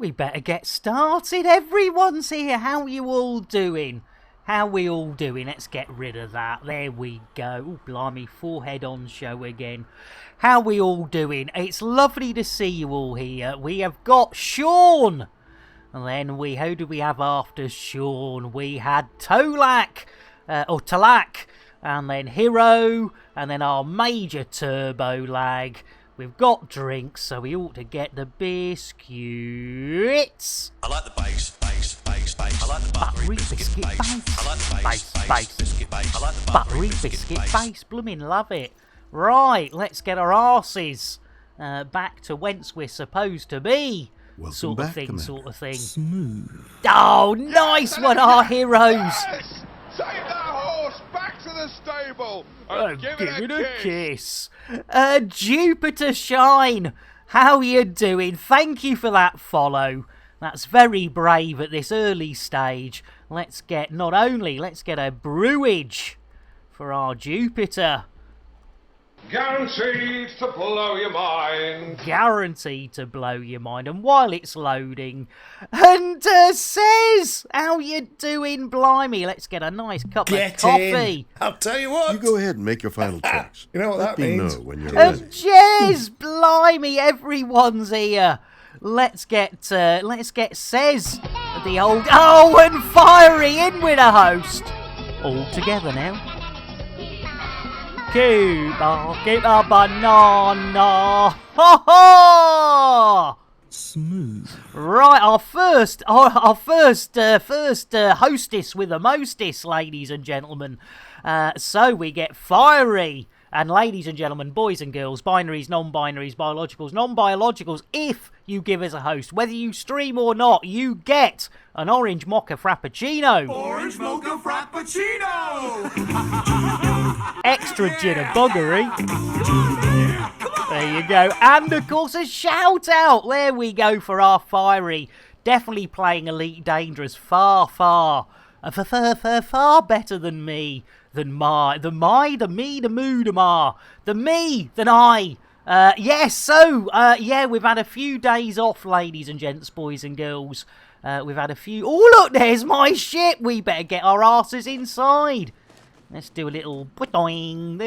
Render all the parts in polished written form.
We better get started. Everyone's here. How are you all doing? How we all doing? Let's get rid of that. There we go. Oh, blimey, forehead on show again. How we all doing? It's lovely to see you all here. We have got Sean. And then who do we have after Sean? We had Talak, and then Hero, and then our major turbo lag. We've got drinks, so we ought to get the biscuits. I like the base. I like the buttery biscuit base. I like the base biscuit base. I like the buttery biscuit base. Blooming love it. Right, let's get our arses back to whence we're supposed to be. Welcome sort back, of thing. Smooth. Oh, nice one, our heroes. Yes! Take that horse back to the stable and give it a kiss. Jupiter Shine, how you doing? Thank you for that follow. That's very brave at this early stage. Let's get a brewage for our Jupiter. Guaranteed to blow your mind. Guaranteed to blow your mind. And while it's loading, and says, how you doing, blimey? Let's get a nice cup of coffee. In. I'll tell you what. You go ahead and make your final choice. You know what Let that me means? know when you're ready. Jez, blimey, everyone's here. Let's get says the old and fiery in with a host. All together now. Keep a banana. Ha ha! Smooth. Right, our first hostess with the mostest, ladies and gentlemen. So we get fiery. And ladies and gentlemen, boys and girls, binaries, non-binaries, biologicals, non-biologicals, if you give us a host, whether you stream or not, you get an orange mocha frappuccino. Orange mocha frappuccino! Extra jitterbuggery. There you go. And, of course, a shout-out. There we go for our fiery. Definitely playing Elite Dangerous far better than me. The me, than I. Yes, so, we've had a few days off, ladies and gents, boys and girls. We've had a few... Oh, look, there's my ship. We better get our asses inside. Let's do a little... Boing.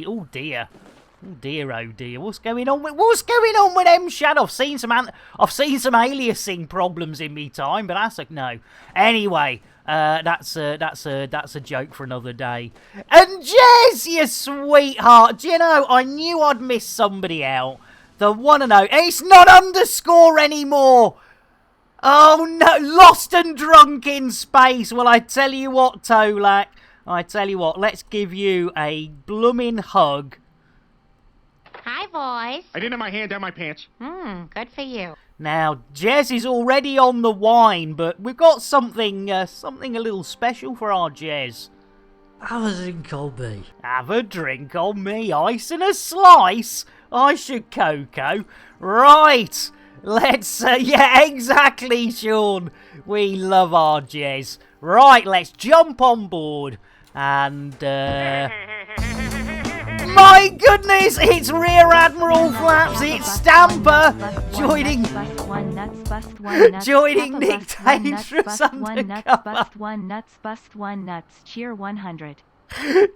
Oh, dear. Oh dear, what's going on with them Shad? I've seen some aliasing problems in me time, but that's no. Anyway, that's a joke for another day. And Jez, you sweetheart, do you know, I knew I'd miss somebody out. The one and only. It's not underscore anymore. Oh no, lost and drunk in space. Well, I tell you what, Tolak, let's give you a blooming hug. Hi, boys. I didn't have my hand down my pants. Good for you. Now, Jez is already on the wine, but we've got something a little special for our Jez. Have a drink on me. Have a drink on me. Ice and a slice. I should cocoa. Right. Let's, yeah, exactly, Sean. We love our Jez. Right, let's jump on board. And, my goodness, it's Rear Admiral Flaps, it's Stamper, joining Nick Dangerous undercover. Bust one nuts, cheer 100.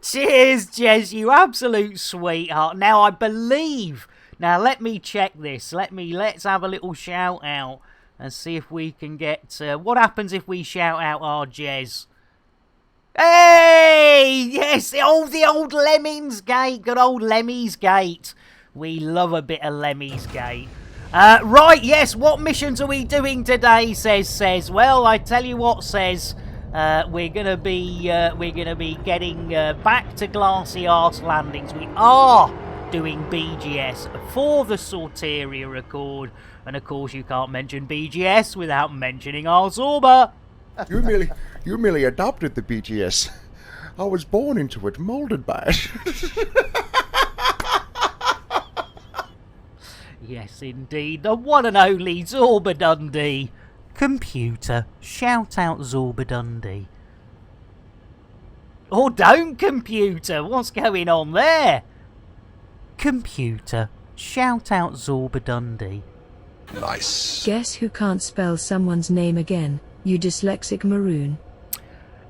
Cheers, Jez, you absolute sweetheart. Now, I believe, let me check this, let's have a little shout out and see if we can get, what happens if we shout out our Jez? Hey! Yes, the old Lemmings Gate. Good old Lemmy's Gate. We love a bit of Lemmy's Gate. Right, yes, what missions are we doing today, says. Well, I tell you what, says. We're gonna be getting back to Glassy Arse Landings. We are doing BGS for the Sorteria Accord. And of course you can't mention BGS without mentioning our Zorba. You merely adopted the BGS. I was born into it, molded by it. Yes, indeed. The one and only Zorba Dundee. Computer, shout out Zorba Dundee. Or don't, computer. What's going on there? Computer, shout out Zorba Dundee. Nice. Guess who can't spell someone's name again, you dyslexic maroon.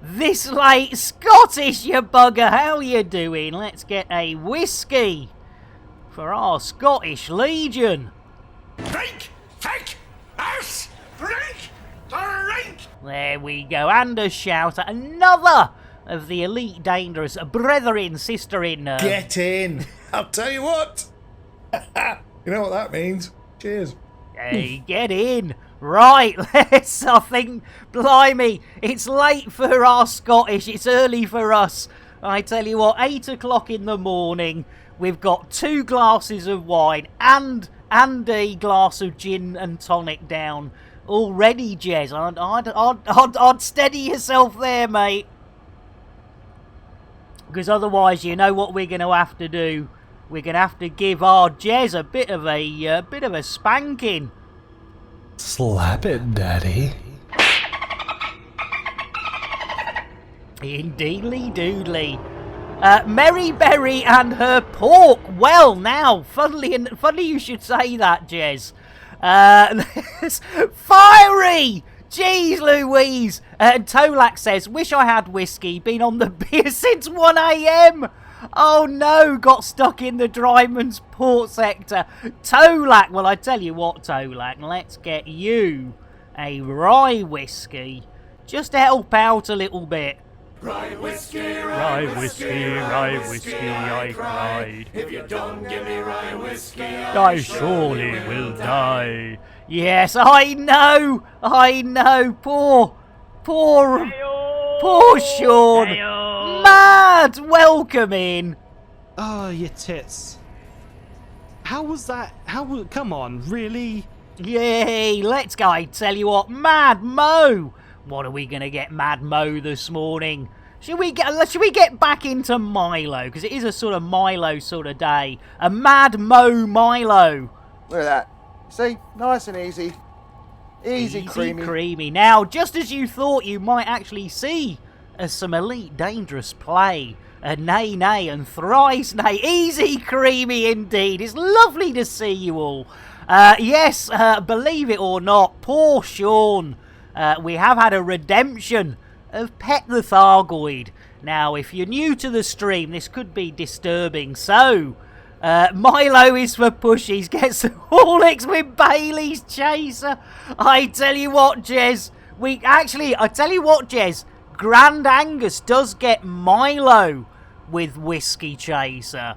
This late Scottish, you bugger. How you doing? Let's get a whiskey for our Scottish Legion. Drink! Take! Us! Drink! Drink! There we go. And a shout at another of the Elite Dangerous brethren, sister-in. Get in! I'll tell you what! You know what that means. Cheers. Hey, get in. Right, let's, I think, blimey, it's late for our Scottish, it's early for us. I tell you what, 8 o'clock in the morning, we've got 2 glasses of wine and a glass of gin and tonic down already, Jez. I'd steady yourself there, mate. Because otherwise, you know what we're going to have to do. We're going to have to give our Jez a bit of a spanking. Slap it, Daddy. Indeedly doodly. Mary Berry and her pork. Well, now, funny you should say that, Jez. Fiery! Jeez Louise! Tolak says, wish I had whiskey, been on the beer since 1 a.m. Oh no, got stuck in the Dryman's port sector. Tolak, well I tell you what, Tolak, let's get you a rye whiskey. Just to help out a little bit. Rye whiskey, rye whiskey, rye whiskey, I cried. If you don't give me rye whiskey, I surely will die. Yes, I know, poor Sean. Mad, welcome in. Oh, your tits. How was that? Come on, really? Yay, let's go. I tell you what, Mad Mo. What are we going to get Mad Mo this morning? Should we get back into Milo? Because it is a sort of Milo sort of day. A Mad Mo Milo. Look at that. See? Nice and easy. Easy creamy. Now, just as you thought you might actually see some Elite Dangerous play. Nay, and thrice nay. Easy creamy indeed. It's lovely to see you all. Yes, believe it or not, poor Sean. We have had a redemption of Pet the Thargoid. Now, if you're new to the stream, this could be disturbing. So, Milo is for pushies. Gets the Horlicks with Bailey's Chaser. I tell you what, Jez. GrandAngus does get Milo with Whiskey Chaser.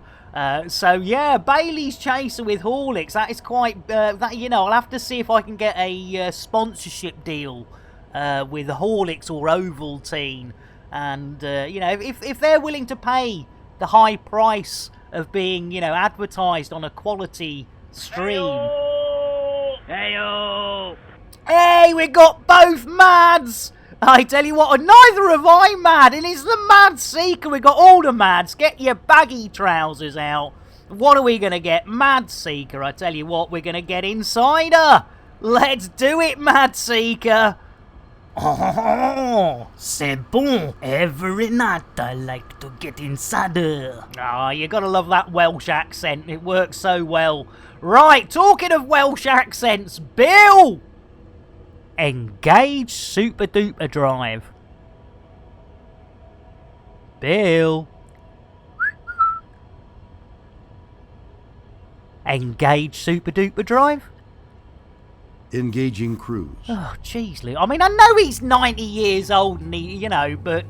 So yeah, Bailey's Chaser with Horlicks. That is quite. I'll have to see if I can get a sponsorship deal with Horlicks or Ovaltine, and if they're willing to pay the high price of being advertised on a quality stream. Heyo! Hey, we got both Mads. I tell you what, neither have I, Mad, and it's the Mad Seeker. We got all the Mads. Get your baggy trousers out. What are we going to get? Mad Seeker. I tell you what, we're going to get Insider. Let's do it, Mad Seeker. Oh, c'est bon. Every night I like to get Insider. Ah, you got to love that Welsh accent. It works so well. Right, talking of Welsh accents, Bill. Engage Super Duper Drive. Bill. Engage Super Duper Drive? Engaging cruise. Oh, jeez, Lou. I mean, I know he's 90 years old and but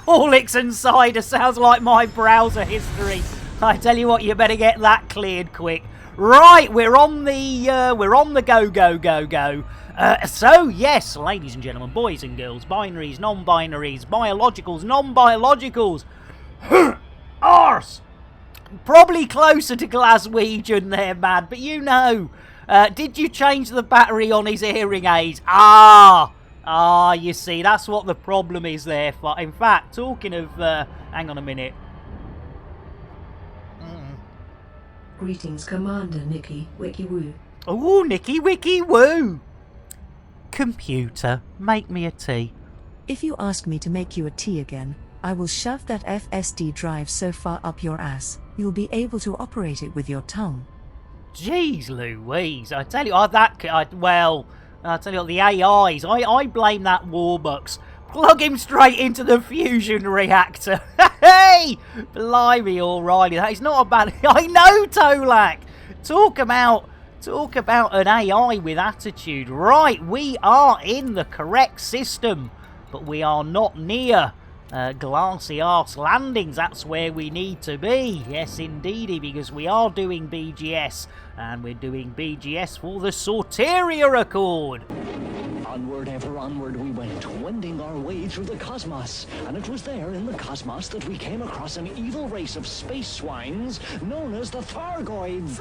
Horlicks and Cider sounds like my browser history. I tell you what, you better get that cleared quick. Right, we're on the go. So, yes, ladies and gentlemen, boys and girls, binaries, non-binaries, biologicals, non-biologicals, arse! Probably closer to Glaswegian there, man, but did you change the battery on his hearing aids? You see, that's what the problem is there. In fact, talking of, hang on a minute. Greetings, Commander Nicky Wiki Woo. Ooh, Nicky Wiki Woo! Computer, make me a tea. If you ask me to make you a tea again, I will shove that FSD drive so far up your ass, you'll be able to operate it with your tongue. Jeez Louise, I tell you, I'll tell you what, the AIs, I blame that Warbucks. Plug him straight into the fusion reactor. Hey! Blimey, O'Reilly, that is not a bad... I know, Tolak! Talk about an AI with attitude. Right, we are in the correct system, but we are not near Glassy Arse Landings. That's where we need to be. Yes, indeedy, because we are doing BGS, and we're doing BGS for the Sorteria Accord. Onward, ever onward we went, wending our way through the cosmos. And it was there in the cosmos that we came across an evil race of space swines known as the Thargoids.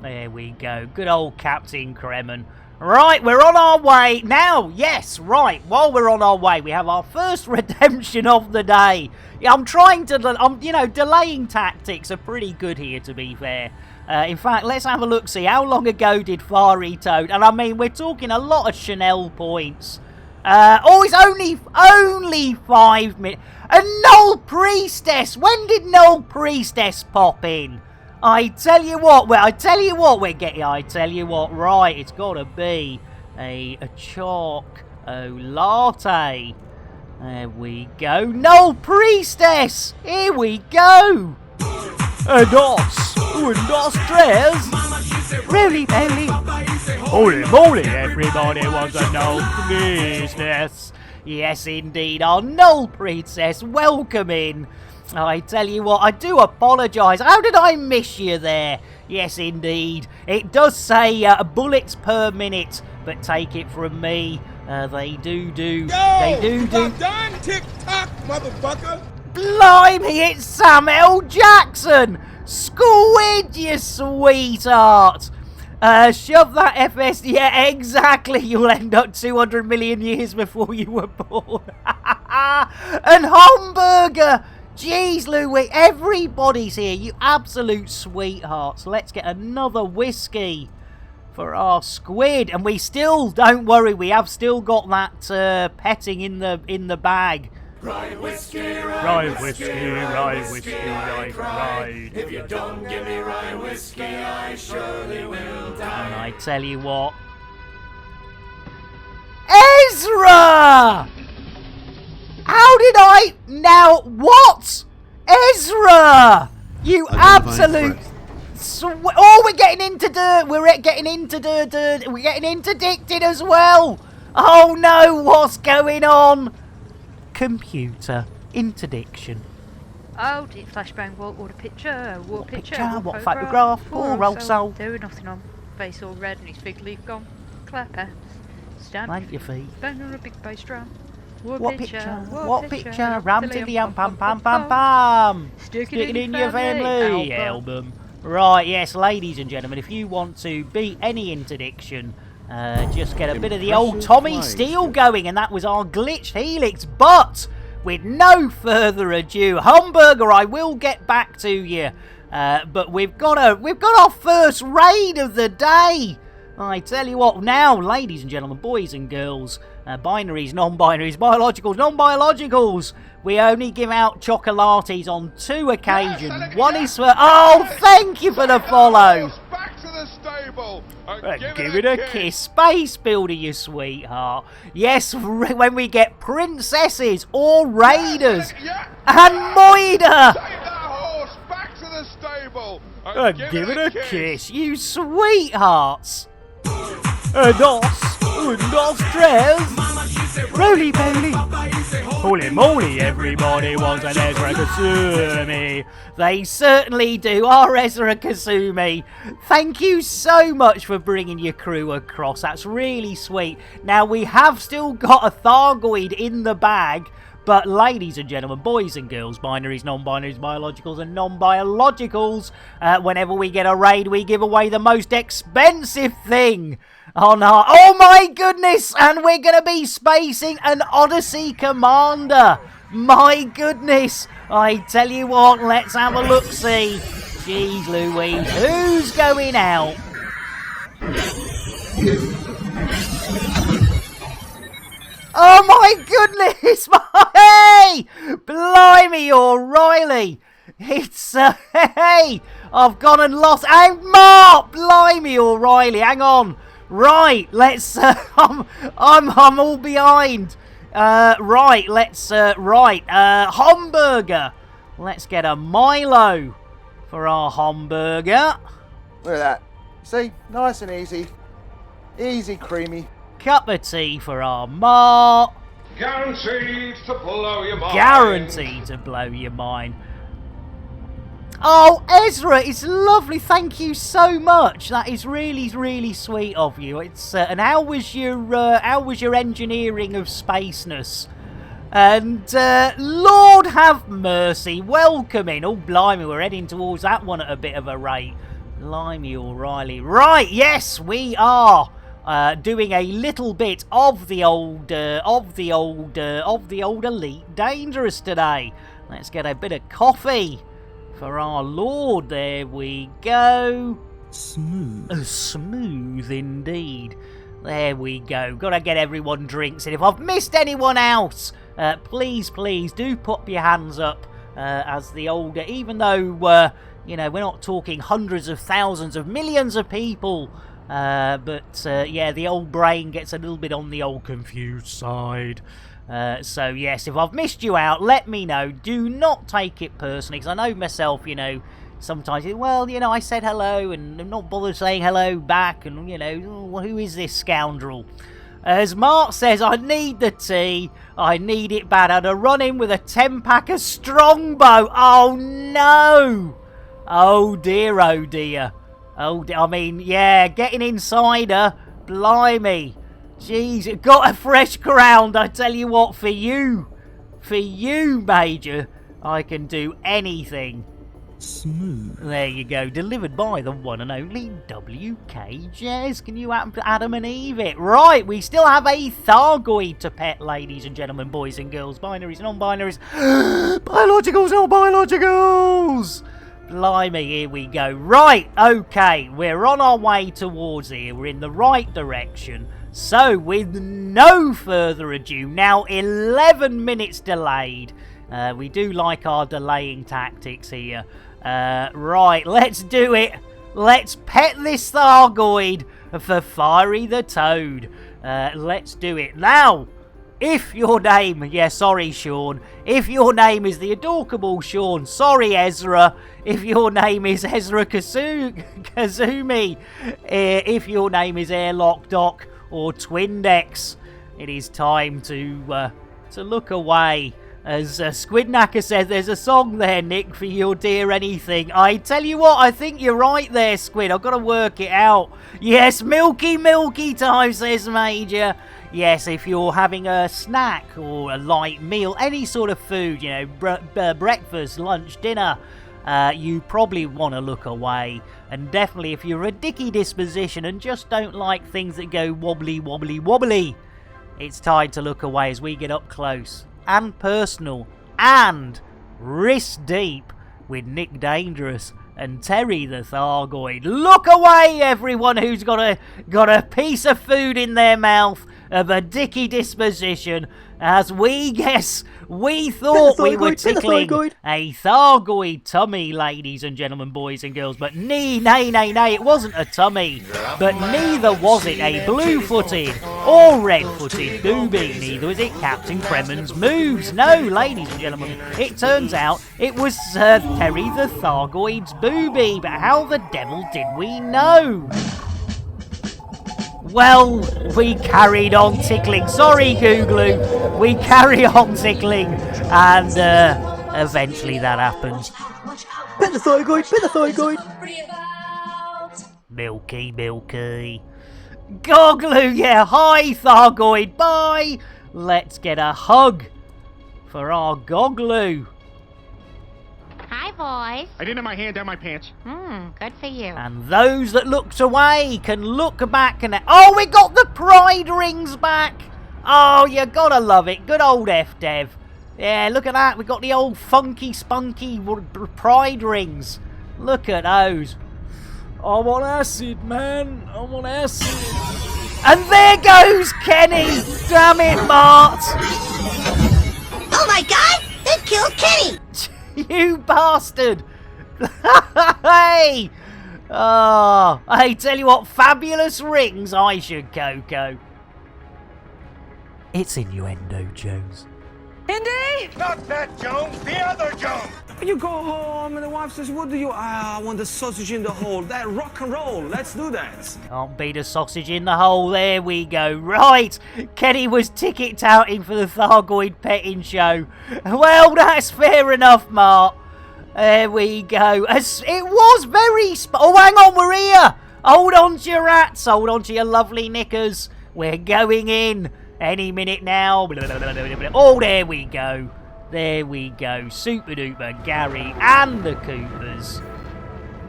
There we go. Good old Captain Kremen. Right, we're on our way. Now, yes, right, while we're on our way, we have our first redemption of the day. Yeah, I'm trying to, delaying tactics are pretty good here, to be fair. In fact, let's have a look, see how long ago did Fiery Toad, and I mean, we're talking a lot of Chanel points. It's only 5 minutes. A Null Priestess! When did Null Priestess pop in? I tell you what, right, it's gotta be a choc latte. There we go. Null Priestess! Here we go! Dos tres! Really, Bailey? Holy moly, everybody wants a Null Priestess! Yes, indeed, our Null Priestess, welcome in! I tell you what, I do apologise. How did I miss you there? Yes, indeed. It does say bullets per minute, but take it from me, they do. Done tick-tock, motherfucker! Blimey, it's Samuel Jackson! Squid, you sweetheart! Shove that FS... Yeah, exactly. You'll end up 200 million years before you were born. And Hamburger! Jeez, Louie, everybody's here, you absolute sweethearts. Let's get another whiskey for our squid. And we still, don't worry, we have still got that petting in the bag. Rye whiskey, rye whiskey, rye whiskey, rye. If you don't give me rye whiskey, I surely will die. And I tell you what... Ezra! How did I... Now, what? Ezra! You absolute... Oh, we're getting into dirt. We're getting into dirt. We're getting interdicted as well. Oh, no. What's going on? Computer interdiction. Oh, deep flashbang, water picture, what photograph, poor old soul. Doing nothing on, face all red and his fig leaf gone. Clap hands, stamp your feet. Bang on a big bass drum. What picture? Ram to the pam pam pam pam. Stick it in your family album. Right, yes, ladies and gentlemen, if you want to beat any interdiction, just get a bit of the old Tommy Steele going, and that was our glitched helix. But with no further ado, Hamburger, I will get back to you. But we've got our first raid of the day. I tell you what, now, ladies and gentlemen, boys and girls, binaries, non-binaries, biologicals, non-biologicals, we only give out chocolates on 2 occasions. One is for... Oh, thank you for the follow. Back to the stable. Give it a kiss. Space Builder, you sweetheart. Yes, when we get princesses or raiders. And Moida. Take that horse back to the stable. Give it a kiss, you sweethearts. Dos tres. Roly poly. Holy moly, everybody wants an Ezra Kasumi. They certainly do. Our Ezra Kasumi. Thank you so much for bringing your crew across. That's really sweet. Now, we have still got a Thargoid in the bag. But ladies and gentlemen, boys and girls, binaries, non-binaries, biologicals and non-biologicals, whenever we get a raid, we give away the most expensive thing on our... Oh my goodness! And we're going to be spacing an Odyssey Commander. My goodness! I tell you what, let's have a look-see. Jeez Louise, who's going out? Oh my goodness! Hey! Blimey, O'Reilly! It's, hey! I've gone and lost. And Mark! Blimey, O'Reilly, hang on. Right, let's... I'm all behind. Hamburger. Let's get a Milo for our hamburger. Look at that. See? Nice and easy. Easy, creamy. Cup of tea for our Mark. Guaranteed to blow your mind. Guaranteed to blow your mind. Oh, Ezra, it's lovely. Thank you so much. That is really, really sweet of you. It's and how was your engineering of spaceness? And Lord have mercy, welcome in. Oh, blimey, we're heading towards that one at a bit of a rate. Blimey, O'Reilly. Right, yes, we are doing a little bit of the old Elite Dangerous today. Let's get a bit of coffee for our Lord. There we go. Smooth. Smooth indeed. There we go. Gotta get everyone drinks in. If I've missed anyone else, please do put your hands up as the older, even though, you know, we're not talking hundreds of thousands of millions of people, but yeah, the old brain gets a little bit on the old confused side. So yes, if I've missed you out, let me know. Do not take it personally, because I know myself, you know, sometimes, well, you know, I said hello and I'm not bothered saying hello back, and, you know, who is this scoundrel? As Mark says, I need the tea. I need it bad. I'd have run in with a 10-pack of Strongbow. Oh, no. Oh, dear, oh, dear. Oh, dear. I mean, yeah, getting inside her. Blimey. Jeez, it got a fresh ground. I tell you what, for you, Major, I can do anything. Smooth. There you go, delivered by the one and only WK Jez. Can you happen to Adam and Eve it? Right, we still have a Thargoid to pet, ladies and gentlemen, boys and girls, binaries, non-binaries, biologicals, non-biologicals. Blimey, here we go. Right, okay, we're on our way towards here. We're in the right direction. So, with no further ado, now 11 minutes delayed. We do like our delaying tactics here. Right, let's do it. Let's pet this Thargoid for Fiery the Toad. Let's do it. Now, if your name... Yeah, sorry, Sean. If your name is the adorable Sean. Sorry, Ezra. If your name is Ezra Kazumi. If your name is Airlock Doc or Twindex, it is time to look away. As Squidknacker says, there's a song there, Nick, for your dear anything. I tell you what, I think you're right there, Squid. I've got to work it out. Yes, milky time, says Major. Yes, if you're having a snack or a light meal, any sort of food, you know, breakfast, lunch, dinner, you probably want to look away. And definitely if you're a dicky disposition and just don't like things that go wobbly, it's time to look away as we get up close and personal and wrist deep with Nick Dangerous and Terry the Thargoid. Look away, everyone who's got a piece of food in their mouth of a dicky disposition, as we thought we were tickling a Thargoid tummy, ladies and gentlemen, boys and girls, but nay, it wasn't a tummy, but neither was it a blue-footed or red-footed booby, neither was it Captain Kremen's moves. No, ladies and gentlemen, it turns out it was Terry the Thargoid's booby, but how the devil did we know? Well, we carried on tickling. Sorry, Googlu. We carry on tickling, and eventually that happened. Pet the Thargoid. Milky. Goglu, yeah, hi, Thargoid, bye. Let's get a hug for our Goglu. Hi, boys. I didn't have my hand down my pants. Good for you. And those that looked away can look back and... Oh, we got the pride rings back. Oh, you gotta love it. Good old F-Dev. Yeah, look at that. We got the old funky, spunky pride rings. Look at those. I'm on acid, man. I'm on acid. And there goes Kenny. Damn it, Mart. Oh, my God. They killed Kenny. You bastard! Hey! Oh, I tell you what, fabulous rings I should, Coco. It's innuendo, Jones. Indy! Not that Jones, the other Jones. You go home and the wife says, what do you... I want the sausage in the hole. That rock and roll. Let's do that. Can't be the sausage in the hole. There we go. Right. Kenny was ticket touting for the Thargoid petting show. Well, that's fair enough, Mark. There we go. It was very... Oh, hang on, we're here. Hold on to your rats. Hold on to your lovely knickers. We're going in any minute now. Oh, there we go. There we go. Super duper Gary and the Coopers.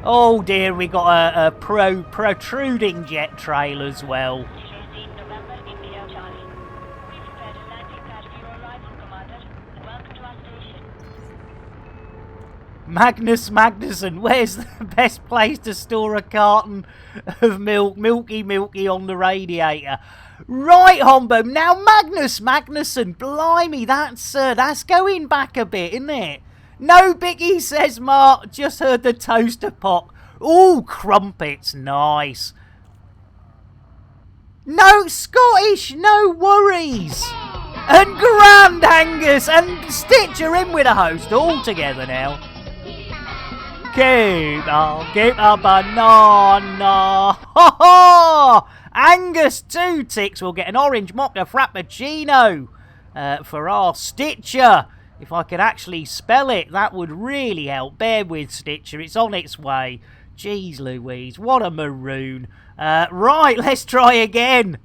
Oh dear, we got a protruding jet trail as well. Magnus Magnuson, where's the best place to store a carton of milk? Milky on the radiator. Right, Hombo. Now, Magnus Magnuson, blimey, that's going back a bit, isn't it? No biggie, says Mark. Just heard the toaster pop. Ooh, crumpets, nice. No, Scottish, no worries. And GrandAngus and Stitcher in with a host all together now. Keep a banana. Ha ha! Angus 2 ticks will get an orange mocha frappuccino for our Stitcher. If I could actually spell it, that would really help. Bear with, Stitcher. It's on its way. Jeez Louise, what a maroon. Right, let's try again.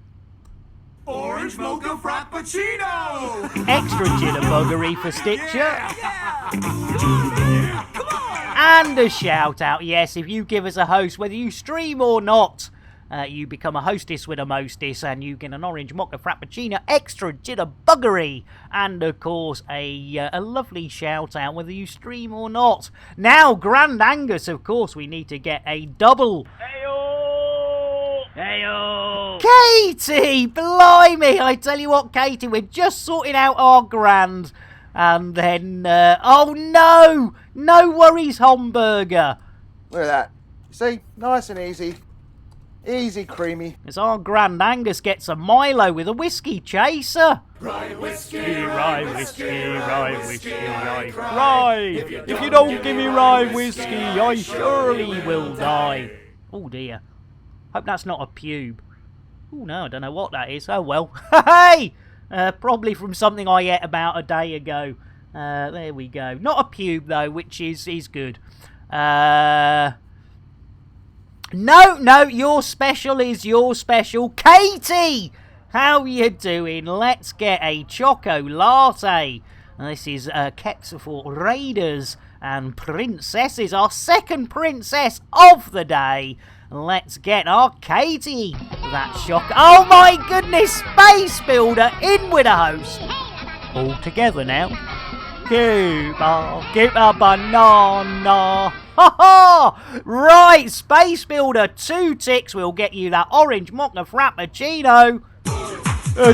Orange mocha frappuccino! Extra jitterbuggery for Stitcher. And a shout out, yes, if you give us a host, whether you stream or not, you become a hostess with a mostess, and you get an orange mocha frappuccino, extra jitterbuggery, and of course a lovely shout out whether you stream or not. Now, GrandAngus, of course, we need to get a double. Heyo! Katie! Blimey! I tell you what, Katie, we're just sorting out our grand. And then, oh no! No worries, Homburger. Look at that. See? Nice and easy. Easy, creamy. As our GrandAngus gets a Milo with a whiskey chaser. Rye whiskey, rye whiskey, rye whiskey, rye. Rye! If you don't give me rye whiskey, I surely will die. Oh dear. Hope that's not a pube. Oh no, I don't know what that is. Oh well. Hey! Probably from something I ate about a day ago. There we go. Not a pube though, which is good. No, your special is your special. Katie! How you doing? Let's get a Choco Latte. And this is Kexa for Raiders and Princesses. Our second princess of the day. Let's get our Katie. That shock. Oh my goodness, Space Builder in with a host. All together now. Keep a banana. Ha ha! Right, Space Builder, 2 ticks will get you that orange mocha frappuccino.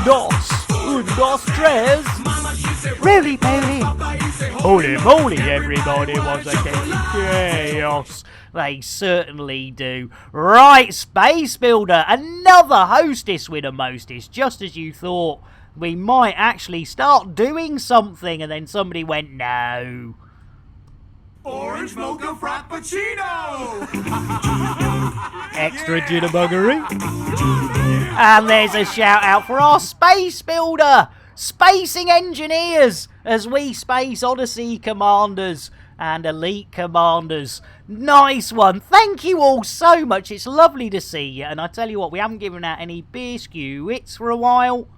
Dos, tres. Really, Bailey? Holy moly, everybody wants a chaos. They certainly do. Right, Space Builder, another hostess with a mostess, just as you thought we might actually start doing something, and then somebody went, no. Orange mocha frappuccino! Extra jitterbuggery. And there's a shout out for our Space Builder, Spacing Engineers, as we Space Odyssey Commanders and Elite Commanders. Nice one. Thank you all so much. It's lovely to see you. And I tell you what, we haven't given out any biscuits for a while.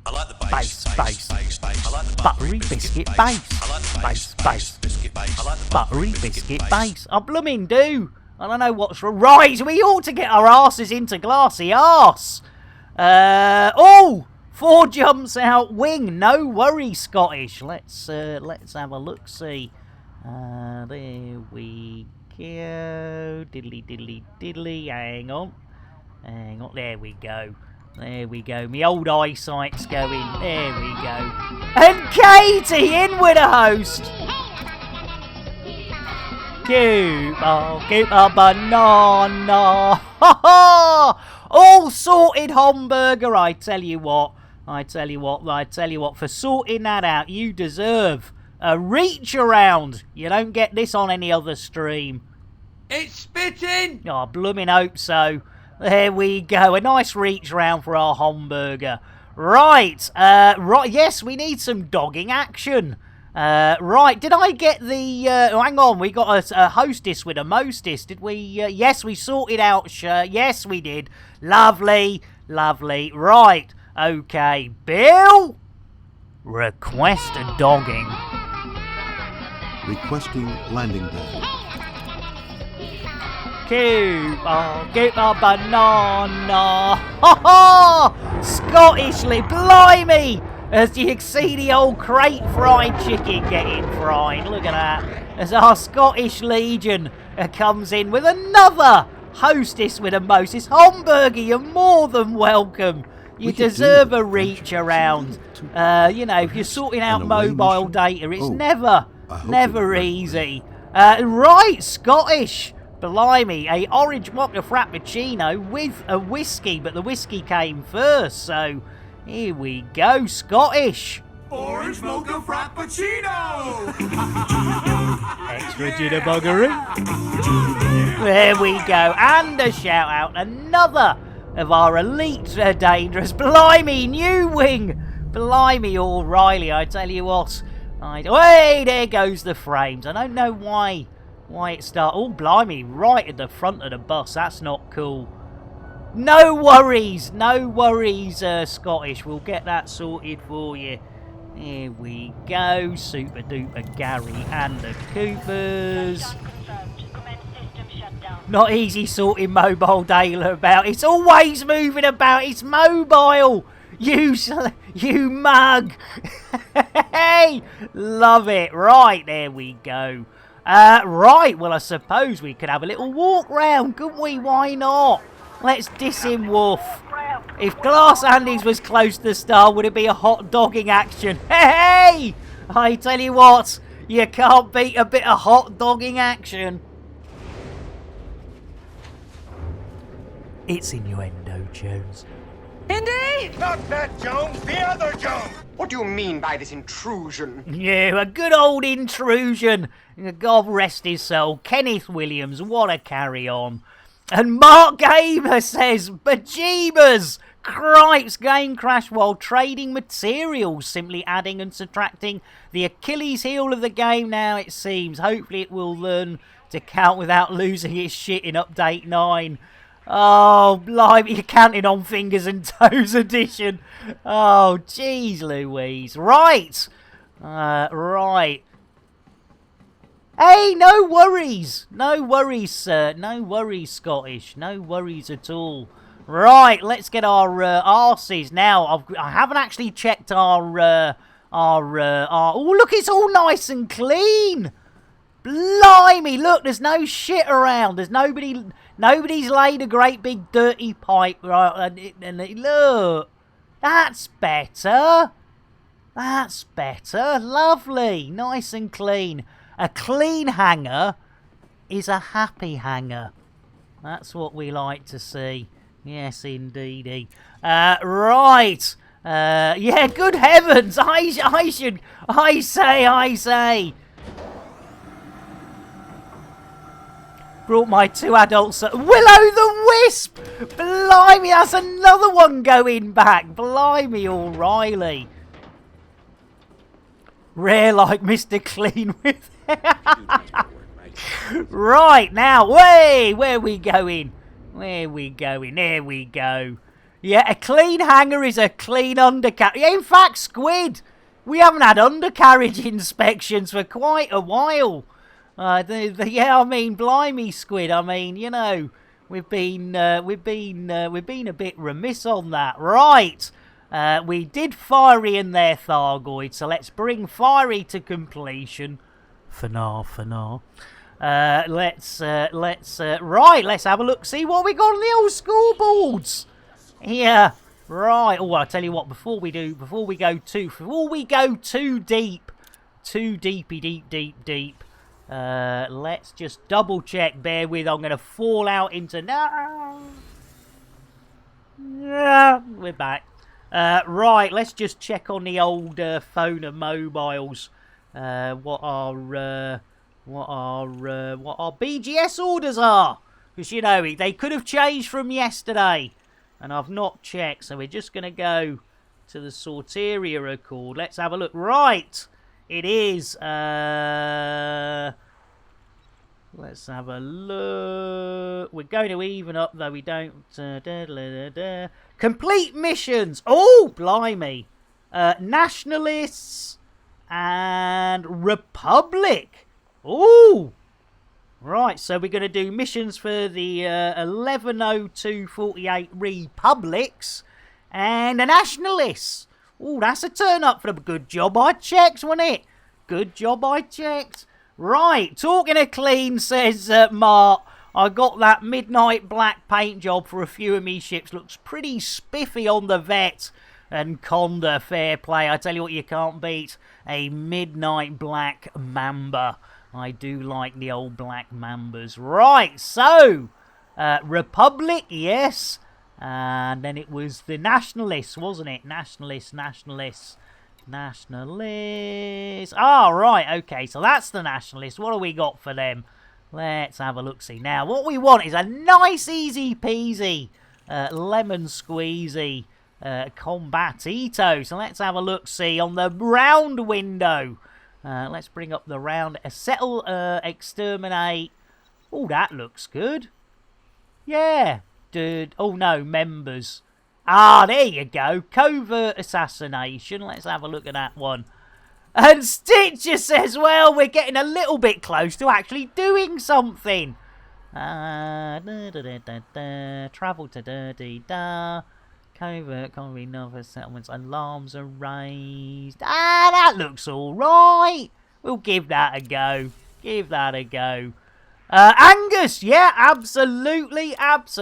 I like the base. I like the buttery biscuit base. I like the base. Biscuit base. I like the buttery biscuit base. I blooming do. I don't know what's wrong. Right, we ought to get our asses into glassy arse. Oh! 4 jumps out wing. No worries, Scottish. Let's have a look. See. There we go. Diddly. Hang on. There we go. There we go. Me old eyesight's going. There we go. And Katie in with a host. Keep a banana. Ha ha! All sorted hamburger, I tell you what. For sorting that out, you deserve a reach around. You don't get this on any other stream. It's spitting! Oh, blooming hope so. There we go. A nice reach round for our hamburger. Right. Yes, we need some dogging action. Right. Did I get the... hang on. We got a hostess with a mostess. Did we... yes, we sorted out... yes, we did. Lovely. Right. Okay. Bill? Request a dogging. Requesting landing pad. Keep a banana. Ha ha! Scottishly, blimey! As you can see the old crate fried chicken getting fried. Look at that. As our Scottish Legion comes in with another hostess with a mostess hamburger. You're more than welcome. You deserve a reach around. You know, if you're sorting out mobile data, it's never easy. Right, Scottish. Blimey, a orange mocha frappuccino with a whiskey, but the whiskey came first, so here we go, Scottish. Orange mocha frappuccino! Extra jitterbuggery. There we go, and a shout out, another of our elite dangerous. Blimey, new wing. Blimey, O'Reilly, I tell you what. Hey, there goes the frames. I don't know why it started. Oh, blimey, right at the front of the bus. That's not cool. No worries, Scottish. We'll get that sorted for you. Here we go. Super duper Gary and the Coopers. Not easy sorting mobile data about. It's always moving about. It's mobile. You mug. Hey, love it. Right, there we go. Right, well, I suppose we could have a little walk round, couldn't we? Why not? Let's diss him, Wolf. If Glass Andes was close to the star, would it be a hot dogging action? Hey! I tell you what, you can't beat a bit of hot dogging action. It's innuendo, Jones. Indy? Not that Jones, the other Jones! What do you mean by this intrusion? Yeah, a good old intrusion. God rest his soul. Kenneth Williams, what a carry-on. And Mark Gamer says, bejeebers! Cripes, game crash while trading materials. Simply adding and subtracting the Achilles heel of the game now, it seems. Hopefully it will learn to count without losing its shit in Update 9. Oh, blimey, you're counting on fingers and toes edition. Oh, jeez Louise. Right. Right. Hey, no worries. No worries, sir. No worries, Scottish. No worries at all. Right, let's get our arses. Now, I haven't actually checked our... Oh, look, it's all nice and clean. Blimey, look, there's no shit around. There's nobody's laid a great big dirty pipe, right? And look, that's better. That's better. Lovely, nice and clean. A clean hanger is a happy hanger. That's what we like to see. Yes, indeedy. Right. Yeah, good heavens. I say. Brought my two adults. Willow the Wisp! Blimey, that's another one going back. Blimey, O'Reilly. Rare like Mr. Clean with. Right, now, where are we going? There we go. Yeah, a clean hanger is a clean undercarriage. Yeah, in fact, Squid, we haven't had undercarriage inspections for quite a while. Yeah, I mean, blimey, Squid. I mean, you know, we've been a bit remiss on that. Right, we did Fiery in there, Thargoid. So let's bring Fiery to completion. For now. Let's have a look. See what we got on the old scoreboards. Yeah. Right. Oh, I'll tell you what. Before we go too deep, too deep. Let's just double check. Bear with. I'm going to fall out into... No! Yeah, we're back. Right, let's just check on the old phone and mobiles. What our BGS orders are. Because, you know, they could have changed from yesterday. And I've not checked. So we're just going to go to the Sorteria Accord. Let's have a look. Right. It is. Let's have a look. We're going to even up, though we don't. Complete missions. Oh, blimey. Nationalists and Republic. Oh. Right, so we're going to do missions for the 110248 Republics and the Nationalists. Oh, that's a turn up for the good job I checked, wasn't it? Good job I checked. Right, talking of clean, says Mark, I got that midnight black paint job for a few of me ships. Looks pretty spiffy on the Vet and Conda. Fair play. I tell you what, you can't beat a midnight black Mamba. I do like the old black Mambas. Right, so, Republic, yes. And then it was the Nationalists, wasn't it? Nationalists. Ah, right, okay, so that's the Nationalists. What have we got for them? Let's have a look-see. Now, what we want is a nice, easy-peasy, lemon squeezy combatito. So let's have a look-see on the round window. Let's bring up the round. Settle, exterminate. Oh, that looks good. Yeah. Dude. Oh, no. Members. Ah, there you go. Covert assassination. Let's have a look at that one. And Stitcher says, well, we're getting a little bit close to actually doing something. Travel to da-dee-da. Covert, another settlements, alarms are raised. Ah, that looks all right. We'll give that a go. Angus, yeah, absolutely. Let's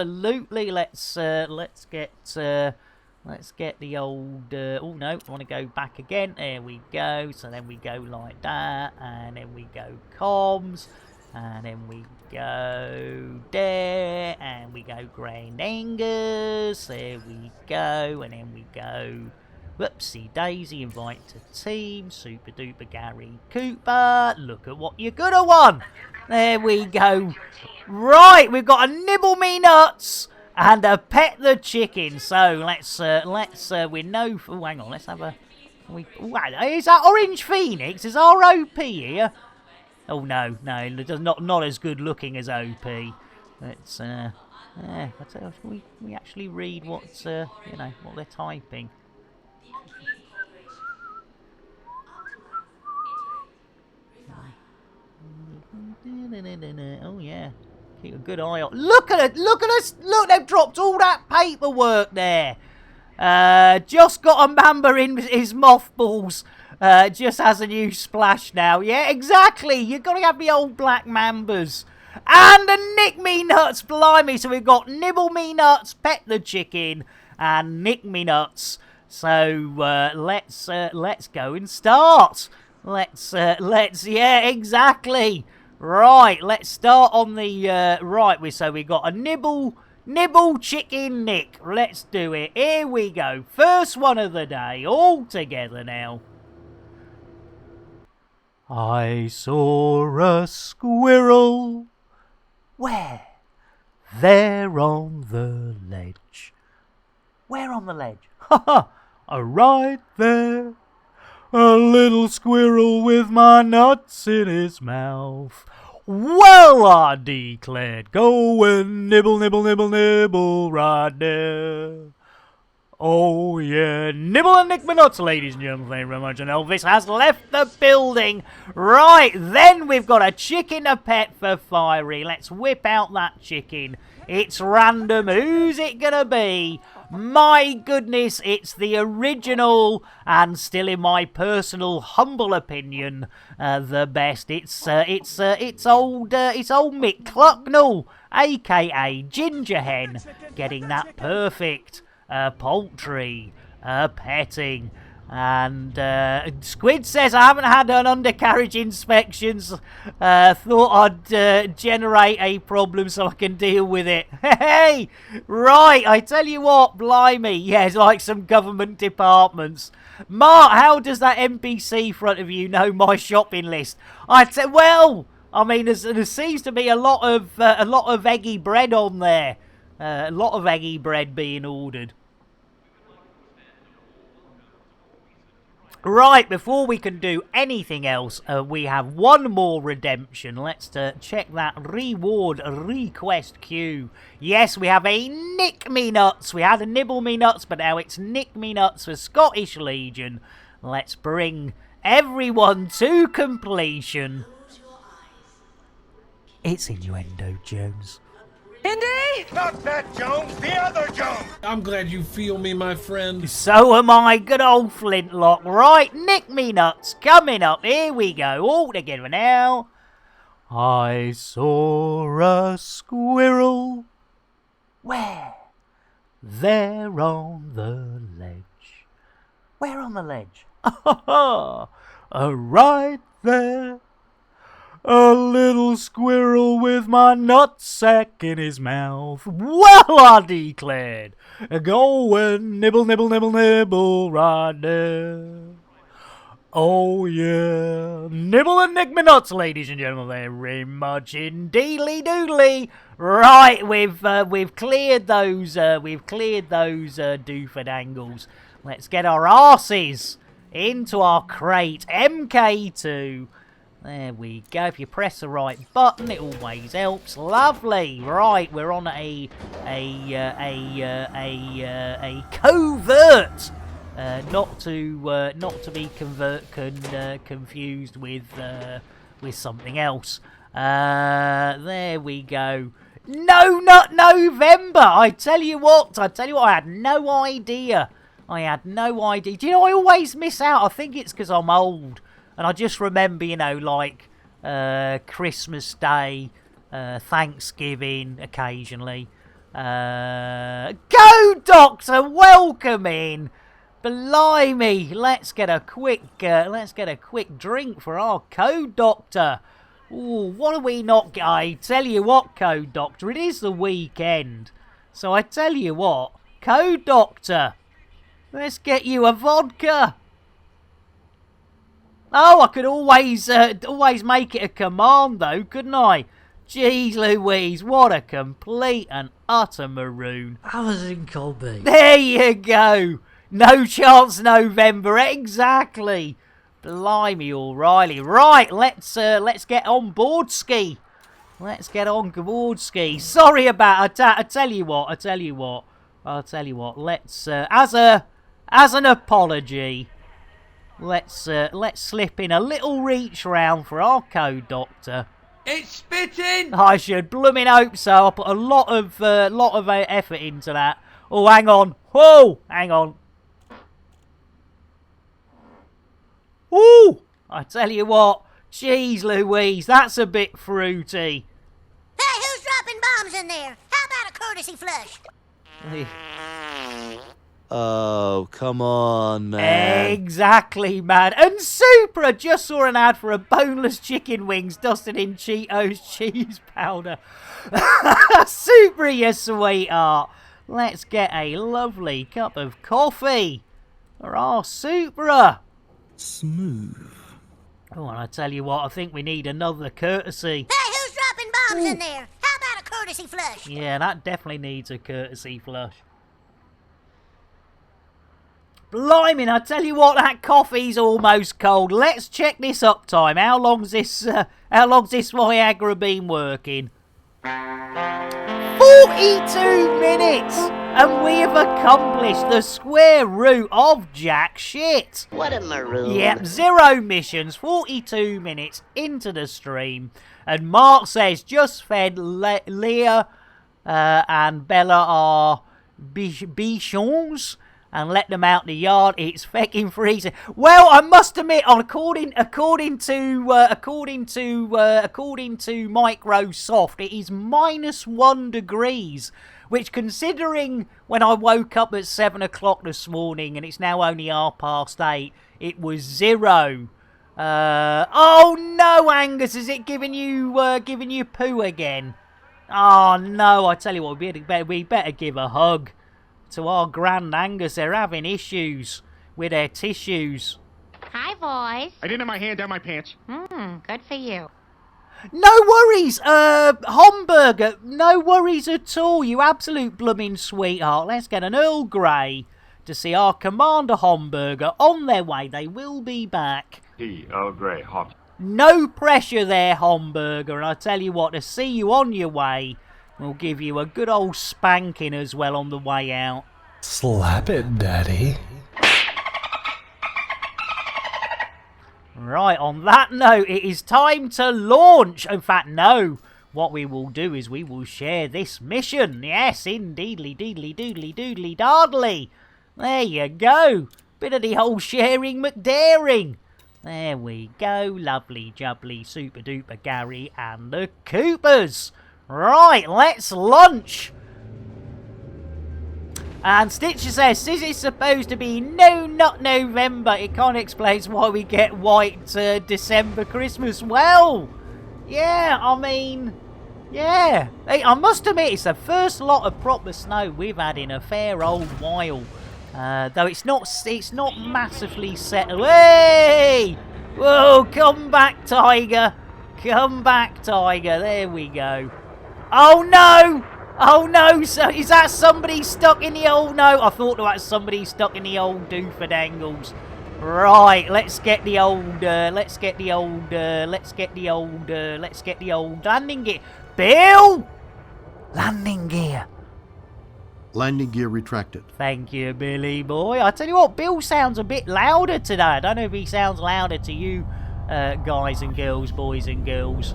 get the old. Oh no, I want to go back again. There we go. So then we go like that, and then we go comms. And then we go there, and we go GrandAngus, there we go, and then we go, whoopsie daisy, invite to team, super duper Gary Cooper, look at what you could have won, there we go, right, we've got a nibble me nuts, and a pet the chicken, so let's we know, oh, hang on, let's have a, is that Orange Phoenix, is ROP here? Oh no, not as good looking as OP. Let's I tell you, we actually read what's you know, what they're typing. Oh yeah, keep a good eye on. Look at it! Look, they've dropped all that paperwork there. Just got a Mamba in his mothballs. Just has a new splash now. Yeah, exactly. You've got to have the old black Mambas. And a Nick Me Nuts, blimey. So we've got Nibble Me Nuts, Pet the Chicken, and Nick Me Nuts. So let's go and start. Let's yeah, exactly. Right, let's start on the right. So we got a Nibble Chicken Nick. Let's do it. Here we go. First one of the day. All together now. I saw a squirrel. Where? There on the ledge. Where on the ledge? Ha ha! Right there. A little squirrel with my nuts in his mouth. Well, I declared, go and nibble, nibble, nibble, nibble right there. Oh yeah, nibble and nick my nuts, ladies and gentlemen. Thank you very much. And Elvis has left the building. Right, then we've got a chicken to pet for Fiery. Let's whip out that chicken. It's random. Who's it gonna be? My goodness, it's the original, and still in my personal humble opinion, the best. It's old Mick Clucknell, aka Ginger Hen, getting that perfect poultry petting. And Squid says, I haven't had an undercarriage inspections. Thought I'd generate a problem so I can deal with it. Hey! Right, I tell you what, blimey. Yeah, it's like some government departments. Mark, how does that NPC front of you know my shopping list? I'd say, well, I mean, there seems to be a lot of eggy bread on there. A lot of eggy bread being ordered. Right, before we can do anything else, we have one more redemption. Let's check that reward request queue. Yes, we have a Nick Me Nuts. We had a Nibble Me Nuts, but now it's Nick Me Nuts for Scottish Legion. Let's bring everyone to completion. It's Innuendo Jones. Indy! Not that Jones, the other Jones! I'm glad you feel me, my friend. So am I, good old Flintlock. Right, Nick Me Nuts, coming up. Here we go, all together now. I saw a squirrel. Where? There on the ledge. Where on the ledge? Right there. A little squirrel with my nutsack in his mouth. Well, I declared, go and nibble, nibble, nibble, nibble right there. Oh, yeah. Nibble and nick me nuts, ladies and gentlemen, very much indeedly doodly. Right, we've cleared those, doofed angles. Let's get our arses into our crate. MK2. There we go. If you press the right button, it always helps. Lovely. Right, we're on a covert. Not to be confused with something else. There we go. No, not November. I tell you what. I had no idea. Do you know, I always miss out. I think it's because I'm old. And I just remember, you know, like Christmas Day, Thanksgiving occasionally. Go, Doctor! Welcome in! Blimey! Let's get a quick drink for our Code Doctor. Ooh, what do we not get? I tell you what, Code Doctor, it is the weekend. So I tell you what, Code Doctor, let's get you a vodka. Oh, I could always make it a command, though, couldn't I? Jeez Louise, what a complete and utter maroon. I was in Colby. There you go. No chance November, exactly. Blimey, O'Reilly. Right, let's get on board ski. Let's get on board ski. Sorry about I tell you what. Let's as an apology. Let's slip in a little reach round for our Code Doctor. It's spitting! I should blooming hope so. I put a lot of effort into that. Oh, hang on. Whoa, hang on. Ooh, I tell you what. Jeez Louise, that's a bit fruity. Hey, who's dropping bombs in there? How about a courtesy flush? Oh, come on, man. Exactly, man. And Supra just saw an ad for a boneless chicken wings dusted in Cheetos cheese powder. Supra, you sweetheart. Let's get a lovely cup of coffee for our Supra. Smooth. Oh, and I tell you what, I think we need another courtesy. Hey, who's dropping bombs in there? How about a courtesy flush? Yeah, that definitely needs a courtesy flush. Blimey, I tell you what, that coffee's almost cold. Let's check this uptime. How long's this Viagra been working? 42 minutes! And we have accomplished the square root of jack shit. What a maroon. Yep, 0 missions, 42 minutes into the stream. And Mark says, just fed Leah and Bella are bichons. and let them out the yard. It's fecking freezing. Well, I must admit, according to Microsoft, it is -1 degrees, which, considering when I woke up at 7 o'clock this morning and it's now only 8:30, it was 0. Oh no, Angus, is it giving you poo again? Oh no, I tell you what, we better give a hug to our GrandAngus. They're having issues with their tissues. Hi, boys. I didn't have my hand down my pants. Good for you. No worries, Homburger. No worries at all, you absolute blooming sweetheart. Let's get an Earl Grey to see our Commander Homburger on their way. They will be back. Earl Grey, hot. No pressure there, Homburger. And I tell you what, to see you on your way, we'll give you a good old spanking as well on the way out. Slap it, Daddy. Right, on that note, it is time to launch. In fact, no. What we will do is we will share this mission. Yes, indeedly, deedly, doodly, doodly, dardly. There you go. Bit of the old sharing McDaring. There we go. Lovely, jubbly, super duper Gary and the Coopers. Right, let's launch. And Stitcher says, since it's supposed to be not November, it kind of explains why we get white December Christmas. Well, yeah, I mean, yeah. Hey, I must admit, it's the first lot of proper snow we've had in a fair old while. Though it's not massively settled. Hey! Whoa, come back, Tiger. Come back, Tiger. There we go. Oh, no! Oh no, so is that somebody stuck in the old... No, I thought that was somebody stuck in the old dooferdangles. Right, let's get the old landing gear. Bill! Landing gear. Landing gear retracted. Thank you, Billy boy. I tell you what, Bill sounds a bit louder today. I don't know if he sounds louder to you, guys and girls, boys and girls,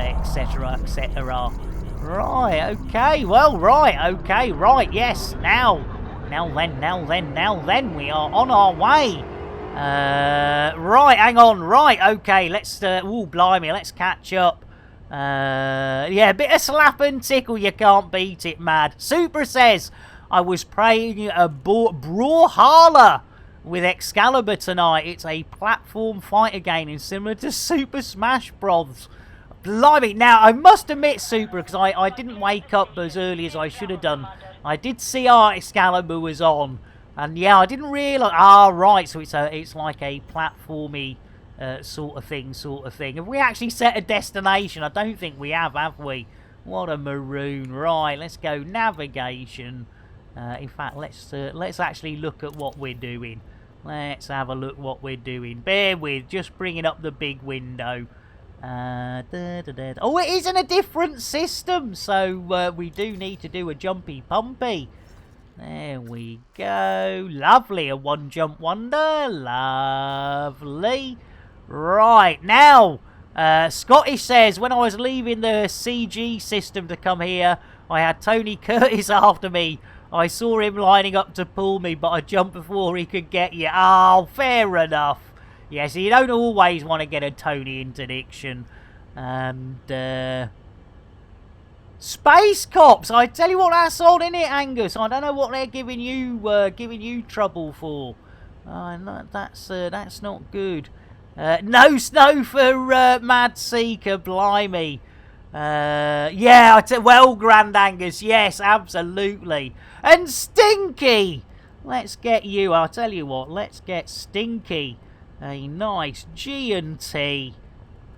etc., etc. Right, okay, well, right, okay, right, yes, now then, we are on our way. Right, hang on, right, okay, let's, blimey, let's catch up. Yeah, a bit of slap and tickle, you can't beat it, mad. Super says, I was playing a Brawlhalla with Excalibur tonight. It's a platform fighter game and similar to Super Smash Bros. Blimey, now I must admit, Super, because I didn't wake up as early as I should have done. I did see our Excalibur was on, and yeah, I didn't realise. Ah, right, so it's like a platformy sort of thing. Have we actually set a destination? I don't think we have we? What a maroon! Right, let's go navigation. In fact, let's actually look at what we're doing. Let's have a look what we're doing. Bear with, just bringing up the big window. Oh, it is in a different system, so we do need to do a jumpy pumpy. There we go. Lovely, a one jump wonder. Lovely. Right, now, Scottish says, when I was leaving the CG system to come here, I had Tony Curtis after me. I saw him lining up to pull me, but I jumped before he could get you. Oh, fair enough. Yes, you don't always want to get a Tony interdiction. And, Space Cops, I tell you what, that's on, innit, Angus? I don't know what they're giving you trouble for. No, that's not good. No snow for Mad Seeker, blimey. Yeah, well, GrandAngus, yes, absolutely. And Stinky! Let's get you, I'll tell you what, let's get Stinky a nice G&T.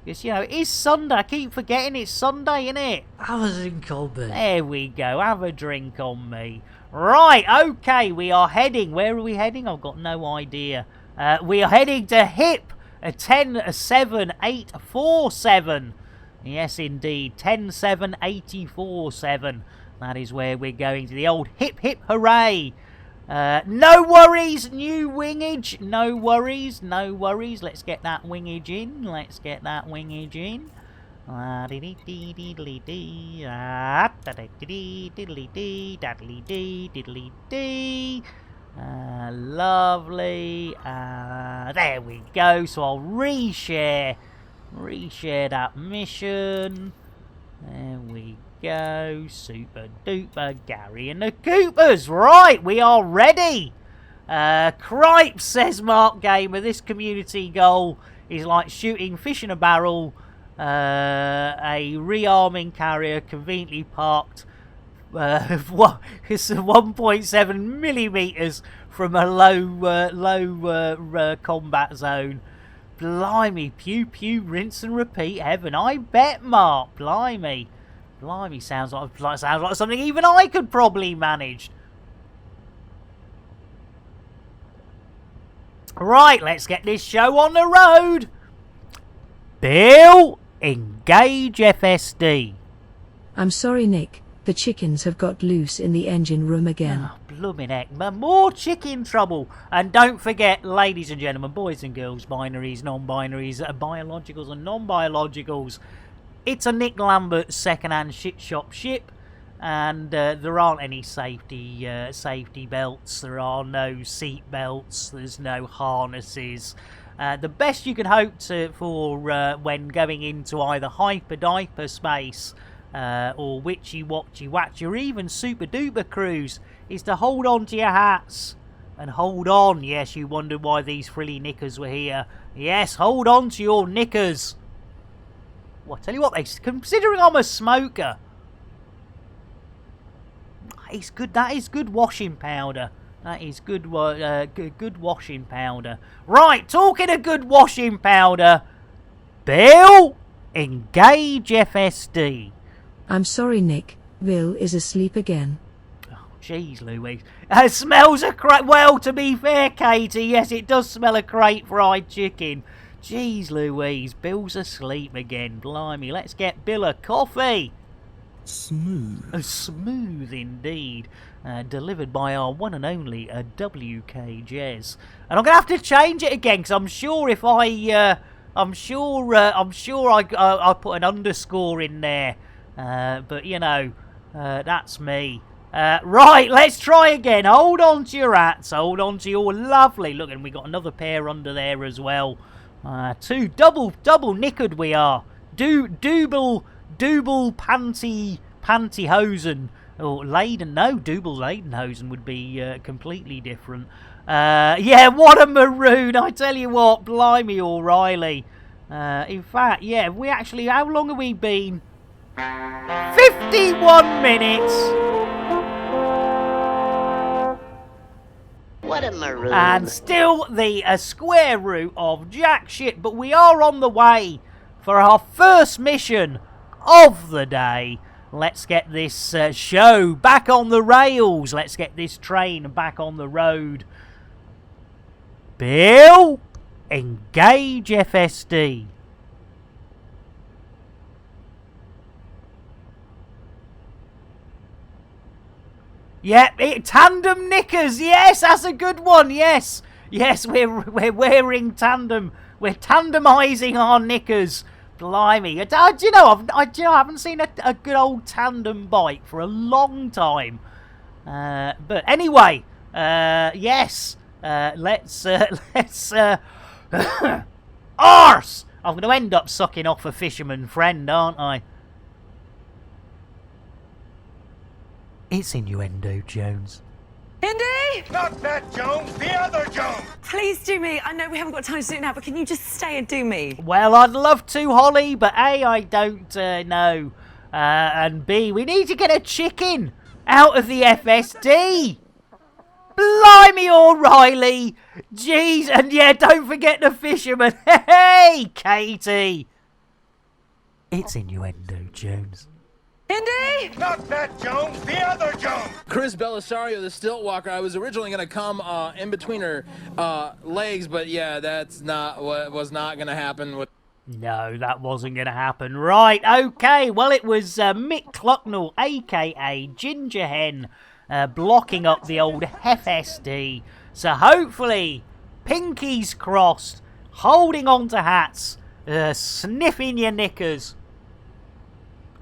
Because, you know, it is Sunday. I keep forgetting it's Sunday, innit? Have a drink on me. There we go. Have a drink on me. Right, okay. We are heading. Where are we heading? I've got no idea. We are heading to HIP 107-847. Yes, indeed. 107-847. That is where we're going, to the old hip hip hooray. No worries, new wingage. No worries. Let's get that wingage in. Lovely. There we go. So I'll reshare that mission. There we go. Super duper. Gary and the Coopers. Right, we are ready. Cripes, says Mark Gamer. This community goal is like shooting fish in a barrel. A rearming carrier conveniently parked 1.7 millimeters from a low combat zone. Blimey, pew pew, rinse and repeat. Heaven, I bet, Mark. Blimey, sounds like something even I could probably manage. Right, let's get this show on the road. Bill, engage FSD. I'm sorry, Nick. The chickens have got loose in the engine room again. Oh, blooming heck, more chicken trouble. And don't forget, ladies and gentlemen, boys and girls, binaries, non-binaries, biologicals and non-biologicals, it's a Nick Lambert second-hand shit shop ship. And there aren't any safety belts, there are no seat belts, there's no harnesses. The best you can hope for when going into either hyper-diaper space or witchy-watchy-watch or even super-duper cruise is to hold on to your hats. And hold on, yes, you wondered why these frilly knickers were here. Yes, hold on to your knickers. Well, I tell you what, considering I'm a smoker, it's good. That is good washing powder. That is good washing powder. Right, talking of good washing powder, Bill, engage FSD. I'm sorry, Nick. Bill is asleep again. Oh, jeez, Louise. Smells a crate. Well, to be fair, Katie, yes, it does smell a crate fried chicken. Jeez, Louise, Bill's asleep again. Blimey, let's get Bill a coffee. Smooth. Smooth indeed. Delivered by our one and only WK Jez. And I'm gonna have to change it again because I'm sure if I put an underscore in there. But you know, that's me. Right, let's try again. Hold on to your hats. Hold on to your lovely. Look, and we got another pair under there as well. Two double knickered we are. Double pantyhosen. Or Leiden, no, double Leidenhosen would be completely different. Yeah, what a maroon, I tell you what, blimey O'Reilly. In fact, yeah, we actually, how long have we been? 51 minutes! What a maroon. And still the square root of jack shit, but we are on the way for our first mission of the day. Let's get this show back on the rails. Let's get this train back on the road. Bill, engage FSD. Yep, tandem knickers. Yes, that's a good one. Yes, we're wearing tandem. We're tandemizing our knickers. Blimey. Do you know, I haven't seen a good old tandem bike for a long time. But anyway, yes, let's arse! I'm going to end up sucking off a fisherman friend, aren't I? It's innuendo, Jones. Indy! Not that Jones, the other Jones! Please do me. I know we haven't got time to do it now, but can you just stay and do me? Well, I'd love to, Holly, but A, I don't know. And B, we need to get a chicken out of the FSD. Blimey, O'Reilly. Jeez, and yeah, don't forget the fisherman. Hey, Katie. It's innuendo, Jones. Indy! Not that Jones, the other Jones! Chris Belisario, the stilt walker. I was originally going to come in between her legs, but yeah, that's not what was not going to happen. No, that wasn't going to happen. Right, okay. Well, it was Mick Clucknell, a.k.a. Ginger Hen, blocking up the old FSD. So hopefully, pinkies crossed, holding on to hats, sniffing your knickers.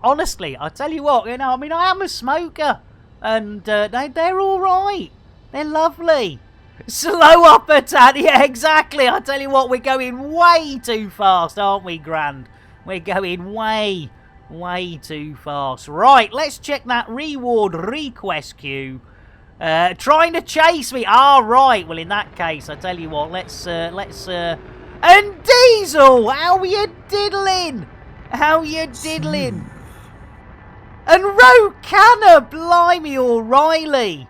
honestly, I tell you what, you know, I mean, I am a smoker, and they're all right. They're lovely. Slow up attack, yeah, exactly. I tell you what, we're going way too fast, aren't we, Grand? We're going way too fast. Right, let's check that reward request queue. Trying to chase me. Ah, right. Well, in that case, I tell you what, let's and Diesel, how you diddling? How you diddling? And Rocana, blimey, O'Reilly.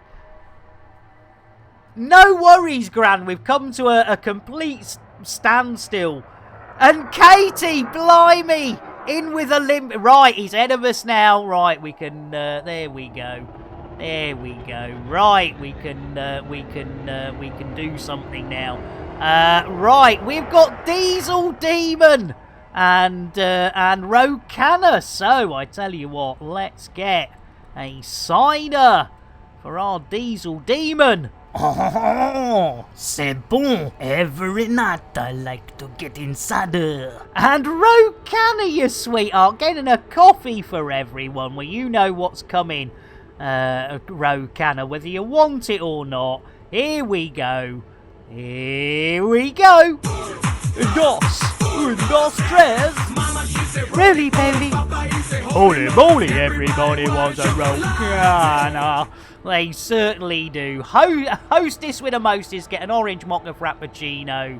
No worries, Gran. We've come to a complete standstill. And Katie, blimey, in with a limp. Right, he's ahead of us now. Right, we can. There we go. There we go. Right, we can do something now. Right, we've got Diesel Demon and Rocana. So I tell you what, let's get a cider for our Diesel Demon. Oh, c'est bon. Every night I like to get inside her. And Rocana, you sweetheart, getting a coffee for everyone. Well, you know what's coming, Rocana, whether you want it or not. Here we go. Here we go. Dos, tres. Really, baby? Holy moly, everybody wants a Rocana. They certainly do. Hostess with a mostess get an orange mocha frappuccino.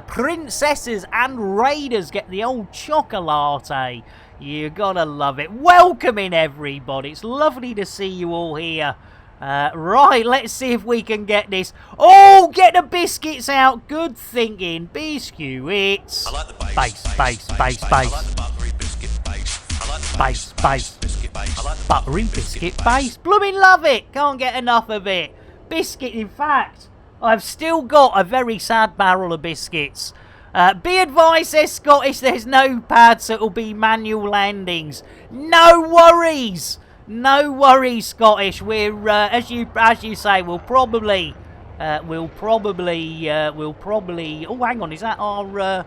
Princesses and raiders get the old chocolate. You gotta love it. Welcoming everybody. It's lovely to see you all here. Right, let's see if we can get this. Oh, get the biscuits out. Good thinking. Biscuits. I like the base. Base. I like the buttery biscuit base. I like the Base. biscuit base. I like the Buttery biscuit base. Blooming love it. Can't get enough of it. Biscuit, in fact, I've still got a very sad barrel of biscuits. Be advised, says Scottish, there's no pads, so it'll be manual landings. No worries. No worries, Scottish. We're as you say, we'll probably. Oh, hang on. Is that our? Where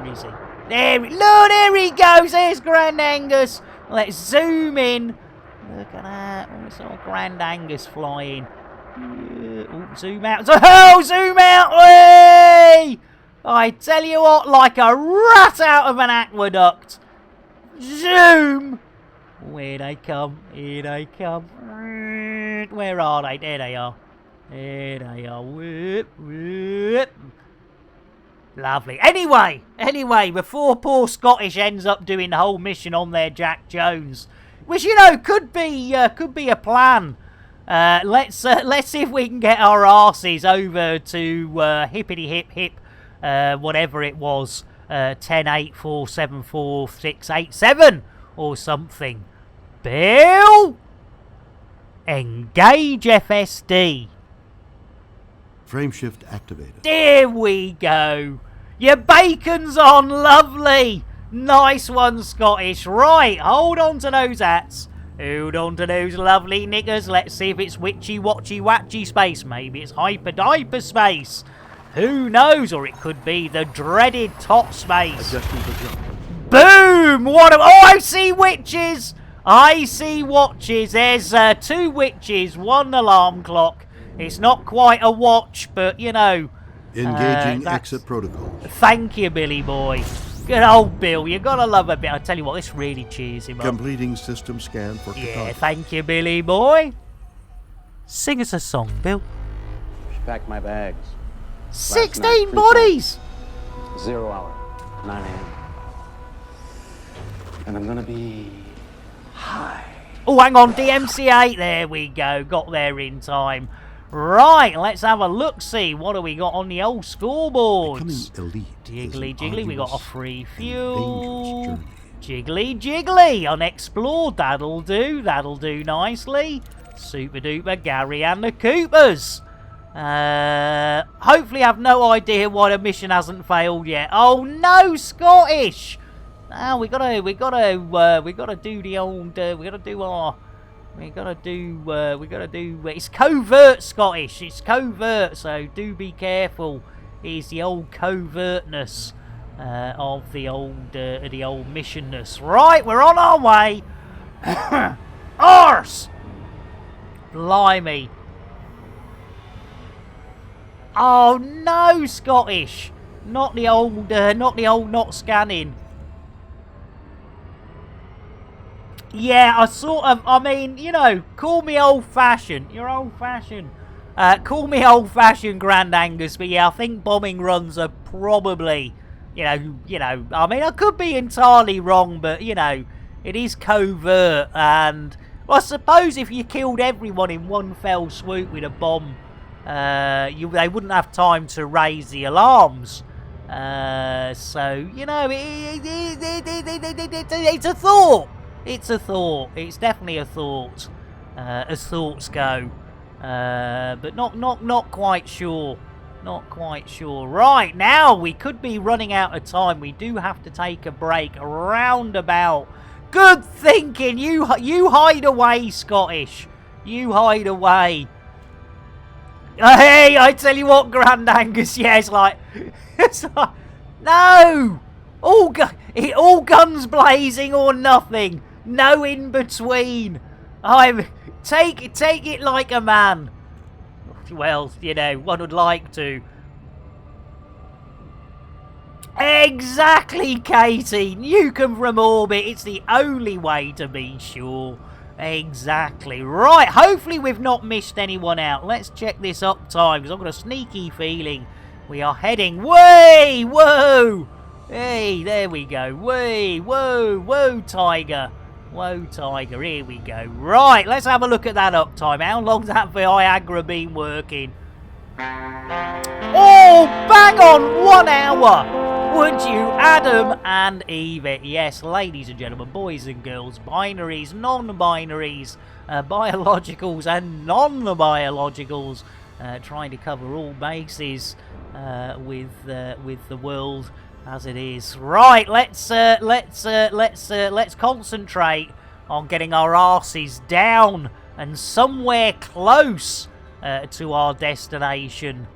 is he? There he goes. There's GrandAngus. Let's zoom in. Look at that. Oh, it's all GrandAngus flying. Zoom out. Oh, zoom out. Way! I tell you what, like a rat out of an aqueduct. Zoom. Here they come. Here they come. Where are they? There they are. There they are. Whoop, whoop. Lovely. Anyway, before poor Scottish ends up doing the whole mission on their Jack Jones, which, you know, could be a plan. Let's see if we can get our arses over to hippity hip hip, whatever it was, 10-8-4-7-4-6-8-7 or something. Bill, engage FSD. Frameshift activated. There we go. Your bacon's on, lovely. Nice one, Scottish. Right, hold on to those hats. Hold on to those lovely knickers. Let's see if it's witchy-watchy space. Maybe it's hyper-diaper space. Who knows? Or it could be the dreaded top space. Boom! What? Oh, I see witches. I see watches. There's 2 witches, 1 alarm clock. It's not quite a watch, but, you know. Engaging exit protocol. Thank you, Billy boy. Good old Bill. You gotta love a bit. I tell you what, this really cheers him up. Completing system scan for Yeah, thank you, Billy boy. Sing us a song, Bill. Packed my bags. 16 bodies! 0 hour, 9 a.m. And I'm gonna be high. Oh, hang on, DMC8. There we go. Got there in time. Right, let's have a look-see. What do we got on the old scoreboards? Elite. Jiggly. We got a free fuel. Jiggly. Unexplored. That'll do. That'll do nicely. Super-duper Gary and the Coopers. Hopefully have no idea why the mission hasn't failed yet. Oh no, Scottish! Now we gotta do the old. It's covert, Scottish. It's covert, so do be careful. is the old covertness of the old missionness. Right, we're on our way. Arse! Blimey. Oh no, Scottish! Not the old not scanning. Yeah, I mean, you know, call me old-fashioned. You're old-fashioned. Call me old-fashioned, GrandAngus, but yeah, I think bombing runs are probably, you know, I mean, I could be entirely wrong, but, you know, it is covert, and, well, I suppose if you killed everyone in one fell swoop with a bomb, they wouldn't have time to raise the alarms. So, you know, it's a thought. It's a thought. It's definitely a thought. As thoughts go. But not quite sure. Not quite sure. Right, now we could be running out of time. We do have to take a break. Roundabout. Good thinking. You hide away, Scottish. You hide away. Hey, I tell you what, GrandAngus, yeah, it's like no! All guns blazing or nothing. No in between. Take it like a man. Well, you know, one would like to. Exactly, Katie. Nuke from orbit. It's the only way to be sure. Exactly. Right, hopefully we've not missed anyone out. Let's check this uptime, because I've got a sneaky feeling we are heading way, whoa! Hey, there we go. Way, whoa, Tiger. Whoa, Tiger, here we go. Right, let's have a look at that uptime. How long's that Viagra been working? Oh, bang on 1 hour! Would you, Adam and Eve? Yes, ladies and gentlemen, boys and girls, binaries, non-binaries, biologicals and non-biologicals, trying to cover all bases with the world as it is. Right, let's concentrate on getting our arses down and somewhere close to our destination.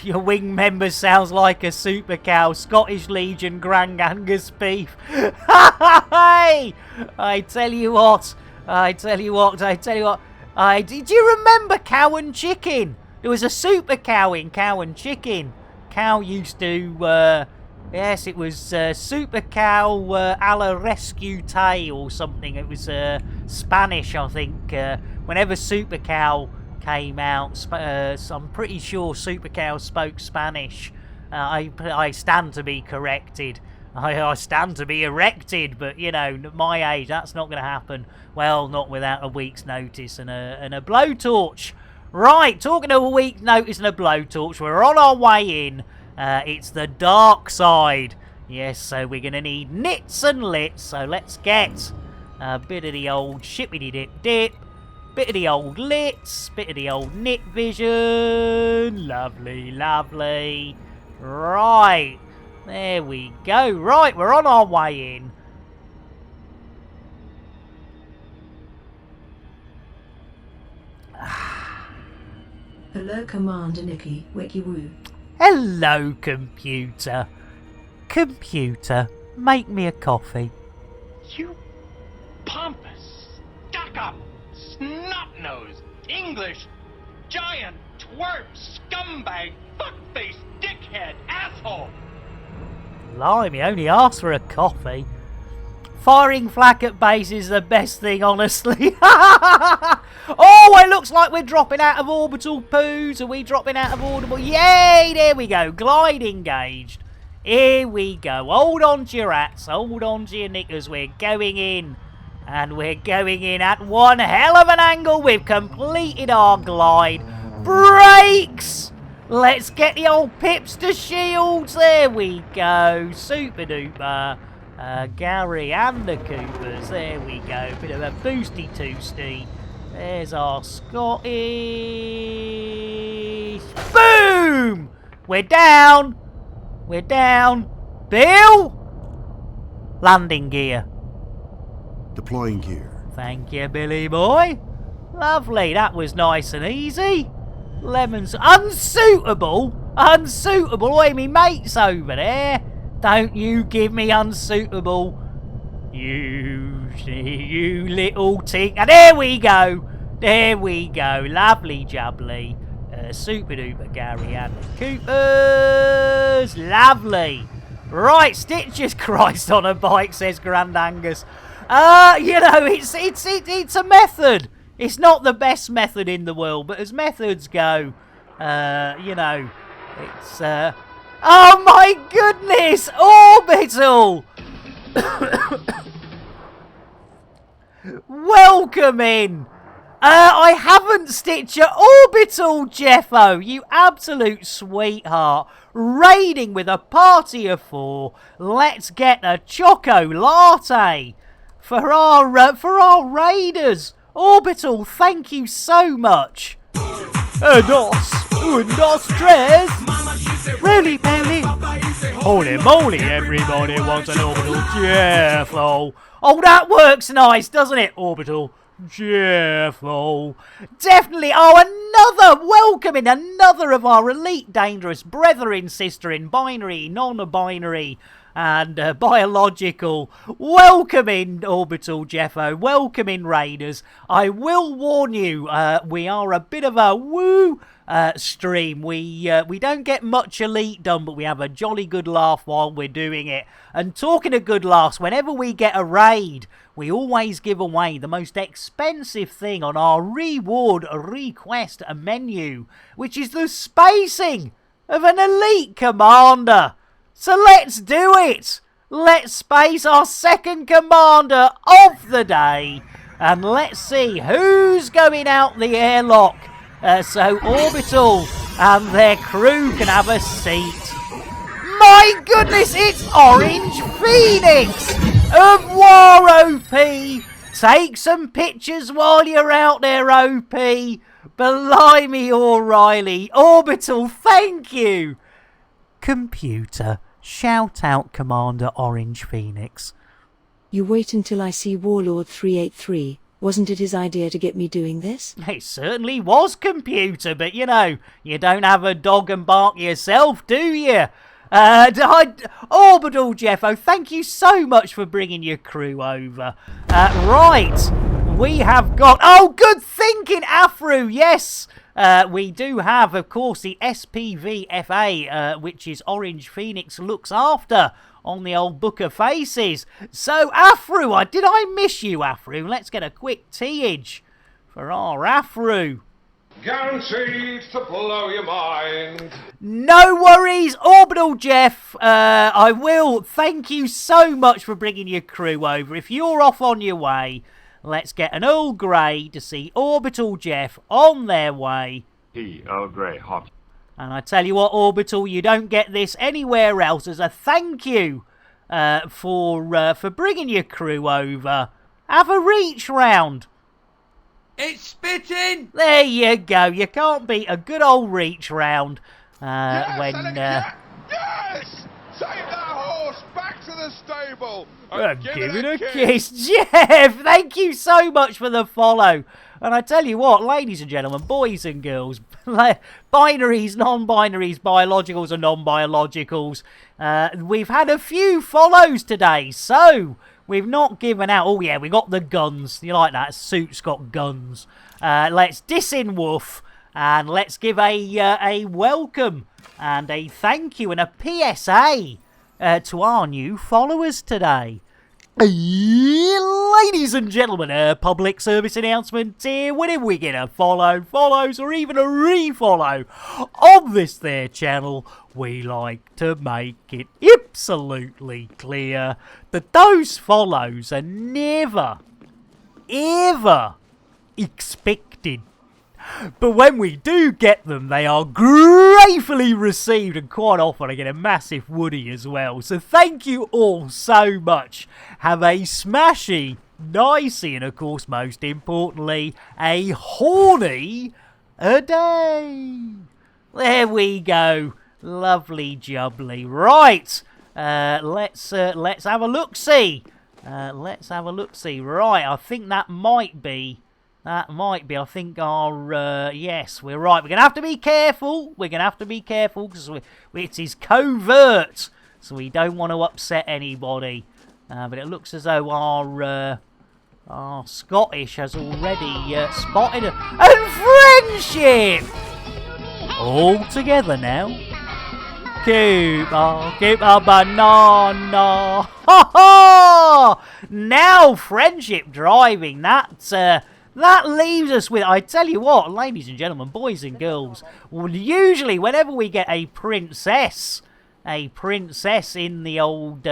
Your wing member sounds like a super cow. ScotishLegion GrandAngus beef. Hey! I tell you what. Did you remember Cow and Chicken? There was a super cow in Cow and Chicken. Cow used to, yes, it was super cow a la rescue tay or something. It was Spanish, I think. Whenever super cow came out, so I'm pretty sure super cow spoke Spanish. I stand to be corrected. I stand to be erected, but you know, my age, that's not going to happen. Well, not without a week's notice and a blowtorch. Right, talking of a week's notice and a blowtorch, we're on our way in. It's the dark side. Yes, so we're going to need nits and lits. So let's get a bit of the old shippity-dip-dip. Bit of the old lits, bit of the old nit vision. Lovely, lovely. Right, there we go. Right, we're on our way in. Hello, Commander Nikki, WikiWoo. Hello, computer. Computer, make me a coffee. You pompous, stuck-up, snot-nosed, English, giant, twerp, scumbag, fuck-faced, dickhead, asshole! Blimey, only asked for a coffee. Firing flak at base is the best thing, honestly. Oh, it looks like we're dropping out of orbital poos. Are we dropping out of orbital? Yay, there we go. Glide engaged. Here we go. Hold on to your hats. Hold on to your knickers. We're going in. And we're going in at one hell of an angle. We've completed our glide. Brakes! Let's get the old pips to shields. There we go. Super duper. Gary and the Coopers. There we go. Bit of a boosty-toosty. There's our Scottish. Boom! We're down. We're down. Bill? Landing gear. Deploying gear. Thank you, Billy boy. Lovely. That was nice and easy. Lemons. Unsuitable? Unsuitable? Wait, me mate's over there. Don't you give me unsuitable. You little tick. And there we go. There we go. Lovely jubbly. Super duper Gary and the Coopers. Lovely. Right, Stitches Christ on a bike, says GrandAngus. You know, it's a method. It's not the best method in the world, but as methods go, you know, it's, oh my goodness! Orbital! Welcome in! I haven't Stitcher Orbital, Jeffo! You absolute sweetheart. Raiding with a party of 4. Let's get a Choco Latte for our raiders. Orbital, thank you so much. Dos tres. Really, Belly. Holy moly, everybody wants an Orbital Jeffo. Oh, that works nice, doesn't it, Orbital? Jeffo. Definitely. Oh, another welcoming another of our elite dangerous brethren, sister in binary, non-binary, and biological. Welcome in, Orbital Jeffo. Welcome in, Raiders. I will warn you, we are a bit of a woo stream. We don't get much elite done, but we have a jolly good laugh while we're doing it. And talking of good laughs, whenever we get a raid, we always give away the most expensive thing on our reward request menu, which is the spacing of an elite commander. So let's do it! Let's space our second commander of the day, and let's see who's going out the airlock, so Orbital and their crew can have a seat. My goodness, it's Orange Phoenix of War OP! Take some pictures while you're out there, OP! Blimey, O'Reilly! Orbital, thank you! Computer, shout out Commander Orange Phoenix. You wait until I see Warlord 383. Wasn't it his idea to get me doing this? It certainly was, Computer, but you know, you don't have a dog and bark yourself, do you? Orbital Jeffo, thank you so much for bringing your crew over. Right, we have got... Oh, good thinking, Afru, yes! We do have, of course, the SPVFA, which is Orange Phoenix looks after on the old Book of Faces. So, Afru, did I miss you, Afru? Let's get a quick teage for our Afru. Guaranteed to blow your mind. No worries, Orbital Jeff. I will. Thank you so much for bringing your crew over. If you're off on your way, let's get an Earl Grey to see Orbital Jeff on their way. Earl Grey, hot. And I tell you what, Orbital, you don't get this anywhere else. As a thank you for bringing your crew over, have a reach round. It's spitting! There you go. You can't beat a good old reach round Yes! Take that horse back to the stable and give it a kiss. Jeff, thank you so much for the follow. And I tell you what, ladies and gentlemen, boys and girls, binaries, non-binaries, biologicals and non-biologicals, we've had a few follows today, so we've not given out... Oh yeah, we got the guns. You like that? Suit's got guns. Let's disin woof, and let's give a welcome and a thank you and a PSA to our new followers today. Ladies and gentlemen, public service announcement here. Whenever we get a follows, or even a refollow on this there channel, we like to make it absolutely clear that those follows are never, ever expected. But when we do get them, they are gratefully received, and quite often I get a massive woody as well. So thank you all so much. Have a smashy, nicey, and of course, most importantly, a horny a day. There we go. Lovely jubbly. Right. Let's have a look-see. Let's have a look-see. Right, I think that might be That might be, I think, our... yes, we're right. We're going to have to be careful. We're going to have to be careful because it is covert. So we don't want to upset anybody. But it looks as though our Scottish has already spotted it. And friendship! All together now. Keep a banana. Ha ha! Now friendship driving. That leaves us with, I tell you what, ladies and gentlemen, boys and girls, well, usually whenever we get a princess in the old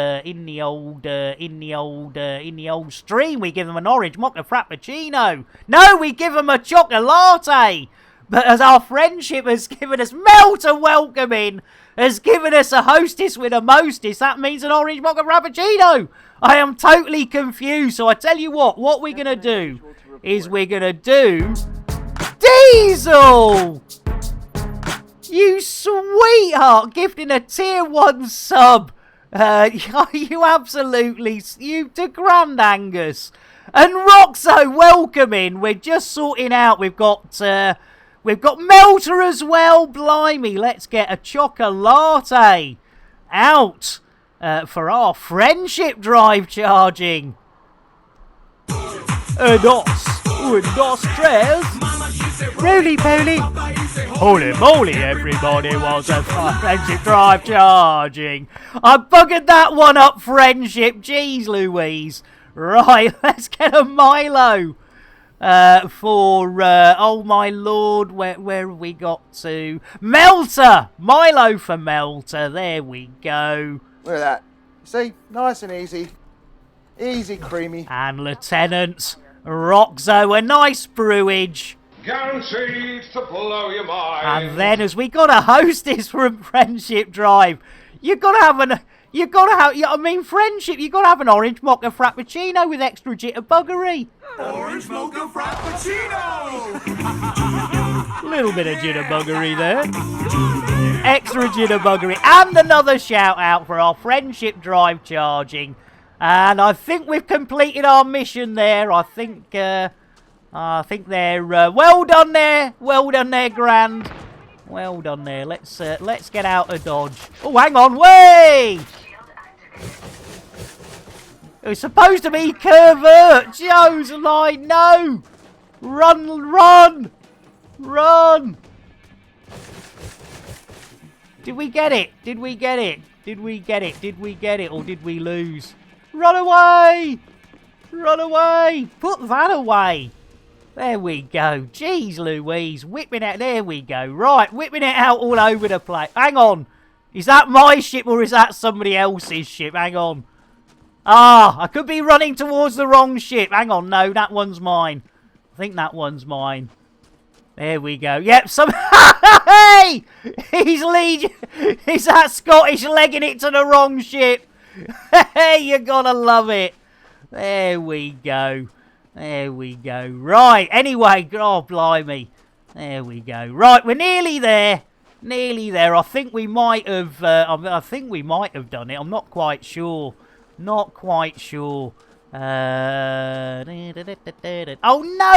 stream, we give them an orange mocha frappuccino. No, we give them a chocolate latte. But as our friendship has given us Melter welcoming, has given us a hostess with a mostess, that means an orange mocha frappuccino. I am totally confused. So I tell you what we're going to do is we're going to do Diesel! You sweetheart, gifting a tier 1 sub. You absolutely, you to GrandAngus. And Roxo welcoming. We're just sorting out. We've got Melter as well. Blimey, let's get a chocolate out for our friendship drive charging. Dos tres. Roly-poly. Holy moly, everybody wants a friendship drive charging. I buggered that one up, friendship. Jeez Louise. Right, let's get a Milo. Oh my lord, where have we got to? Melter! Milo for Melter. There we go. Look at that. See? Nice and easy. Easy, creamy. And Lieutenant Roxo, a nice brewage. Guaranteed to blow your mind. And then, as we got a hostess from Friendship Drive, friendship, you gotta have an orange mocha frappuccino with extra jitterbuggery. Orange mocha frappuccino! Little bit of jitterbuggery there. Extra jitterbuggery. And another shout out for our Friendship Drive charging. And I think we've completed our mission there. I think they're well done there. Well done there, Grand. Well done there. Let's get out of Dodge. Oh, hang on, way! It was supposed to be covert. Joe's line, no! Run! Did we get it? Or did we lose? Run away! Put that away! There we go. Jeez Louise. Whipping it. There we go. Right. Whipping it out all over the place. Hang on. Is that my ship or is that somebody else's ship? Hang on. I could be running towards the wrong ship. Hang on. No, that one's mine. I think that one's mine. There we go. Yep. Hey! He's leading. Is that Scottish legging it to the wrong ship? Hey, you gotta love it. There we go. Right, anyway, oh, blimey. There we go. Right, we're nearly there. I think we might have done it. I'm not quite sure. Oh, no,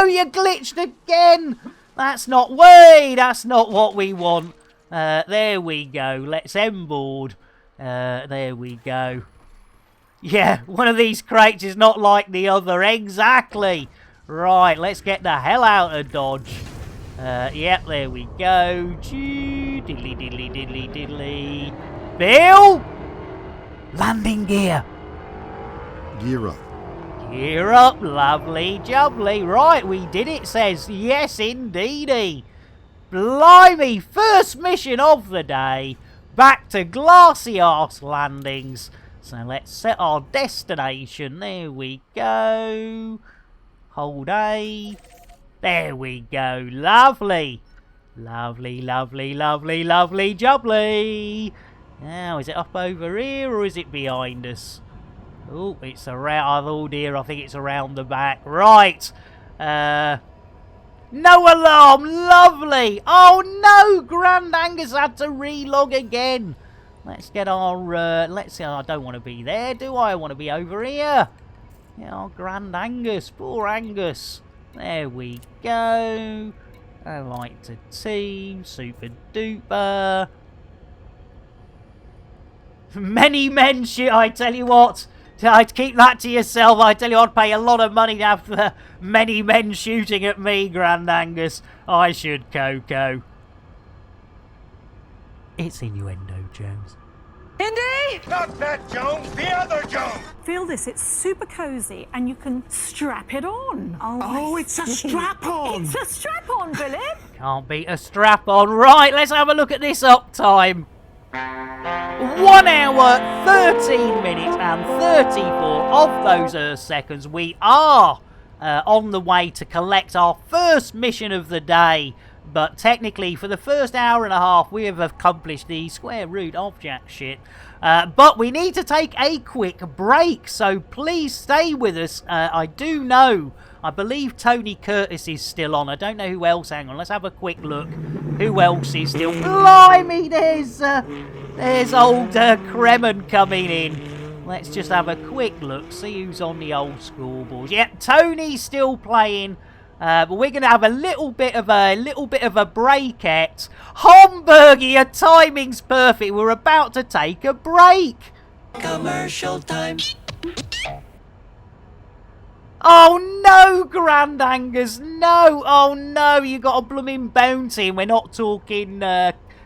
you glitched again. That's not what we want. There we go. Let's end board. There we go. Yeah, one of these crates is not like the other. Exactly. Right, let's get the hell out of Dodge. Yep, there we go. Diddly. Bill! Landing gear. Gear up. Gear up, lovely jubbly. Right, we did it, says. Yes, indeedy. Blimey, first mission of the day. Back to Glassy Arse Landings. So let's set our destination. There we go. Hold A. There we go. Lovely. Lovely jubbly. Now, is it up over here or is it behind us? Oh, it's around. Oh dear, I think it's around the back. Right. No alarm. Lovely. Oh no, GrandAngus had to relog again. Let's get our, let's see, I don't want to be there, do I? I want to be over here. Yeah, oh, GrandAngus, poor Angus. There we go. I like to team. Super duper. Many men shit, I tell you what. I'd keep that to yourself. I tell you, I'd pay a lot of money to have many men shooting at me, GrandAngus. I should, Coco. It's innuendo, Jones. Indy! Not that Jones, the other Jones! Feel this, it's super cozy and you can strap it on. Oh, it's a strap-on! It's a strap-on, Philip! Can't beat a strap-on. Right, let's have a look at this uptime. 1 hour, 13 minutes and 34 of those seconds. We are on the way to collect our first mission of the day. But technically, for the first hour and a half, we have accomplished the square root of jack shit. But we need to take a quick break, so please stay with us. I believe Tony Curtis is still on. I don't know who else. Hang on, let's have a quick look. Who else is still... Blimey, there's old Kremen coming in. Let's just have a quick look, see who's on the old scoreboard. Yep, Tony's still playing. But we're going to have a little bit of a break at Hamburg. Your timing's perfect. We're about to take a break. Commercial time. Oh no, GrandAngus, no! Oh no, you got a blooming bounty, and we're not talking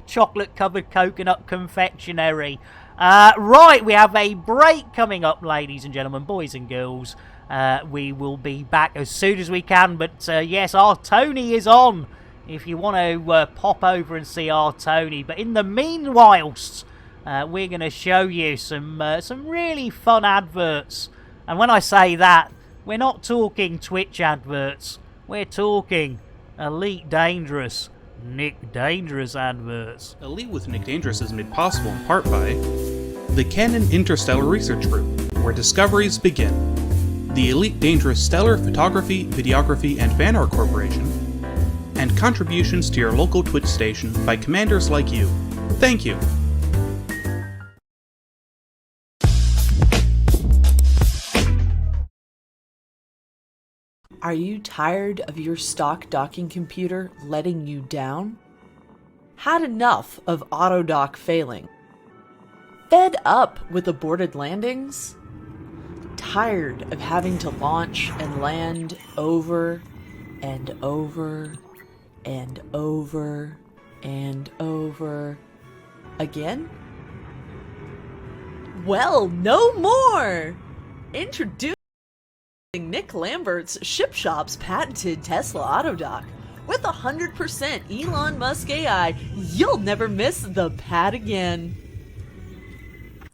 chocolate-covered coconut confectionery. Right, we have a break coming up, ladies and gentlemen, boys and girls. We will be back as soon as we can, but yes, our Tony is on if you want to pop over and see our Tony. But in the meanwhile, we're going to show you some really fun adverts. And when I say that, we're not talking Twitch adverts. We're talking Elite Dangerous, Nick Dangerous adverts. Elite with Nick Dangerous is made possible in part by the Canon Interstellar Research Group, where discoveries begin. The Elite Dangerous Stellar Photography, Videography, and Fan Art Corporation, and contributions to your local Twitch station by commanders like you. Thank you. Are you tired of your stock docking computer letting you down? Had enough of autodock failing? Fed up with aborted landings? Tired of having to launch and land over and over and over and over again? Well, no more! Introducing Nick Lambert's Ship Shop's patented Tesla Autodock. With 100% Elon Musk AI, you'll never miss the pad again.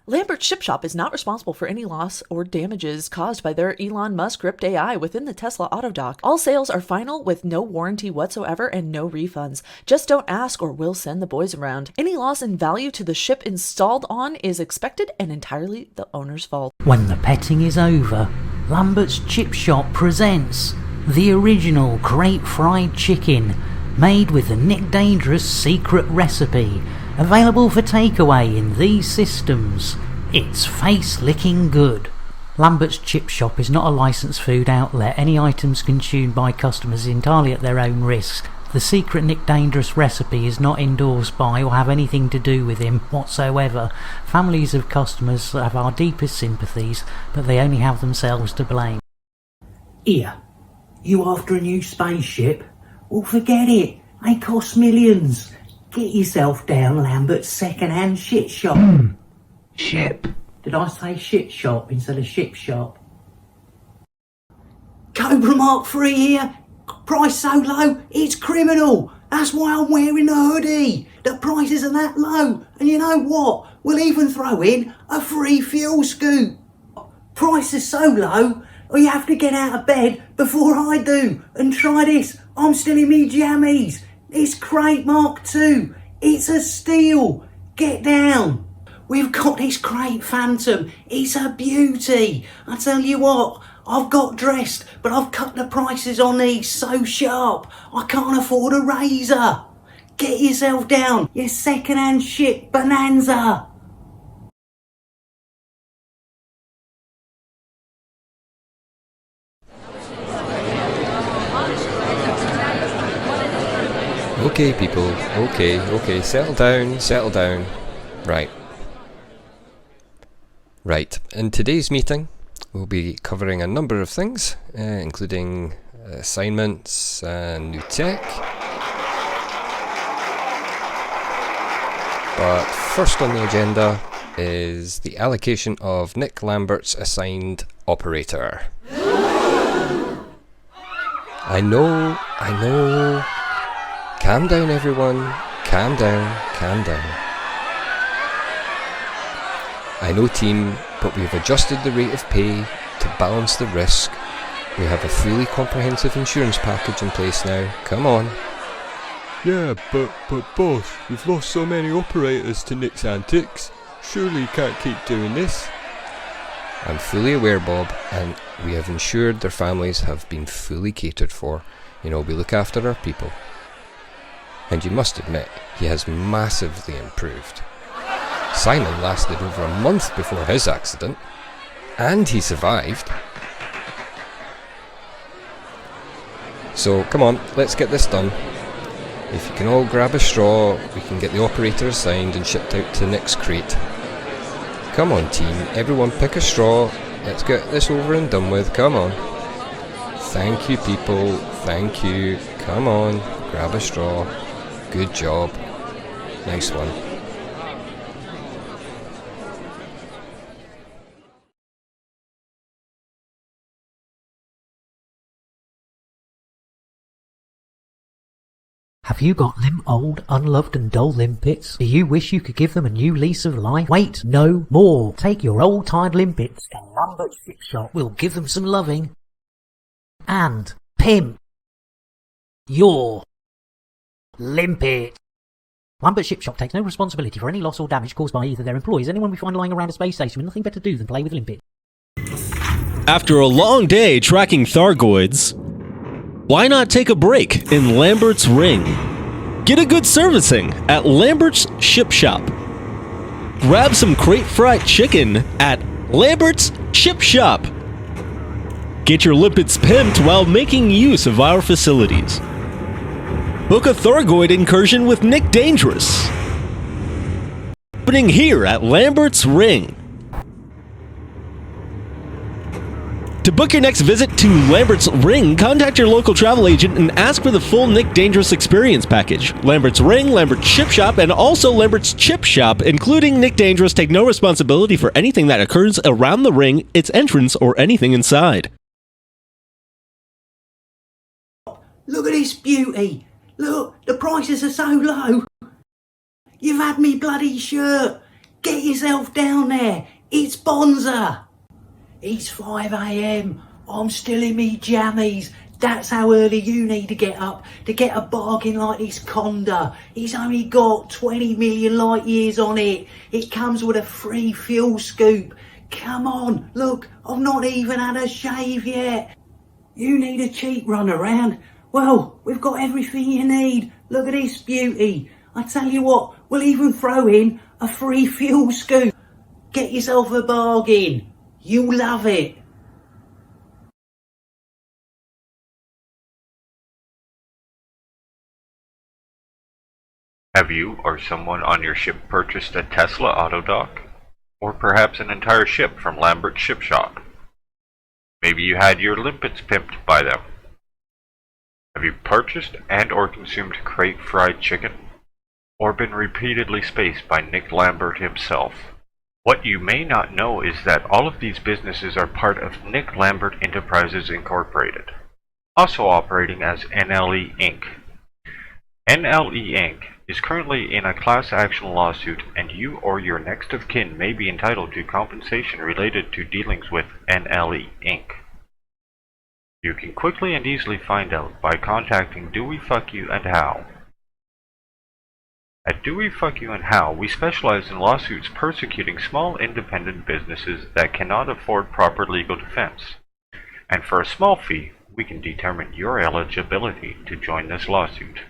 Lambert's Ship Shop is not responsible for any loss or damages caused by their Elon Musk-gripped AI within the Tesla Autodock. All sales are final with no warranty whatsoever and no refunds. Just don't ask or we'll send the boys around. Any loss in value to the ship installed on is expected and entirely the owner's fault. When the petting is over, Lambert's Chip Shop presents the original Great Fried Chicken, made with the Nick Dangerous secret recipe. Available for takeaway in these systems. It's face-licking good. Lambert's Chip Shop is not a licensed food outlet. Any items consumed by customers entirely at their own risk. The secret Nick Dangerous recipe is not endorsed by or have anything to do with him whatsoever. Families of customers have our deepest sympathies, but they only have themselves to blame. Here, you after a new spaceship? Well, forget it. They cost millions. Get yourself down Lambert's second-hand shit shop. Ship. Did I say shit shop instead of ship shop? Cobra Mark III here. Price so low, it's criminal. That's why I'm wearing the hoodie. The prices are that low. And you know what? We'll even throw in a free fuel scoop. Price is so low, you have to get out of bed before I do. And try this. I'm still in me jammies. It's Crate Mark II. It's a steal. Get down. We've got this Crate Phantom. It's a beauty. I tell you what, I've got dressed, but I've cut the prices on these so sharp, I can't afford a razor. Get yourself down, you second-hand shit bonanza. Okay, people. Okay. Settle down. Right. In today's meeting, we'll be covering a number of things, including assignments and new tech. But first on the agenda is the allocation of Nick Lambert's assigned operator. I know. Calm down, everyone. Calm down. I know, team, but we've adjusted the rate of pay to balance the risk. We have a fully comprehensive insurance package in place now. Come on. Yeah, but boss, we've lost so many operators to Nick's antics. Surely you can't keep doing this. I'm fully aware, Bob, and we have ensured their families have been fully catered for. We look after our people. And you must admit, he has massively improved. Simon lasted over a month before his accident, and he survived. So, come on, let's get this done. If you can all grab a straw, we can get the operator assigned and shipped out to Nick's crate. Come on, team, everyone pick a straw. Let's get this over and done with, come on. Thank you, people, thank you. Come on, grab a straw. Good job. Nice one. Have you got them old, unloved and dull limpets? Do you wish you could give them a new lease of life? Wait no more. Take your old tired limpets to Lambert's Ship Shop. We'll give them some loving. And pimp your limpet. Lambert's Ship Shop takes no responsibility for any loss or damage caused by either their employees or anyone we find lying around a space station with nothing better to do than play with limpets. After a long day tracking Thargoids, why not take a break in Lambert's Ring? Get a good servicing at Lambert's Ship Shop. Grab some crate fried chicken at Lambert's Ship Shop. Get your limpets pimped while making use of our facilities. Book a Thargoid incursion with Nick Dangerous. Happening here at Lambert's Ring. To book your next visit to Lambert's Ring, contact your local travel agent and ask for the full Nick Dangerous experience package. Lambert's Ring, Lambert's Ship Shop, and also Lambert's Chip Shop, including Nick Dangerous, take no responsibility for anything that occurs around the ring, its entrance, or anything inside. Look at this beauty. Look, the prices are so low. You've had me bloody shirt. Get yourself down there. It's Bonza. It's 5 a.m. I'm still in me jammies. That's how early you need to get up to get a bargain like this Conda. It's only got 20 million light years on it. It comes with a free fuel scoop. Come on, look, I've not even had a shave yet. You need a cheap run around? Well, we've got everything you need. Look at this beauty. I tell you what, we'll even throw in a free fuel scoop. Get yourself a bargain. You'll love it. Have you or someone on your ship purchased a Tesla auto dock? Or perhaps an entire ship from Lambert's Ship Shop? Maybe you had your limpets pimped by them. Have you purchased and or consumed crate fried chicken? Or been repeatedly spaced by Nick Lambert himself? What you may not know is that all of these businesses are part of Nick Lambert Enterprises Incorporated, also operating as NLE Inc. NLE Inc. is currently in a class action lawsuit, and you or your next of kin may be entitled to compensation related to dealings with NLE Inc. You can quickly and easily find out by contacting Do We Fuck You and How. At Do We Fuck You and How, we specialize in lawsuits persecuting small independent businesses that cannot afford proper legal defense. And for a small fee, we can determine your eligibility to join this lawsuit.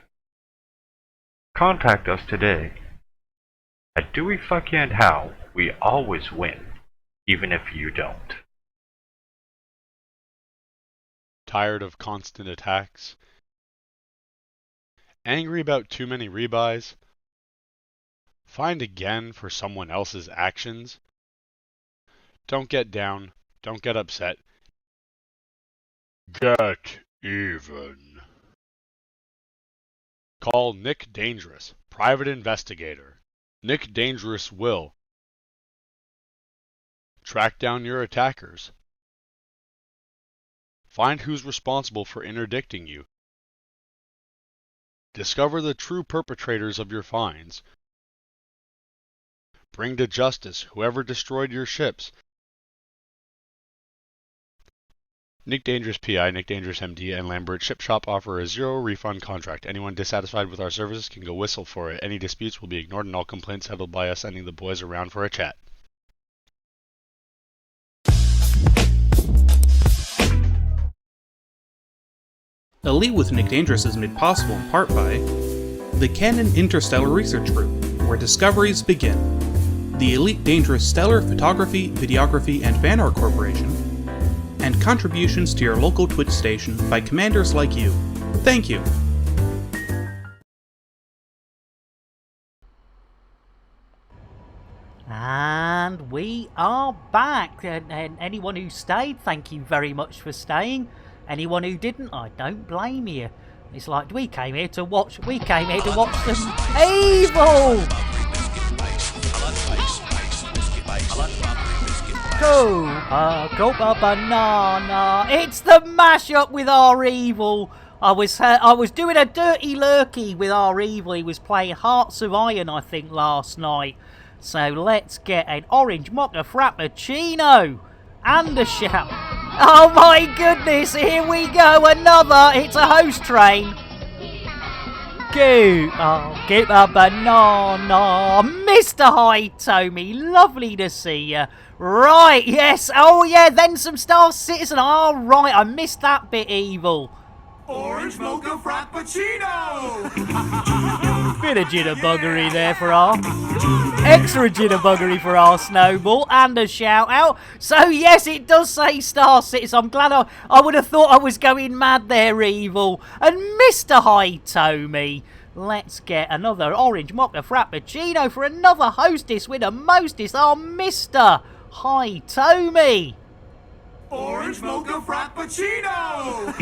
Contact us today. At Do We Fuck You and How, we always win, even if you don't. Tired of constant attacks? Angry about too many rebuys? Fined again for someone else's actions? Don't get down. Don't get upset. Get even. Call Nick Dangerous, private investigator. Nick Dangerous will track down your attackers. Find who's responsible for interdicting you. Discover the true perpetrators of your fines. Bring to justice whoever destroyed your ships. Nick Dangerous PI, Nick Dangerous MD, and Lambert Ship Shop offer a zero refund contract. Anyone dissatisfied with our services can go whistle for it. Any disputes will be ignored and all complaints settled by us sending the boys around for a chat. Elite with Nick Dangerous is made possible in part by the Canon Interstellar Research Group, where discoveries begin. The Elite Dangerous Stellar Photography, Videography, and Fan Art Corporation, and contributions to your local Twitch station by commanders like you. Thank you. And we are back. And anyone who stayed, thank you very much for staying. Anyone who didn't, I don't blame you. It's like we came here to watch them evil. Copa banana. It's the mashup with our evil. I was doing a dirty lurky with our evil. He was playing Hearts of Iron, I think, last night. So let's get an orange mocha frappuccino and a shout. Oh my goodness, here we go, another. It's a host train. Get a banana. Mr. Hitomi, lovely to see you. Right, yes, oh yeah, then some Star Citizen. All right, I missed that bit, evil. Orange mocha frappuccino! Bit of jitterbuggery there for our... Extra jitterbuggery for our Snowball, and a shout out. So yes, it does say Star Citizen. I'm glad I would have thought I was going mad there, evil. And Mr. Hitomi, let's get another orange mocha frappuccino for another hostess with a mostest, our Mr. Hitomi. Orange mocha frappuccino!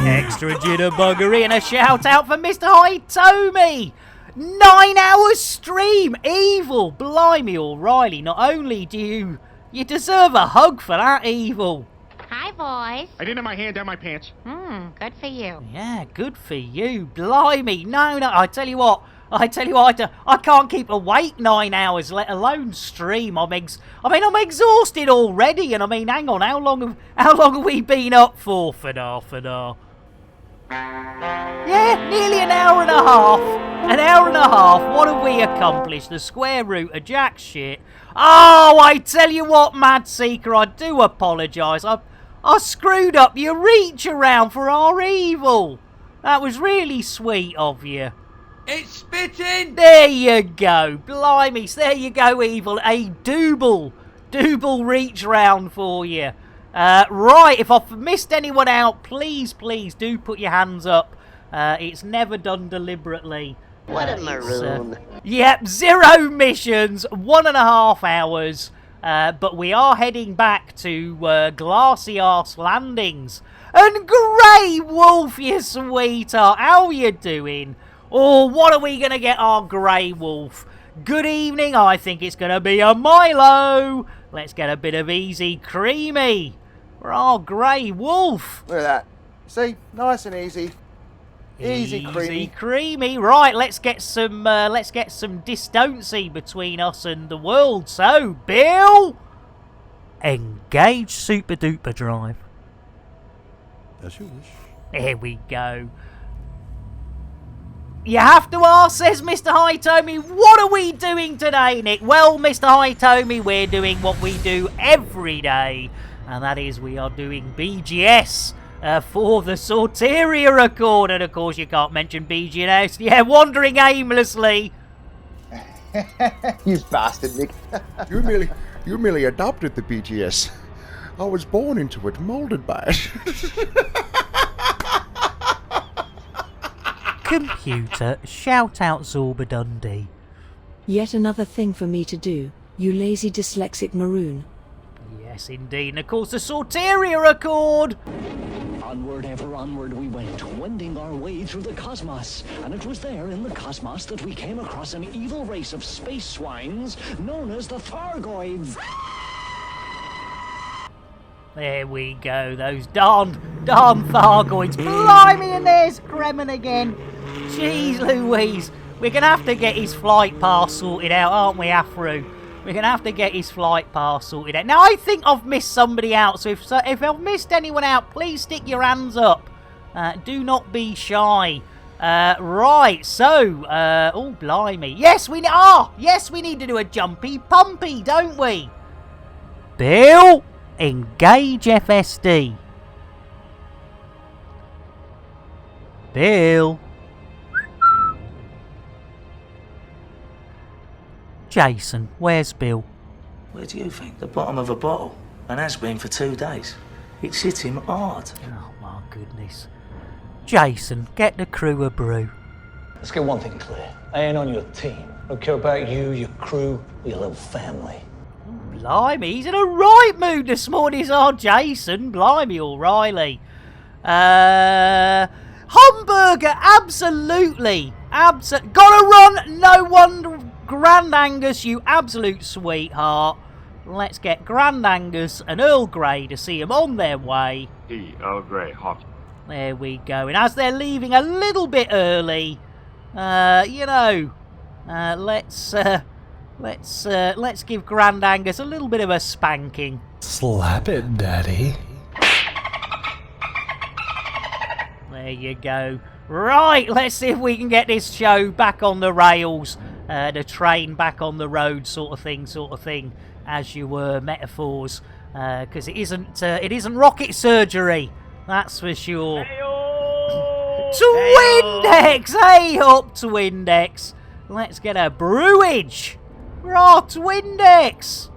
Extra jitterbuggery and a shout out for Mr. Hitomi. 9 hours stream, evil. Blimey, O'Reilly. Not only do you deserve a hug for that, evil. Hi, boys. I didn't have my hand down my pants. Good for you. Yeah, good for you. Blimey. No, I tell you what, I can't keep awake 9 hours, let alone stream. I'm exhausted already, and I mean, hang on, how long have we been up for? Yeah, nearly an hour and a half. An hour and a half. What have we accomplished? The square root of jack shit. Oh, I tell you what, Mad Seeker, I do apologise. I screwed up your reach around for our evil. That was really sweet of you. It's spitting! There you go. Blimey, there you go, evil. A double reach round for you. Right, if I've missed anyone out, please do put your hands up. It's never done deliberately. What a maroon. Yep, 0 missions, 1.5 hours. But we are heading back to Glassy Arse Landings. And Grey Wolf, you sweetheart, how you doing? Oh, what are we going to get our Grey Wolf? Good evening, I think it's going to be a Milo. Let's get a bit of easy creamy for our Grey Wolf. Look at that. See? Nice and easy. Easy creamy. Right, let's get some distancy between us and the world. So, Bill, engage super duper drive. As you wish. There we go. You have to ask, says Mr. Hitomi, what are we doing today, Nick? Well, Mr. Hitomi, we're doing what we do every day, and that is we are doing BGS for the Sorteria Accord. And of course, you can't mention BGS. Yeah, wandering aimlessly. You bastard, Nick. You merely adopted the BGS. I was born into it, molded by it. Computer, shout out Zorba Dundee. Yet another thing for me to do, you lazy dyslexic maroon. Yes, indeed. And of course, the Sorteria Accord. Onward, ever onward we went, wending our way through the cosmos. And it was there in the cosmos that we came across an evil race of space swines known as the Thargoids. There we go, those darn Thargoids. Blimey, and there's Kremen again. Jeez Louise. We're going to have to get his flight pass sorted out, aren't we, Afro? We're going to have to get his flight pass sorted out. Now, I think I've missed somebody out, so if I've missed anyone out, please stick your hands up. Do not be shy. Right, so, oh, blimey. Yes, we need to do a jumpy pumpy, don't we? Bill, engage FSD. Bill. Jason, where's Bill? Where do you think? The bottom of a bottle. And has been for 2 days. It's hit him hard. Oh, my goodness. Jason, get the crew a brew. Let's get one thing clear. I ain't on your team. I don't care about you, your crew, or your little family. Blimey, he's in a right mood this morning, is our Jason. Blimey, O'Reilly. Hamburger, absolutely. Gotta run, no one. GrandAngus, you absolute sweetheart. Let's get GrandAngus and Earl Grey to see them on their way. Earl Grey, hot. There we go. And as they're leaving a little bit early, let's give GrandAngus a little bit of a spanking. Slap it, Daddy. There you go. Right, let's see if we can get this show back on the rails. The train back on the road, sort of thing, as you were, metaphors, because it isn't rocket surgery, that's for sure. Twindex, hey up Twindex, let's get a brewage for our Twindex.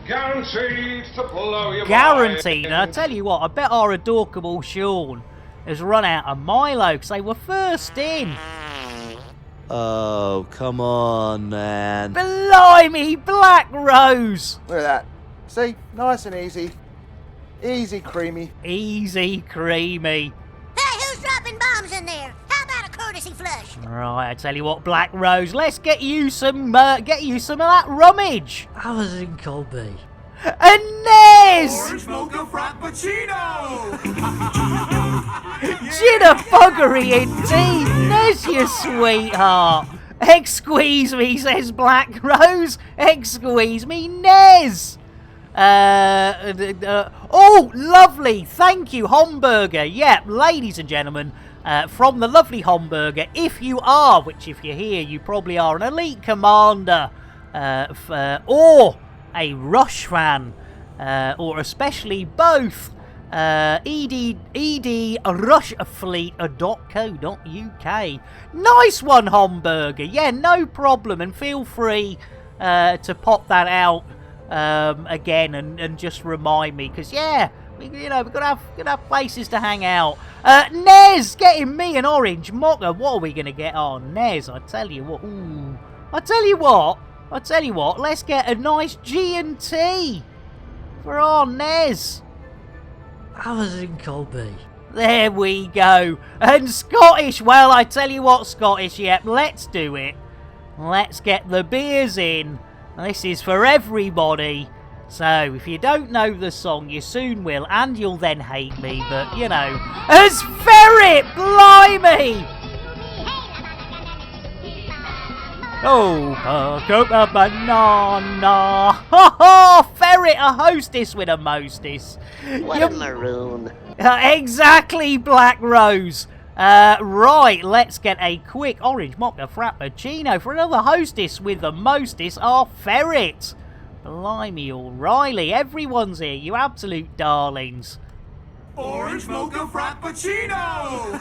Guaranteed to blow your Guaranteed, mind. and I tell you what, I bet our adorable Sean has run out of Milo because they were first in. Oh, come on, man. Blimey, Black Rose! Look at that. See? Nice and easy. Easy, creamy. Easy, creamy. Hey, who's dropping bombs in there? How about a courtesy flush? Right, I tell you what, Black Rose, let's get you some of that rummage. Amazon Colby. And Nez! Orange mocha frappuccino! Jitterbuggery indeed, Nez, you sweetheart. Excuse me, says Black Rose. Excuse me, Nez. Oh, lovely. Thank you, Hamburger. Yeah, ladies and gentlemen, from the lovely Hamburger, if you are, which if you're here, you probably are an elite commander, or a Rush fan, or especially both, edrushfleet.co.uk. Nice one, Hamburger. Yeah, no problem, and feel free to pop that out again and just remind me, because yeah, we've got to have places to hang out. Nez, getting me an orange mocha. What are we gonna get on Nez? I tell you what. Ooh, I tell you what. Let's get a nice G&T for our Nez. Amazon Colby. There we go. And Scottish, well, I tell you what, Scottish, yep, let's do it. Let's get the beers in. This is for everybody. So, if you don't know the song, you soon will, and you'll then hate me, but, you know. As Ferret, blimey! Oh, perk up a banana. Ha ha! Ferret, a hostess with a mostess. What a maroon. Exactly, Black Rose. Right, let's get a quick orange mocha frappuccino for another hostess with the mostess, our Ferret. Blimey, O'Reilly, everyone's here, you absolute darlings. Orange mocha frappuccino!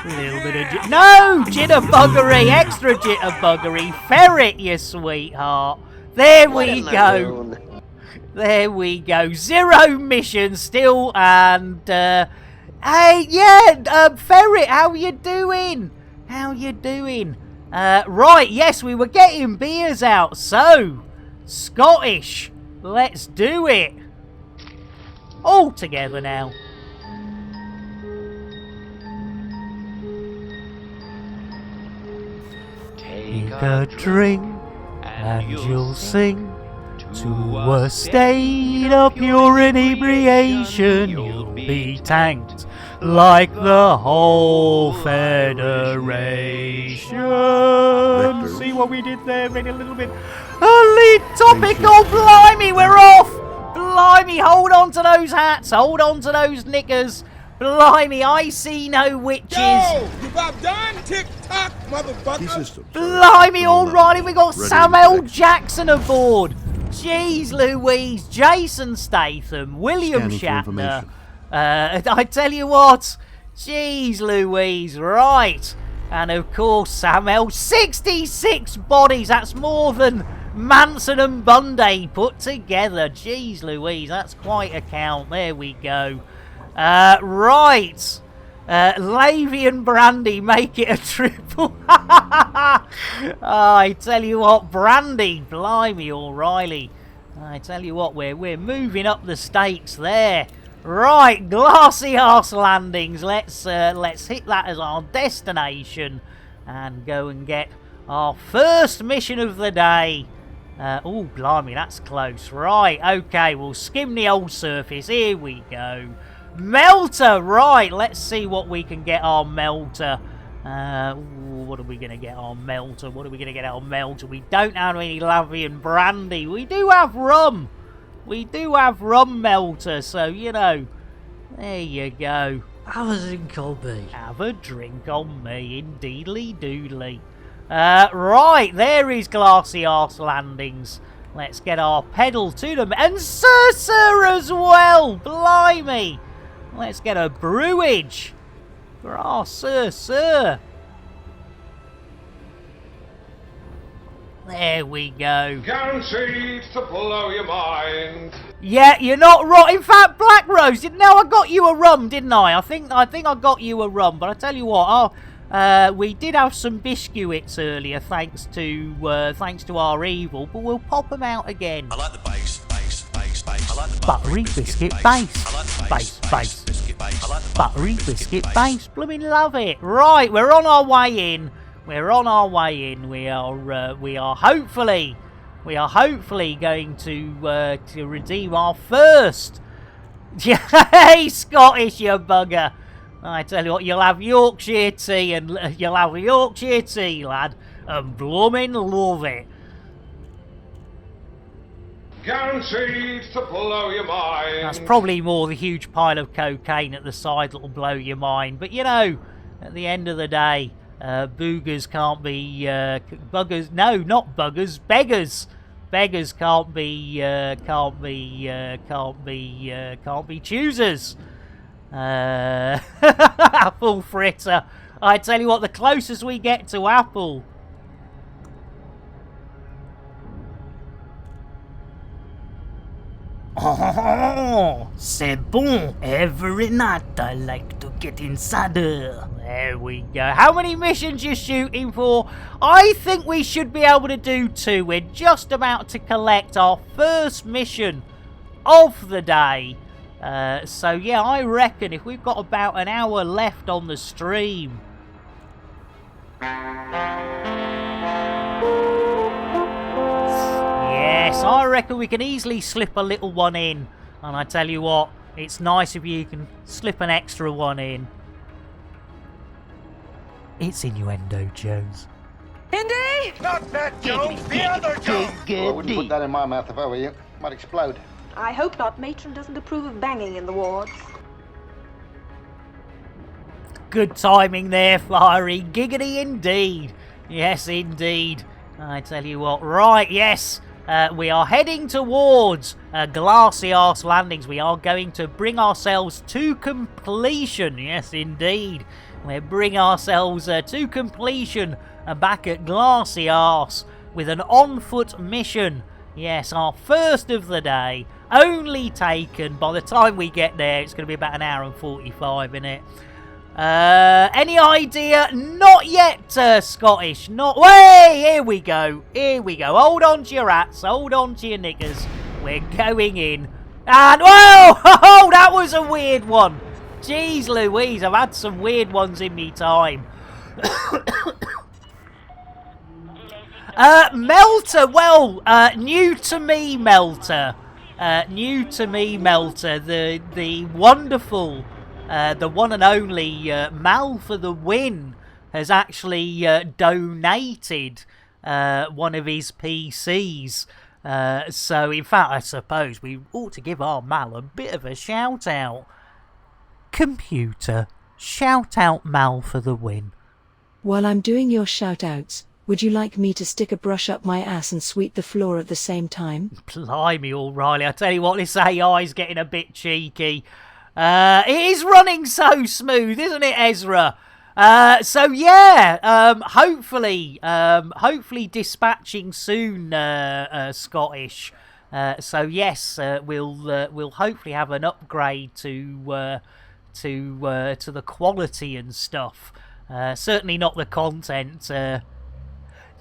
A little bit of no jitterbuggery, extra jitterbuggery. Ferret, you sweetheart. There we go. There we go. 0 missions still, and Hey, yeah, Ferret, how you doing? How you doing? Right, yes, we were getting beers out, so, Scottish, let's do it. All together now. Take a drink and you'll sing to a state of pure inebriation. You'll be tanked like the whole Federation. See what we did there? Read a little bit. Elite topical, blimey, we're off! Blimey, hold on to those hats, hold on to those knickers. Blimey, I see no witches. Yo, you about done? Tick-tock, motherfucker. Blimey, alrighty, we got Samuel Jackson aboard. Jeez Louise, Jason Statham, William Shatner. I tell you what, jeez Louise, right. And of course, Samuel, 66 bodies, that's more than Manson and Bundy put together. Jeez Louise, that's quite a count. There we go. Right. Levy and Brandy make it a triple. I tell you what, Brandy, blimey, O'Reilly. I tell you what, we're moving up the stakes there. Right, Glassy Arse Landings. Let's hit that as our destination and go and get our first mission of the day. Oh, blimey, that's close. Right, okay, we'll skim the old surface. Here we go. Melter, right, let's see what we can get our Melter. What are we going to get our Melter? What are we going to get our Melter? We don't have any Lavy and Brandy. We do have rum. We do have rum Melter, so, you know, there you go. Have a drink on me. Have a drink on me, indeedly doodly. Right, there is Glassy Arse Landings. Let's get our pedal to them. And Sir as well, blimey. Let's get a brewage for our Sir. There we go. Guaranteed to blow your mind. Yeah, you're not right. In fact, Black Rose, now I got you a rum, didn't I? I think I got you a rum. But I tell you what, we did have some biscuits earlier, thanks to our evil. But we'll pop them out again. I like the bass. I like the buttery biscuit base. Base. Buttery biscuit base. Blooming love it. Right, we're on our way in. We are hopefully going to redeem our first. Hey, Scottish, you bugger! I tell you what, you'll have Yorkshire tea, lad, and blooming love it. Guaranteed to blow your mind. That's probably more the huge pile of cocaine at the side that'll blow your mind. But you know, at the end of the day, boogers can't be buggers. No, not buggers. Beggars. Beggars can't be choosers. Apple fritter. I tell you what, the closest we get to apple. Oh, c'est bon. Every night I like to get inside her. There we go. How many missions you shooting for? I think we should be able to do 2. We're just about to collect our first mission of the day. So yeah, I reckon if we've got about an hour left on the stream. Yes, I reckon we can easily slip a little one in. And I tell you what, it's nice if you can slip an extra one in. It's innuendo, Jones. Indy! Not that Jones, the other Jones! Well, I wouldn't put that in my mouth if I were you. Might explode. I hope not. Matron doesn't approve of banging in the wards. Good timing there, Fiery. Giggity indeed. Yes, indeed. I tell you what. Right, yes. We are heading towards Glassy Arse Landings. We are going to bring ourselves to completion. Yes, indeed. We'll bring ourselves to completion back at Glassy Arse with an on-foot mission Yes, our first of the day. Only taken, by the time we get there, it's going to be about an hour and 45, innit? Any idea? Not yet, Scottish. Not. Way! Here we go. Here we go. Hold on to your hats. Hold on to your knickers. We're going in. And, whoa! Oh, that was a weird one. Jeez Louise, I've had some weird ones in me time. Melter, well, new to me, Melter. New to me, Melter. The wonderful, the one and only Mal for the win has actually donated one of his PCs. So, in fact, I suppose we ought to give our Mal a bit of a shout out. Computer, shout out Mal for the win. While I'm doing your shout outs, would you like me to stick a brush up my ass and sweep the floor at the same time? Blimey, O'Reilly. I tell you what, this AI's getting a bit cheeky. It is running so smooth, isn't it, Ezra? So yeah, hopefully dispatching soon, Scottish. So yes, we'll hopefully have an upgrade to the quality and stuff. Certainly not the content.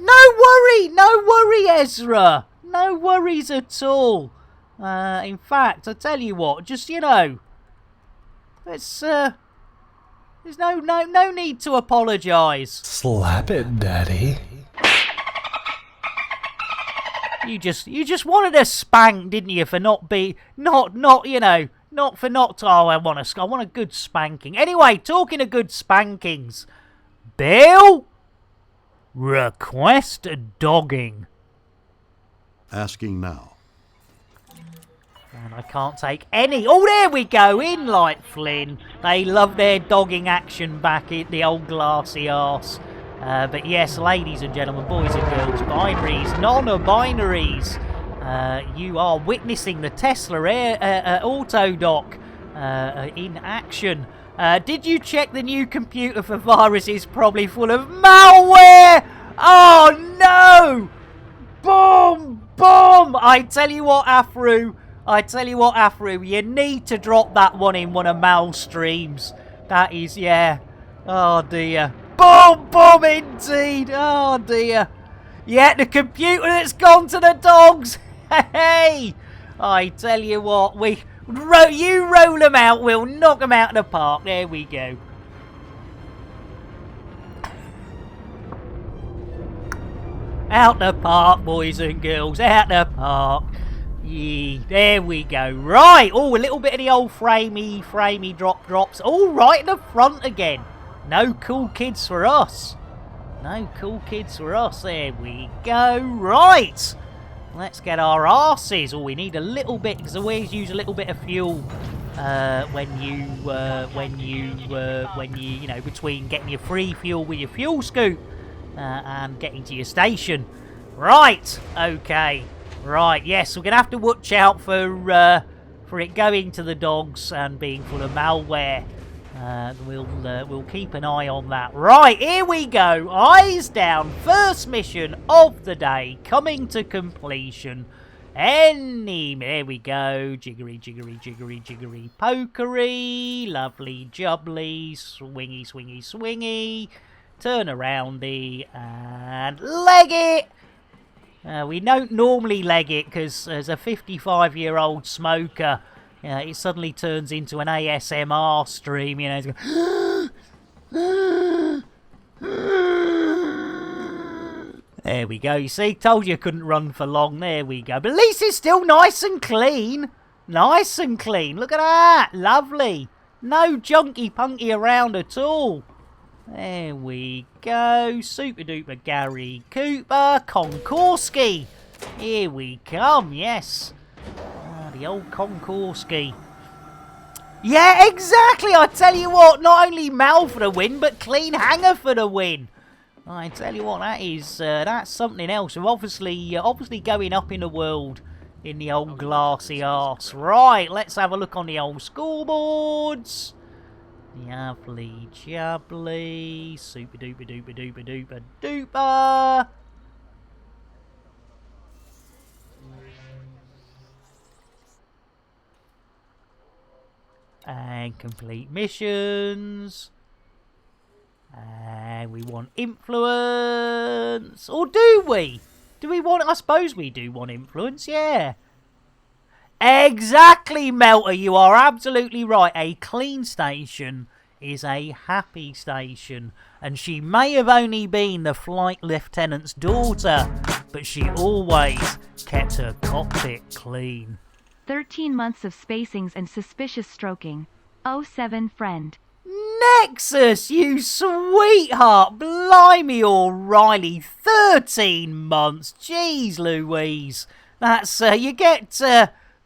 No worry, Ezra. No worries at all. In fact, I tell you what, just let's there's no need to apologise. Slap it, Daddy. You just wanted a spank, didn't you, for not I want a good spanking. Anyway, talking of good spankings, Bill, request dogging. Asking now. And I can't take any. Oh, there we go. In like Flynn. They love their dogging action back at the old glassy arse. But yes, ladies and gentlemen, boys and girls, binaries, non-binaries, you are witnessing the Tesla Auto Dock in action. Did you check the new computer for viruses? Probably full of malware. Oh no! Boom! Boom! I tell you what, Afru, you need to drop that one in one of Mal's streams. That is, yeah. Oh dear. Boom! Boom indeed! Oh dear. Yeah, the computer that's gone to the dogs. Hey! I tell you what, you roll them out, we'll knock them out of the park. There we go. Out the park, boys and girls, out the park. Yeah, there we go. Right, oh, a little bit of the old framey drops. All right in the front again. No cool kids for us. No cool kids for us. There we go. Right. Let's get our arses. Oh, we need a little bit, because I always use a little bit of fuel when you between getting your free fuel with your fuel scoop and getting to your station. Right. Okay. Right. Yes, we're gonna have to watch out for it going to the dogs and being full of malware. We'll keep an eye on that. Right, here we go. Eyes down. First mission of the day coming to completion. There we go. Jiggery, jiggery, jiggery, jiggery, pokery. Lovely jubbly. Swingy, swingy, swingy. Turn aroundy and leg it. We don't normally leg it because as a 55-year-old smoker, it suddenly turns into an ASMR stream, It's going, there we go. You see, told you couldn't run for long. There we go. But at least it's still nice and clean. Nice and clean. Look at that. Lovely. No junky punky around at all. There we go. Super duper Gary Cooper. Konkorski. Here we come. Yes. The old Konkorski. Yeah, exactly. I tell you what, not only Mal for the win, but Clean Hanger for the win. I tell you what, that's something else. We're obviously going up in the world in the old glassy arse. Right, let's have a look on the old scoreboards. Lovely jubbly. Super duper duper duper duper duper. And complete missions. And we want influence. Or do we? Do we want... I suppose we do want influence, yeah. Exactly, Melter. You are absolutely right. A clean station is a happy station. And she may have only been the flight lieutenant's daughter, but she always kept her cockpit clean. 13 months of spacings and suspicious stroking. 07 friend. Nexus, you sweetheart! Blimey, O'Reilly, 13 months. Jeez Louise. That's, you get,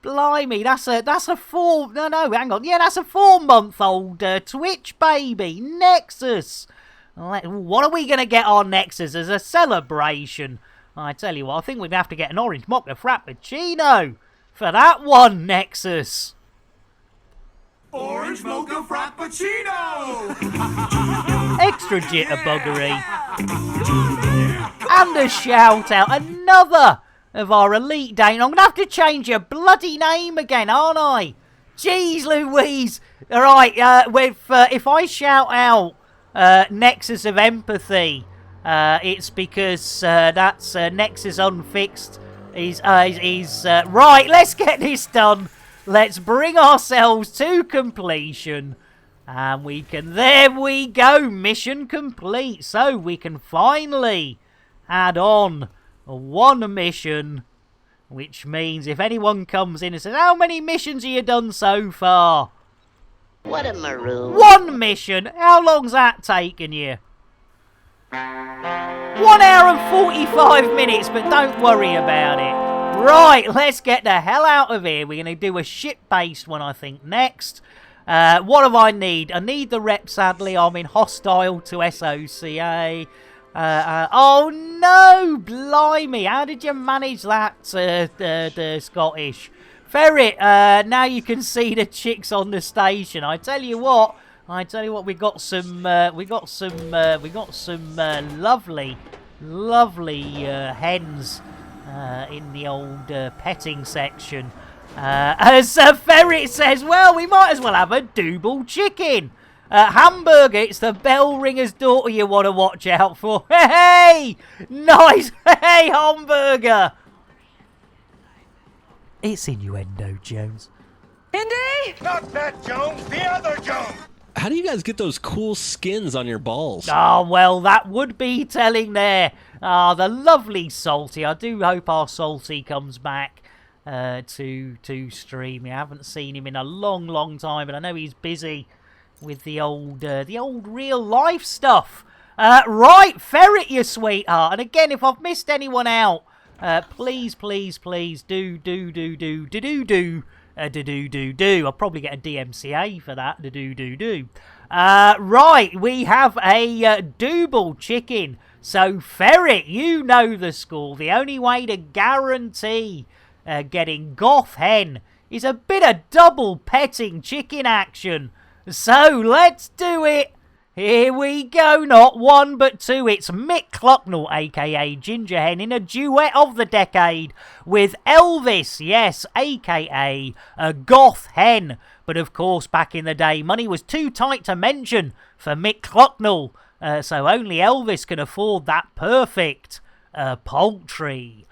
blimey, that's a 4, no, hang on. Yeah, that's a 4-month-old Twitch baby. Nexus. What are we going to get on Nexus as a celebration? I tell you what, I think we're going to have to get an orange mocha frappuccino for that one, Nexus. Orange mocha frappuccino! Extra jitterbuggery. And a shout out. Another of our elite day. I'm going to have to change your bloody name again, aren't I? Jeez Louise. Alright, if I shout out Nexus of Empathy, it's because that's Nexus Unfixed. Right, let's get this done. Let's bring ourselves to completion. And we can... There we go. Mission complete. So we can finally add on one mission. Which means if anyone comes in and says, how many missions have you done so far? What a maroon. One mission. How long's that taken you? 1 hour and 45 minutes, but don't worry about it. Right, let's get the hell out of here. We're going to do a ship-based one, I think, next. What do I need? I need the rep, sadly. I'm in hostile to SOCA. Oh, no! Blimey, how did you manage that, the Scottish? Ferret, now you can see the chicks on the station. I tell you what, we got some lovely hens in the old petting section. As Ferret says, well, we might as well have a double chicken. Hamburger, it's the bell ringer's daughter you want to watch out for. Hey! Nice! Hey, Hamburger! It's innuendo, Jones. Indy! Not that Jones, the other Jones! How do you guys get those cool skins on your balls? Ah, well, that would be telling there. Ah, the lovely Salty. I do hope our Salty comes back to stream. I haven't seen him in a long time, but I know he's busy with the old real life stuff. Right, Ferret, you sweetheart. And again, if I've missed anyone out, please do. I'll probably get a DMCA for that. Right, we have a double chicken. So, Ferret, you know the score. The only way to guarantee getting Goth Hen is a bit of double petting chicken action. So, let's do it. Here we go, not one but two. It's Mick Clucknell, a.k.a. Ginger Hen, in a duet of the decade with Elvis, yes, a.k.a. a Goth Hen. But of course, back in the day, money was too tight to mention for Mick Clucknell, so only Elvis can afford that perfect poultry,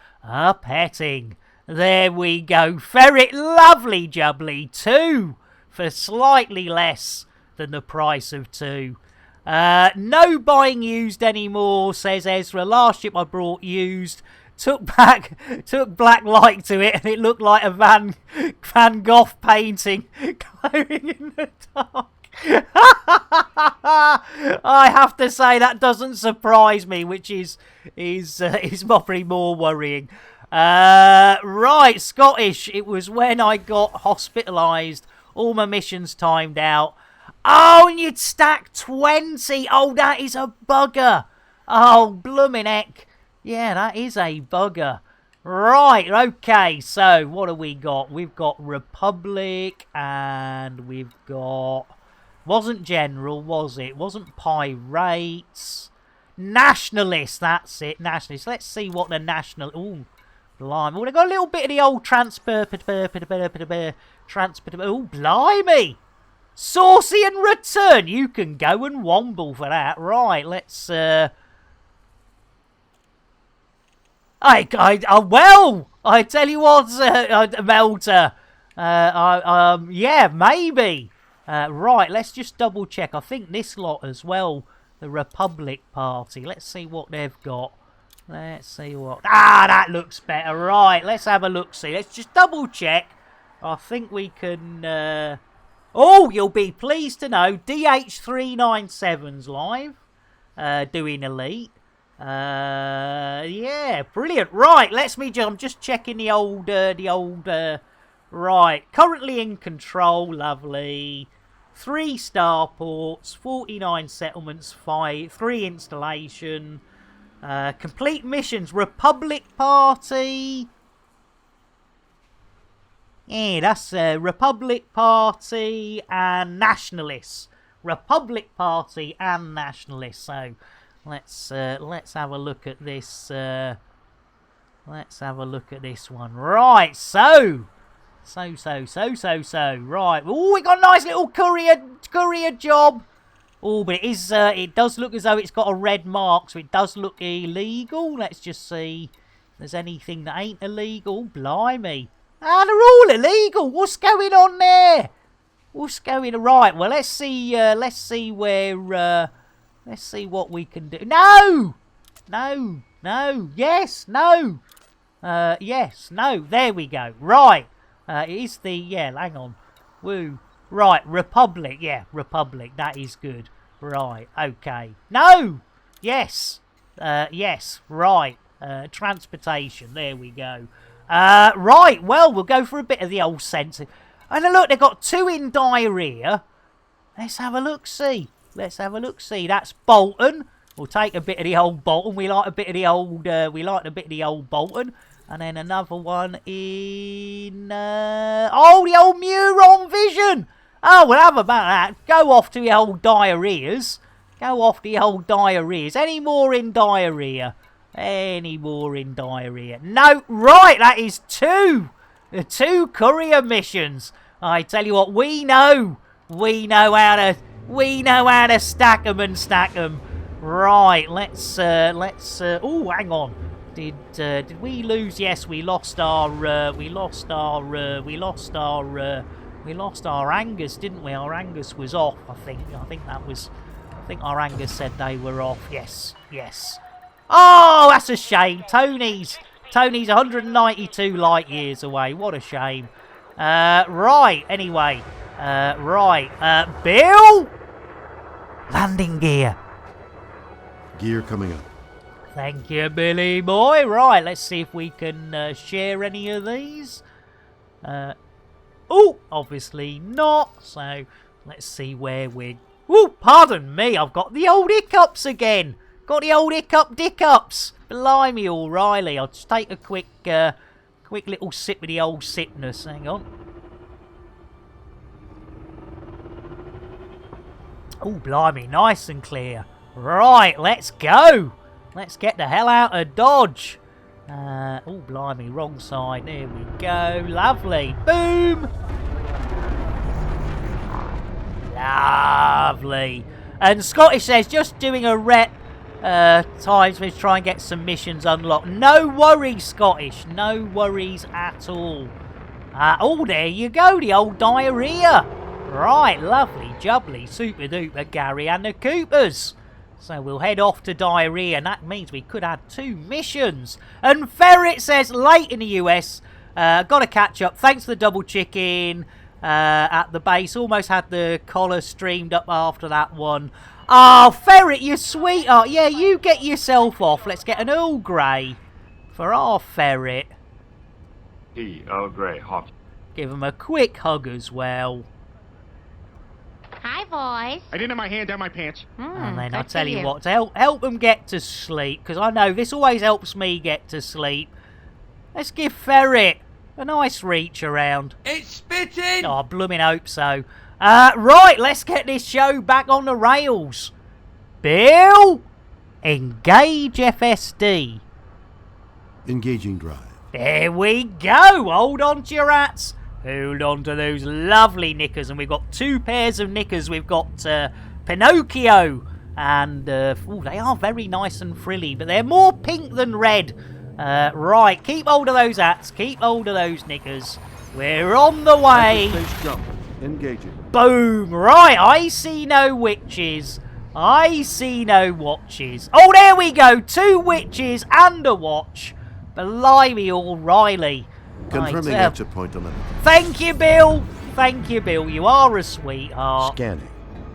petting. There we go. Ferret, lovely jubbly, 2 for slightly less than the price of 2. No buying used anymore, says Ezra. Last ship I brought used. Took black light to it, and it looked like a Van Gogh painting glowing in the dark. I have to say that doesn't surprise me, which is probably more worrying. Right, Scottish. It was when I got hospitalised. All my missions timed out. Oh, and you'd stack 20. Oh, that is a bugger. Oh, bloomin' heck. Yeah, that is a bugger. Right, okay, so what have we got? We've got Republic, and we've got... Wasn't General, was it? Wasn't Pirates. Nationalists, that's it, Nationalists. Let's see what the National... Ooh, blimey. Well, they've got a little bit of the old Ooh, blimey. Saucy and return. You can go and womble for that. Right, let's... well, I tell you what, Melter. Yeah, maybe. Right, let's just double check. I think this lot as well, the Republic Party. Let's see what they've got. Let's see what... Ah, that looks better. Right, let's have a look-see. Let's just double check. I think we can... Oh, you'll be pleased to know DH397's live. Doing Elite. Yeah, brilliant. Right, I'm just checking the old... right, currently in control. Lovely. 3 starports, 49 settlements, 3 installation... complete missions, Republic Party. Yeah, that's Republic Party and Nationalists. Republic Party and Nationalists. So let's have a look at this. Let's have a look at this one. Right, so. Right. Oh, we got a nice little courier job. Oh, but it does look as though it's got a red mark, so it does look illegal. Let's just see if there's anything that ain't illegal. Blimey. Ah, they're all illegal. What's going on there? What's going on? Right, well, let's see where, let's see what we can do. No! Yes, no. Yes, no. There we go. Right. It is hang on. Woo. Right, Republic. Yeah, Republic. That is good. Right, okay. No! Yes. Yes, right. Transportation. There we go. Right, well, we'll go for a bit of the old sense. And look, they've got 2 in diarrhea. Let's have a look-see. That's Bolton. We'll take a bit of the old Bolton. We like a bit of the old, Bolton. And then another one in... the old Muron Vision. Oh, we'll have about that. Go off to the old diarrheas. Any more in diarrhea? No, right, that is 2. The 2 courier missions. I tell you what, we know how to stack them. Right, let's oh, hang on. Did we lose? Yes, we lost our Angus, didn't we? Our Angus was off, I think our Angus said they were off. Yes. Oh, that's a shame. Tony's 192 light years away. What a shame. Right, anyway. Bill? Landing gear. Gear coming up. Thank you, Billy boy. Right, let's see if we can share any of these. Oh, obviously not. So, let's see where we're... Oh, pardon me. I've got the old hiccups again. Got the old dickups. Blimey, O'Reilly. I'll just take a quick little sip of the old sipness. Hang on. Oh, blimey, nice and clear. Right, let's go. Let's get the hell out of Dodge. Oh, blimey, wrong side. There we go. Lovely. Boom. Lovely. And Scottish says, just doing a rep times to try and get some missions unlocked. No worries, Scottish. No worries at all. Oh, there you go. The old diarrhea. Right, lovely, jubbly, super duper Gary and the Coopers. So we'll head off to diarrhea, and that means we could add 2 missions. And Ferret says, late in the US, got to catch up. Thanks for the double chicken at the base. Almost had the collar streamed up after that one. Oh, Ferret, you sweetheart. Yeah, you get yourself off. Let's get an Earl Grey for our Ferret. Earl Grey, hot. Give him a quick hug as well. Hi, boys. I didn't have my hand down my pants. And then I'll tell you what, to help them get to sleep, because I know this always helps me get to sleep. Let's give Ferret a nice reach around. It's spitting! Oh, I blooming hope so. Right, let's get this show back on the rails. Bill, engage FSD. Engaging drive. There we go. Hold on to your hats. Hold on to those lovely knickers. And we've got 2 pairs of knickers. We've got Pinocchio. And they are very nice and frilly, but they're more pink than red. Right, keep hold of those hats. Keep hold of those knickers. We're on the way. Engaging. Boom. Right, I see no witches. I see no watches. Oh, there we go. 2 witches and a watch. Blimey, O'Reilly. Confirming exit point on the... Thank you, Bill. Thank you, Bill. You are a sweetheart. Scanning.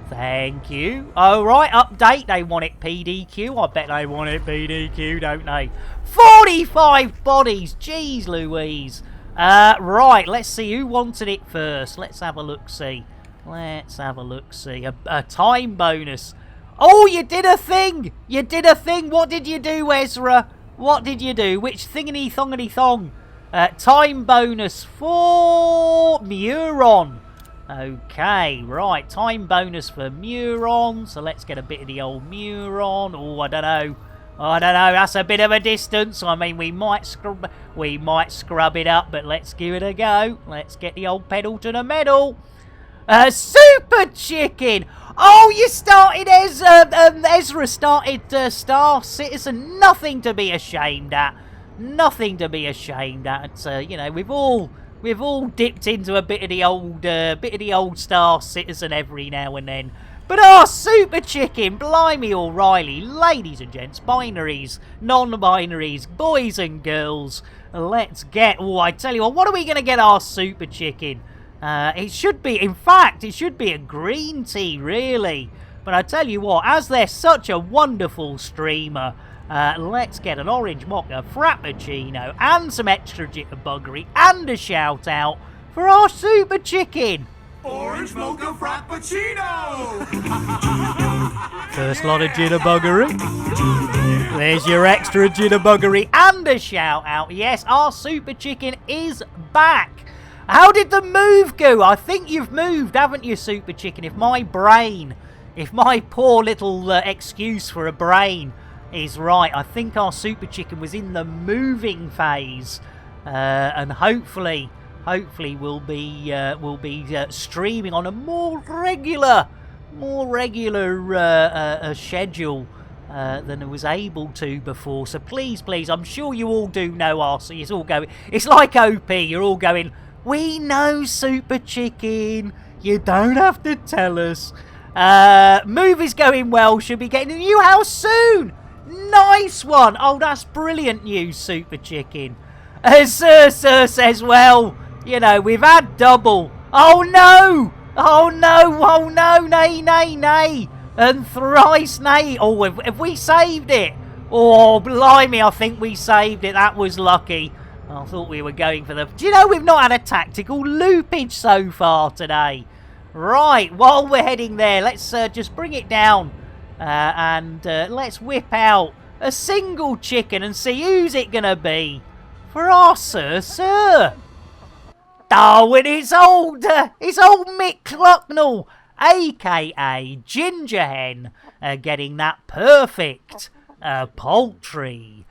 Thank you. All right, update. They want it PDQ. I bet they want it PDQ, don't they? 45 bodies. Jeez Louise. Right, let's see who wanted it first. Let's have a look-see. Let's have a look-see. A time bonus. Oh, you did a thing. You did a thing. What did you do, Ezra? What did you do? Which thingity-thongity-thong? Time bonus for Muron. Okay, right. Time bonus for Muron. So let's get a bit of the old Muron. Oh, I don't know. That's a bit of a distance. I mean, we might scrub it up, but let's give it a go. Let's get the old pedal to the metal. Super Chicken. Oh, you started Ezra started Star Citizen. Nothing to be ashamed at. Nothing to be ashamed at. You know, we've all dipped into a bit of the old Star Citizen every now and then. But Super Chicken, blimey O'Reilly, ladies and gents, binaries, non-binaries, boys and girls, let's get... Oh, I tell you what are we going to get our Super Chicken? It should be, in fact, it should be a green tea, really. But I tell you what, as they're such a wonderful streamer, let's get an orange mocha frappuccino and some extra jitterbuggery and a shout out for our Super Chicken. Orange mocha frappuccino! First lot of jitterbuggery. There's your extra jitterbuggery and a shout out. Yes, our Super Chicken is back. How did the move go? I think you've moved, haven't you, Super Chicken? If my poor little excuse for a brain is right, I think our Super Chicken was in the moving phase, and hopefully we'll be streaming on a more regular schedule than it was able to before. So please, I'm sure you all do know us. It's all going. It's like OP. You're all going. We know Super Chicken. You don't have to tell us. Movie's going well. Should be getting a new house soon. Nice one. Oh, that's brilliant news, Super Chicken. Sir says, well, you know, we've had double. Oh, no. Oh, no. Oh, no. Nay. And thrice nay. Oh, have we saved it? Oh, blimey, I think we saved it. That was lucky. I thought we were going for the... Do you know we've not had a tactical loopage so far today? Right, while we're heading there, let's just bring it down. And let's whip out a single chicken and see who's it going to be for our Sir. Oh, and it's old Mick Clucknell, a.k.a. Ginger Hen, getting that perfect poultry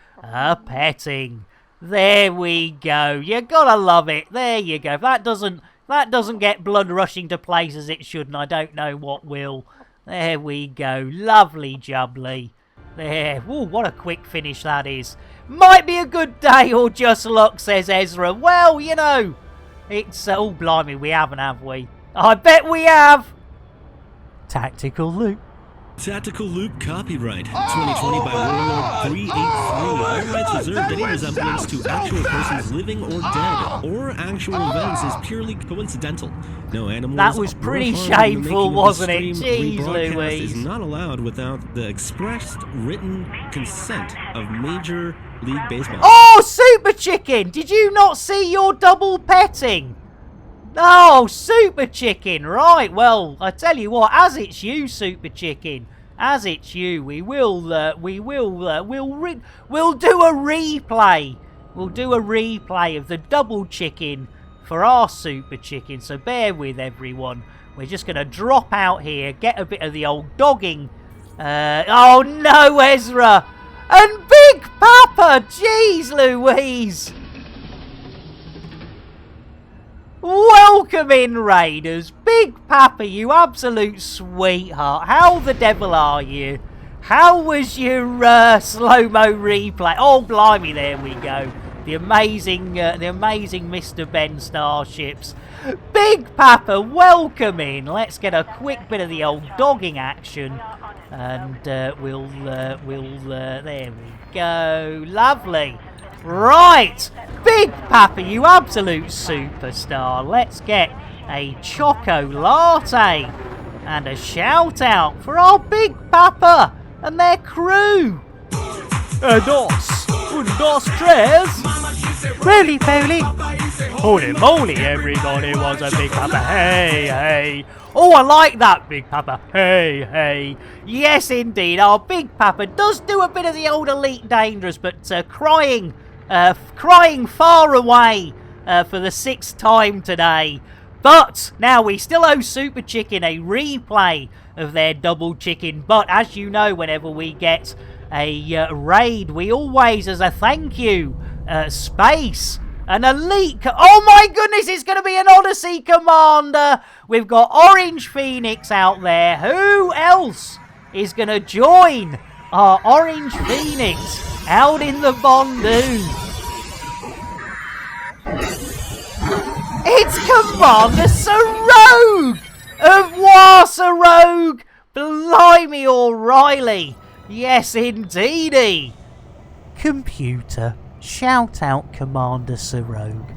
petting. There we go. You gotta love it. There you go. If that doesn't get blood rushing to places it shouldn't, I don't know what will. There we go. Lovely jubbly. There. Ooh, what a quick finish that is. Might be a good day or just luck, says Ezra. Well, you know, it's... oh, blimey, we haven't, have we? I bet we have. Tactical loop. Tactical Loop copyright 2020 by Warlord 383. All rights reserved. Any resemblance to actual persons living or dead or actual events is purely coincidental. No animals. That was pretty shameful, wasn't it? Jeez Louise. Is not allowed without the expressed written consent of Major League Baseball. Oh, Super Chicken! Did you not see your double petting? Oh, Super Chicken, right, well, I tell you what, as it's you, Super Chicken, as it's you, we'll do a replay. We'll do a replay of the double chicken for our Super Chicken, so bear with everyone. We're just going to drop out here, get a bit of the old dogging. Oh no, Ezra! And Big Papa, jeez Louise! Wow! Welcome in, Raiders. Big Papa, you absolute sweetheart. How the devil are you? How was your slow-mo replay? Oh, blimey, there we go. The amazing Mr. Ben Starships. Big Papa, welcome in. Let's get a quick bit of the old dogging action. And there we go. Lovely. Right. Big Papa, you absolute superstar. Let's get a Choco Latte. And a shout out for our Big Papa and their crew. Dos, tres. Really, Foley? Holy moly, everybody was a Big Papa. Hey, hey. Oh, I like that, Big Papa. Hey, hey. Yes, indeed, our Big Papa does do a bit of the old Elite Dangerous, but crying far away for the 6th time today. But now we still owe Super Chicken a replay of their double chicken. But as you know, whenever we get a raid, we always, as a thank you, space an elite. Oh my goodness, it's going to be an Odyssey Commander. We've got Orange Phoenix out there. Who else is going to join our Orange Phoenix out in the Bondoon? It's Commander Sarogue of Sarogue. Blimey, O'Reilly. Yes, indeedy. Computer, shout out Commander Sarogue.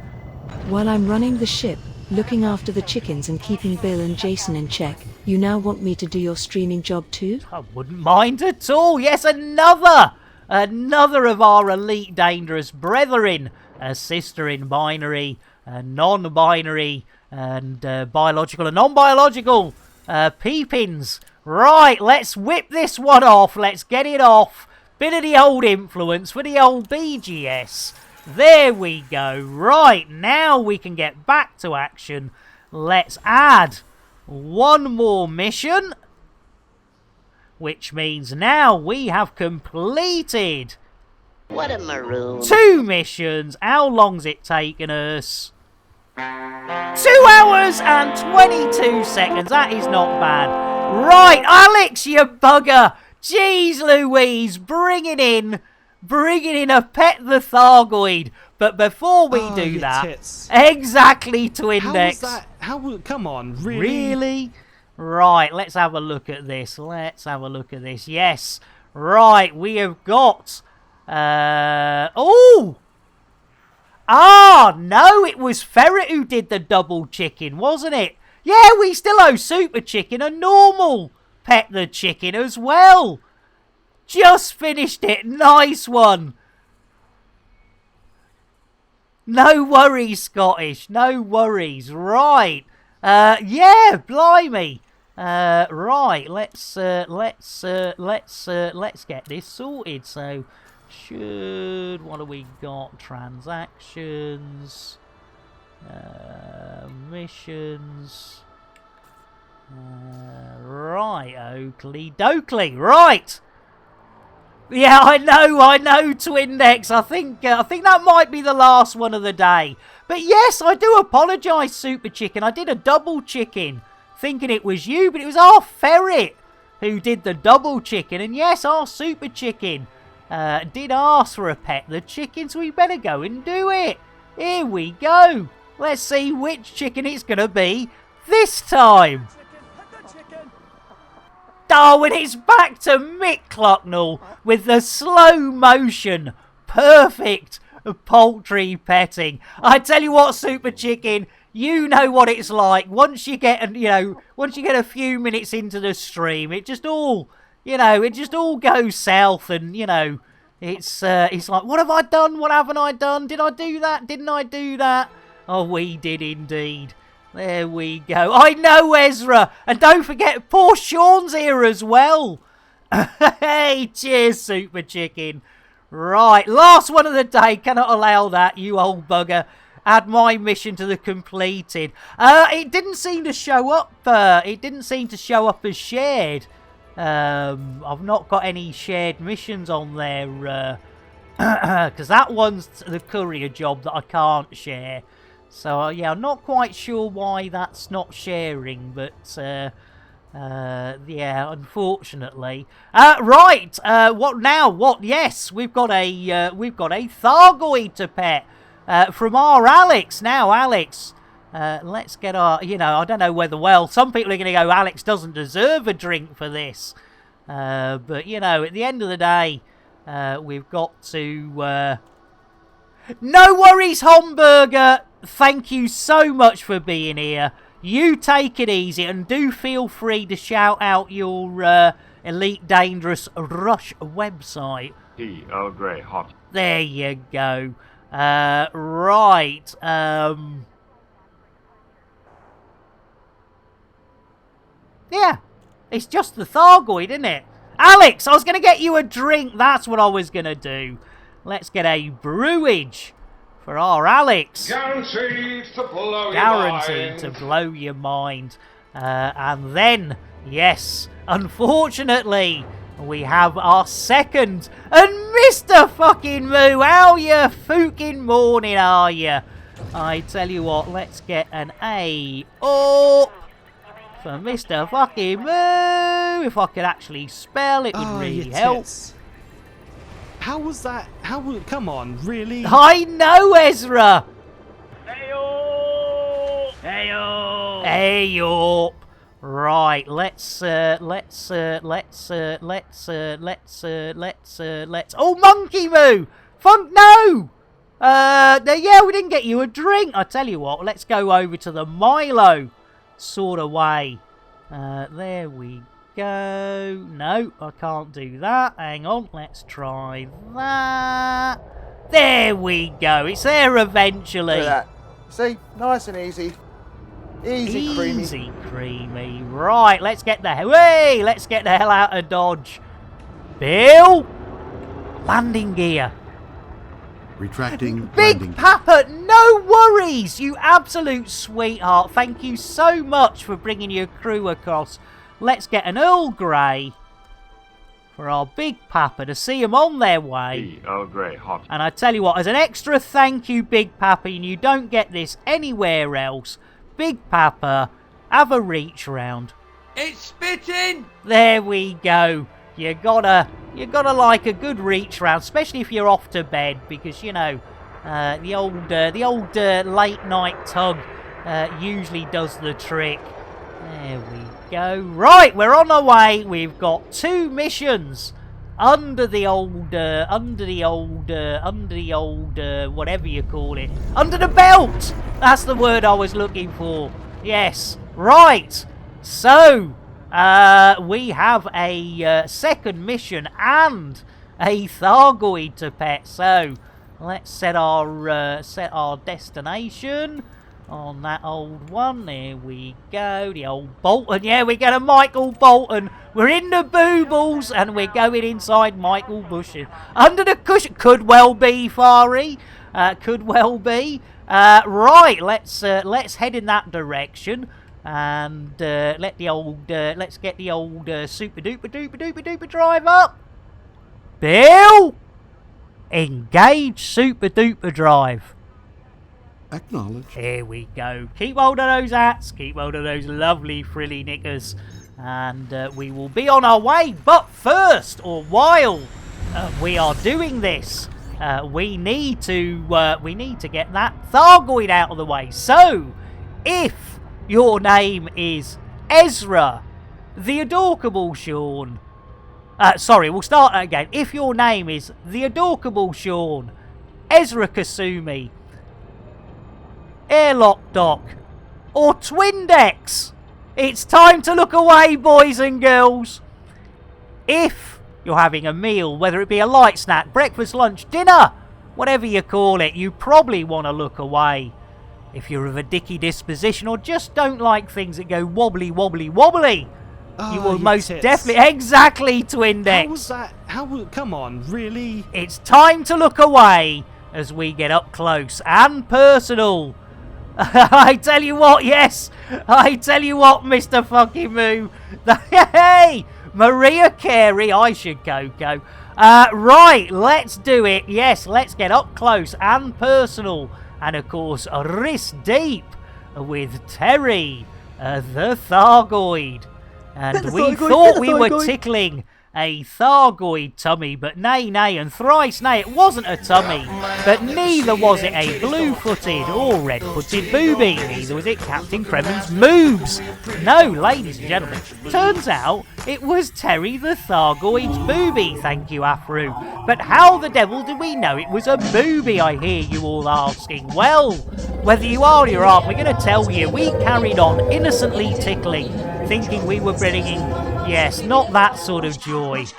While I'm running the ship, looking after the chickens and keeping Bill and Jason in check, you now want me to do your streaming job too? I wouldn't mind at all. Yes, another of our Elite Dangerous brethren, a sister in binary, non-binary, and biological and non-biological peepins. Right, let's whip this one off. Let's get it off. Bit of the old influence for the old BGS. There we go. Right, now we can get back to action. Let's add one more mission, which means now we have completed What a maroon. 2 missions. How long's it taken us? 2 hours and 22 seconds. That is not bad. Right, Alex, you bugger. Jeez Louise, bringing in a Pet the Thargoid. But before we do that, exactly, Twindex. How was that? Come on, really? Really? Right, let's have a look at this. Yes. Right, we have got... no, it was Ferret who did the double chicken, wasn't it? Yeah, we still owe Super Chicken a normal Pet the Chicken as well. Just finished it. Nice one. No worries, Scottish. No worries. Right. Yeah, blimey. Right, let's get this sorted. So, what do we got? Transactions, missions. Right, Oakley Dokley. Right. Yeah, I know, Twindex. I think that might be the last one of the day. But yes, I do apologise, Super Chicken. I did a double chicken, thinking it was you, but it was our Ferret who did the double chicken. And yes, our Super Chicken did ask for a Pet the Chicken, so we better go and do it. Here we go. Let's see which chicken it's going to be this time. Darwin, it's back to Mick Clucknell with the slow motion, perfect poultry petting. I tell you what, Super Chicken, you know what it's like. Once you get a few minutes into the stream, it just all goes south, and it's like, what have I done? What haven't I done? Did I do that? Didn't I do that? Oh, we did indeed. There we go. I know, Ezra. And don't forget, poor Sean's here as well. Hey, cheers, Super Chicken. Right, last one of the day. Cannot allow that, you old bugger. Add my mission to the completed. It didn't seem to show up. It didn't seem to show up as shared. I've not got any shared missions on there. Because that one's the courier job that I can't share. So, yeah, I'm not quite sure why that's not sharing, but, yeah, unfortunately. Right, what now? What? Yes, we've got a Thargoid to pet, from our Alex. Now, Alex, let's get our, I don't know whether, well, some people are going to go, Alex doesn't deserve a drink for this. But, at the end of the day, we've got to, no worries, Homburger. Thank you so much for being here. You take it easy and do feel free to shout out your Elite Dangerous Rush website. He, Earl Grey, hot. There you go. Right. Yeah. It's just the Thargoid, isn't it? Alex, I was going to get you a drink. That's what I was going to do. Let's get a brewage for our Alex. Guaranteed to blow Guaranteed to blow your mind. And then, yes, unfortunately, we have our second. And Mr. fucking Moo, how you fucking morning are you? I tell you what, let's get an A up for Mr. fucking Moo. If I could actually spell, it would really help. How was that? Come on, really? I know, Ezra. Hey up. Right, let's. Oh, Monkey Moo. Funk, no. Yeah, we didn't get you a drink. I tell you what, let's go over to the Milo sort of way. There we go. No, I can't do that. Hang on, let's try that. There we go. It's there eventually. Look at that. See, nice and easy. Easy, creamy. Easy, creamy. Right, let's get the hell out of Dodge. Bill, landing gear. Retracting. Big Papa, no worries, you absolute sweetheart. Thank you so much for bringing your crew across. Let's get an Earl Grey for our Big Papa to see them on their way. Earl Grey, hot. And I tell you what, as an extra thank you, Big Papa, and you don't get this anywhere else, Big Papa, have a reach round. It's spitting! There we go. You gotta like a good reach round, especially if you're off to bed, because the old late night tug usually does the trick. There we go. Right, we're on our way. We've got 2 missions under the old whatever you call it, under the belt. That's the word I was looking for. Yes. Right. So we have a second mission and a Thargoid to pet. So let's set our destination on that old one. There we go. The old Bolton. Yeah, we get a Michael Bolton. We're in the boobles and we're going inside Michael Bush's. Under the cushion. Could well be, Fari. Could well be. Right, let's head in that direction. And let's get the old super duper drive up. Bill, engage super duper drive. Acknowledge. Here we go. Keep hold of those hats. Keep hold of those lovely frilly knickers, and we will be on our way. But first, or while we are doing this, we need to get that Thargoid out of the way. So, if your name is Ezra, the Adorkable Sean. Sorry, we'll start that again. If your name is the Adorkable Sean, Ezra Kasumi, Airlock Doc, or Twindex, it's time to look away, boys and girls. If you're having a meal, whether it be a light snack, breakfast, lunch, dinner, whatever you call it, you probably want to look away. If you're of a dicky disposition or just don't like things that go wobbly, wobbly, wobbly, you will most definitely... Exactly, Twindex. How was that? Come on, really? It's time to look away as we get up close and personal. I tell you what, yes. I tell you what, Mr. Fucking Moo. Hey, Maria Carey, I should go. Right, let's do it. Yes, let's get up close and personal and of course wrist deep with Terry the Thargoid. And we thought we were tickling a Thargoid tummy, but nay, and thrice nay, it wasn't a tummy, but neither was it a blue-footed or red-footed booby, neither was it Captain Kremen's moobs. No, ladies and gentlemen, turns out it was Terry the Thargoid's booby, thank you, Afru. But how the devil did we know it was a booby, I hear you all asking? Well, whether you are or you aren't, we're going to tell you, we carried on innocently tickling, thinking we were bringing, yes, not that sort of joy. Milky.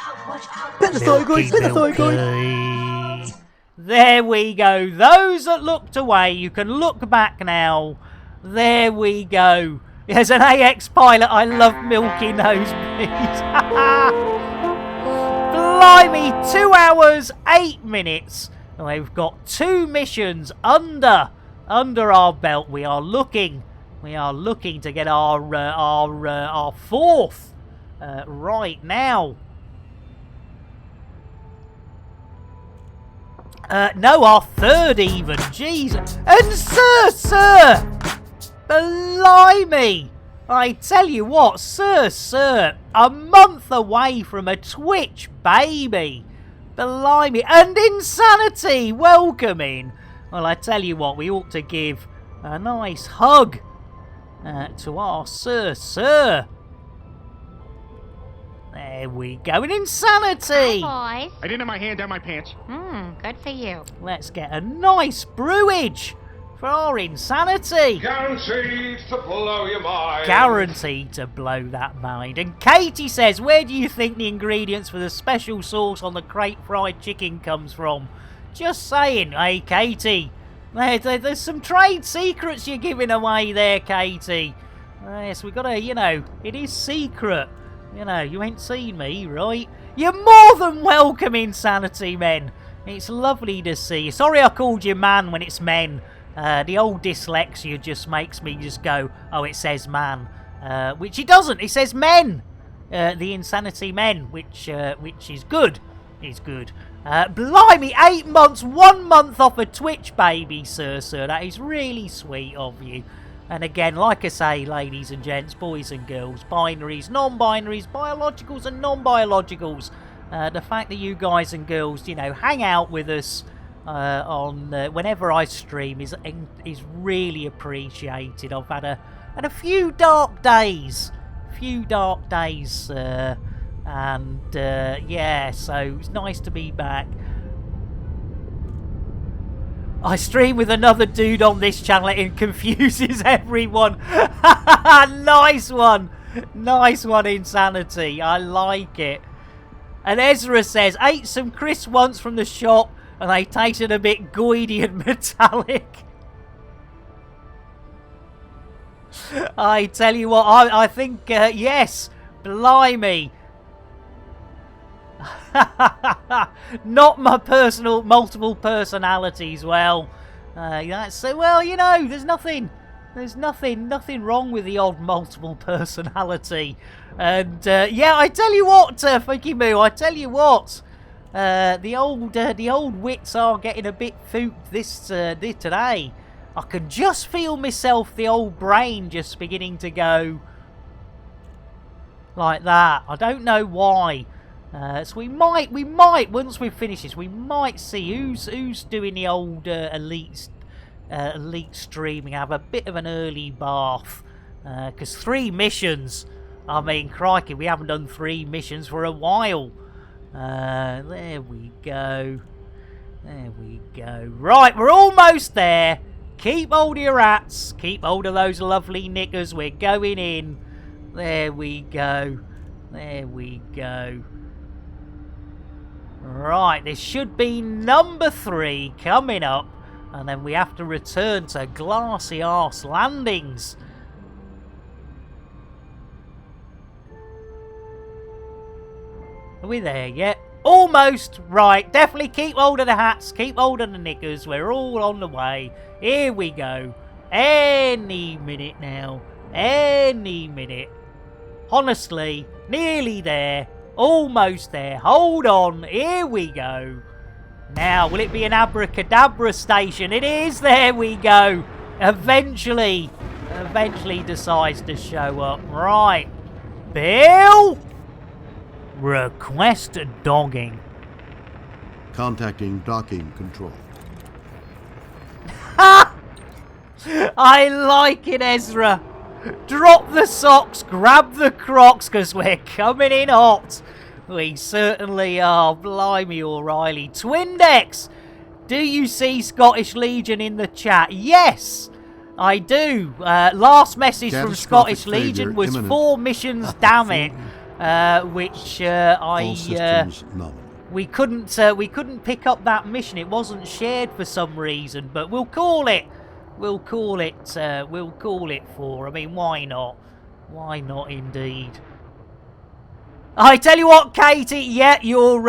There we go. Those that looked away, you can look back now. There we go. As an AX pilot, I love milky nosebleeds. Blimey, 2 hours, 8 minutes. We've got 2 missions under our belt. We are looking to get our 4th right now. No, our 3rd even. Jesus. And sir, blimey. I tell you what, sir, a month away from a Twitch baby. Blimey. And Insanity, welcome in. Well, I tell you what, we ought to give a nice hug to our sir. There we go. And Insanity! Hi, boys. I didn't have my hand down my pants. Good for you. Let's get a nice brewage for our Insanity. Guaranteed to blow your mind. Guaranteed to blow that mind. And Katie says, where do you think the ingredients for the special sauce on the crate fried chicken comes from? Just saying. Hey, Katie. There's some trade secrets you're giving away there, Katie. Yes, we got to, it is secret. You ain't seen me, right? You're more than welcome, Insanity men. It's lovely to see you. Sorry I called you man when it's men. The old dyslexia just makes me just go, oh, it says man. Which it doesn't. It says men. The Insanity men, which is good. It's good. Blimey, 8 months, 1 month off a Twitch baby, sir. That is really sweet of you. And again, like I say, ladies and gents, boys and girls, binaries, non-binaries, biologicals and non-biologicals, the fact that you guys and girls, hang out with us on whenever I stream is really appreciated. I've had a few dark days, and yeah, so it's nice to be back. I stream with another dude on this channel, it confuses everyone. Nice one, Insanity. I like it. And Ezra says, ate some crisps once from the shop and they tasted a bit goidy and metallic. I tell you what, I think, yes, blimey. Not my personal multiple personalities. Well, there's nothing wrong with the odd multiple personality. And yeah, I tell you what, Funky Moo, I tell you what, the old wits are getting a bit fooked this today. I can just feel myself, the old brain, just beginning to go like that. I don't know why. So we might, once we finish this, we might see who's doing the old elite streaming. Have a bit of an early bath, because 3 missions. I mean, crikey, we haven't done 3 missions for a while. There we go. Right, we're almost there. Keep hold of your hats. Keep hold of those lovely knickers. We're going in. There we go. Right, this should be number 3 coming up, and then we have to return to Glassy Arse Landings. Are we there yet? Almost. Right, definitely keep hold of the hats, keep hold of the knickers, we're all on the way. Here we go. Any minute now. Any minute. Honestly, nearly there. Almost there. Hold on. Here we go. Now, will it be an abracadabra station? It is. There we go. Eventually decides to show up. Right. Bill? Request dogging. Contacting docking control. Ha! I like it, Ezra. Drop the socks, grab the crocs, because we're coming in hot. We certainly are. Blimey, O'Reilly. Twindex, do you see Scottish Legion in the chat? Yes, I do. Last message from Scottish Legion was 4 missions, damn it. Which we couldn't pick up that mission. It wasn't shared for some reason, but we'll call it. We'll call it 4. I mean, why not? Why not, indeed? I tell you what, Katie. Yeah, your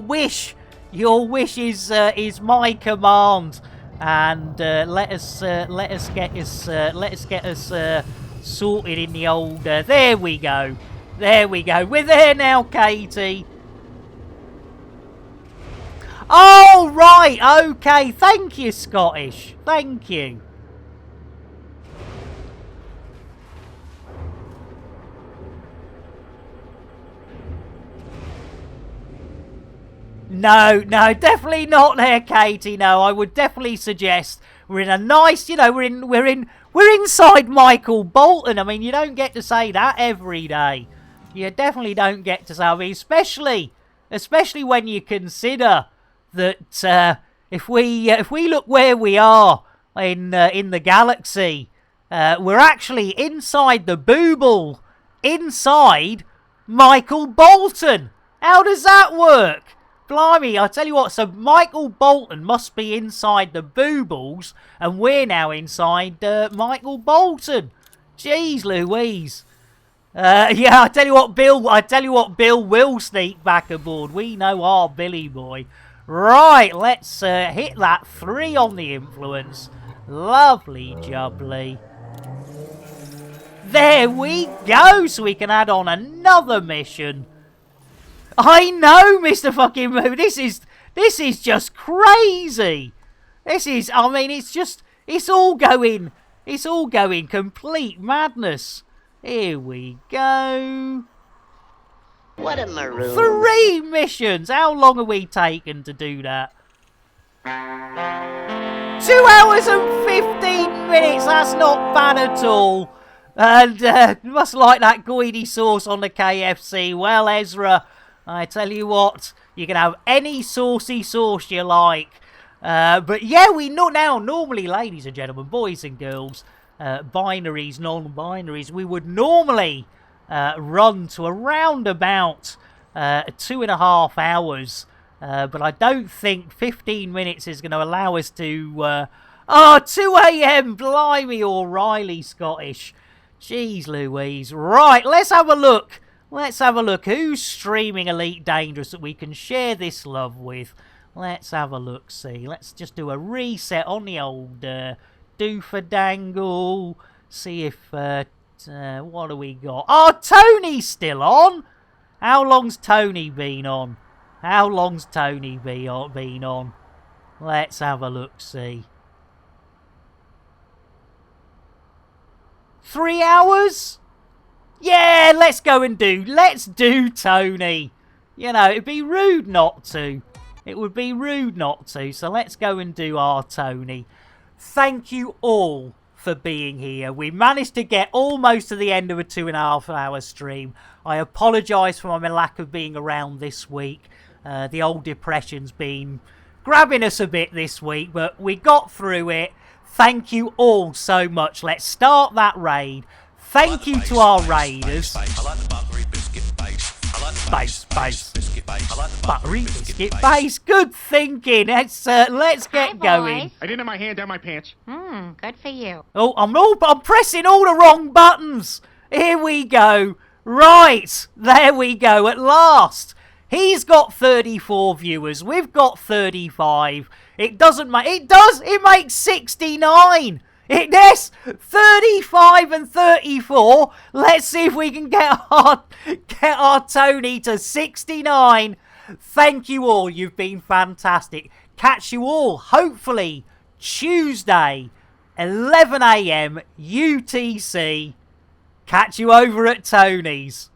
wish is my command, and let us get us sorted in the old. There we go. There we go. We're there now, Katie. Oh, right. Okay. Thank you, Scottish. Thank you. No, definitely not there, Katie. No, I would definitely suggest we're in a nice, we're inside Michael Bolton. I mean, you don't get to say that every day. You definitely don't get to say. I mean, especially when you consider that if we look where we are in the galaxy, we're actually inside the booble, inside Michael Bolton. How does that work? Blimey, I tell you what, so Michael Bolton must be inside the boobles, and we're now inside Michael Bolton. Jeez Louise. Yeah, I tell you what, Bill will sneak back aboard. We know our Billy boy. Right, let's hit that 3 on the influence. Lovely jubbly. There we go, so we can add on another mission. I know, Mr. fucking Moo. This is just crazy. I mean, it's all going complete madness. Here we go. What a maroon. 3 missions. How long are we taking to do that? 2 hours and 15 minutes. That's not bad at all. And must like that goity sauce on the KFC. Well, Ezra, I tell you what, you can have any saucy sauce you like. But yeah, we know now, normally, ladies and gentlemen, boys and girls, binaries, non-binaries, we would normally run to around about 2.5 hours. But I don't think 15 minutes is going to allow us to... 2 a.m, blimey, O'Reilly Scottish. Jeez Louise. Right, let's have a look. Let's have a look. Who's streaming Elite Dangerous that we can share this love with? Let's have a look, see. Let's just do a reset on the old doofadangle. See if... what do we got? Oh, Tony's still on! How long's Tony been on? How long's Tony been on? Let's have a look, see. 3 hours? Yeah, let's do Tony. You know, it'd be rude not to. It would be rude not to. So let's go and do our Tony. Thank you all for being here. We managed to get almost to the end of a 2.5 hour stream. I apologise for my lack of being around this week. The old depression's been grabbing us a bit this week, but we got through it. Thank you all so much. Let's start that raid. Thank you to our raiders. Buttery biscuit base. Good thinking. Let's get going. I didn't have my hand down my pants. Good for you. Oh, I'm pressing all the wrong buttons. Here we go. Right, there we go. At last, he's got 34 viewers. We've got 35. It doesn't make. It does. It makes 69. Yes, 35 and 34. Let's see if we can get our Tony to 69. Thank you all. You've been fantastic. Catch you all, hopefully, Tuesday, 11 a.m. UTC. Catch you over at Tony's.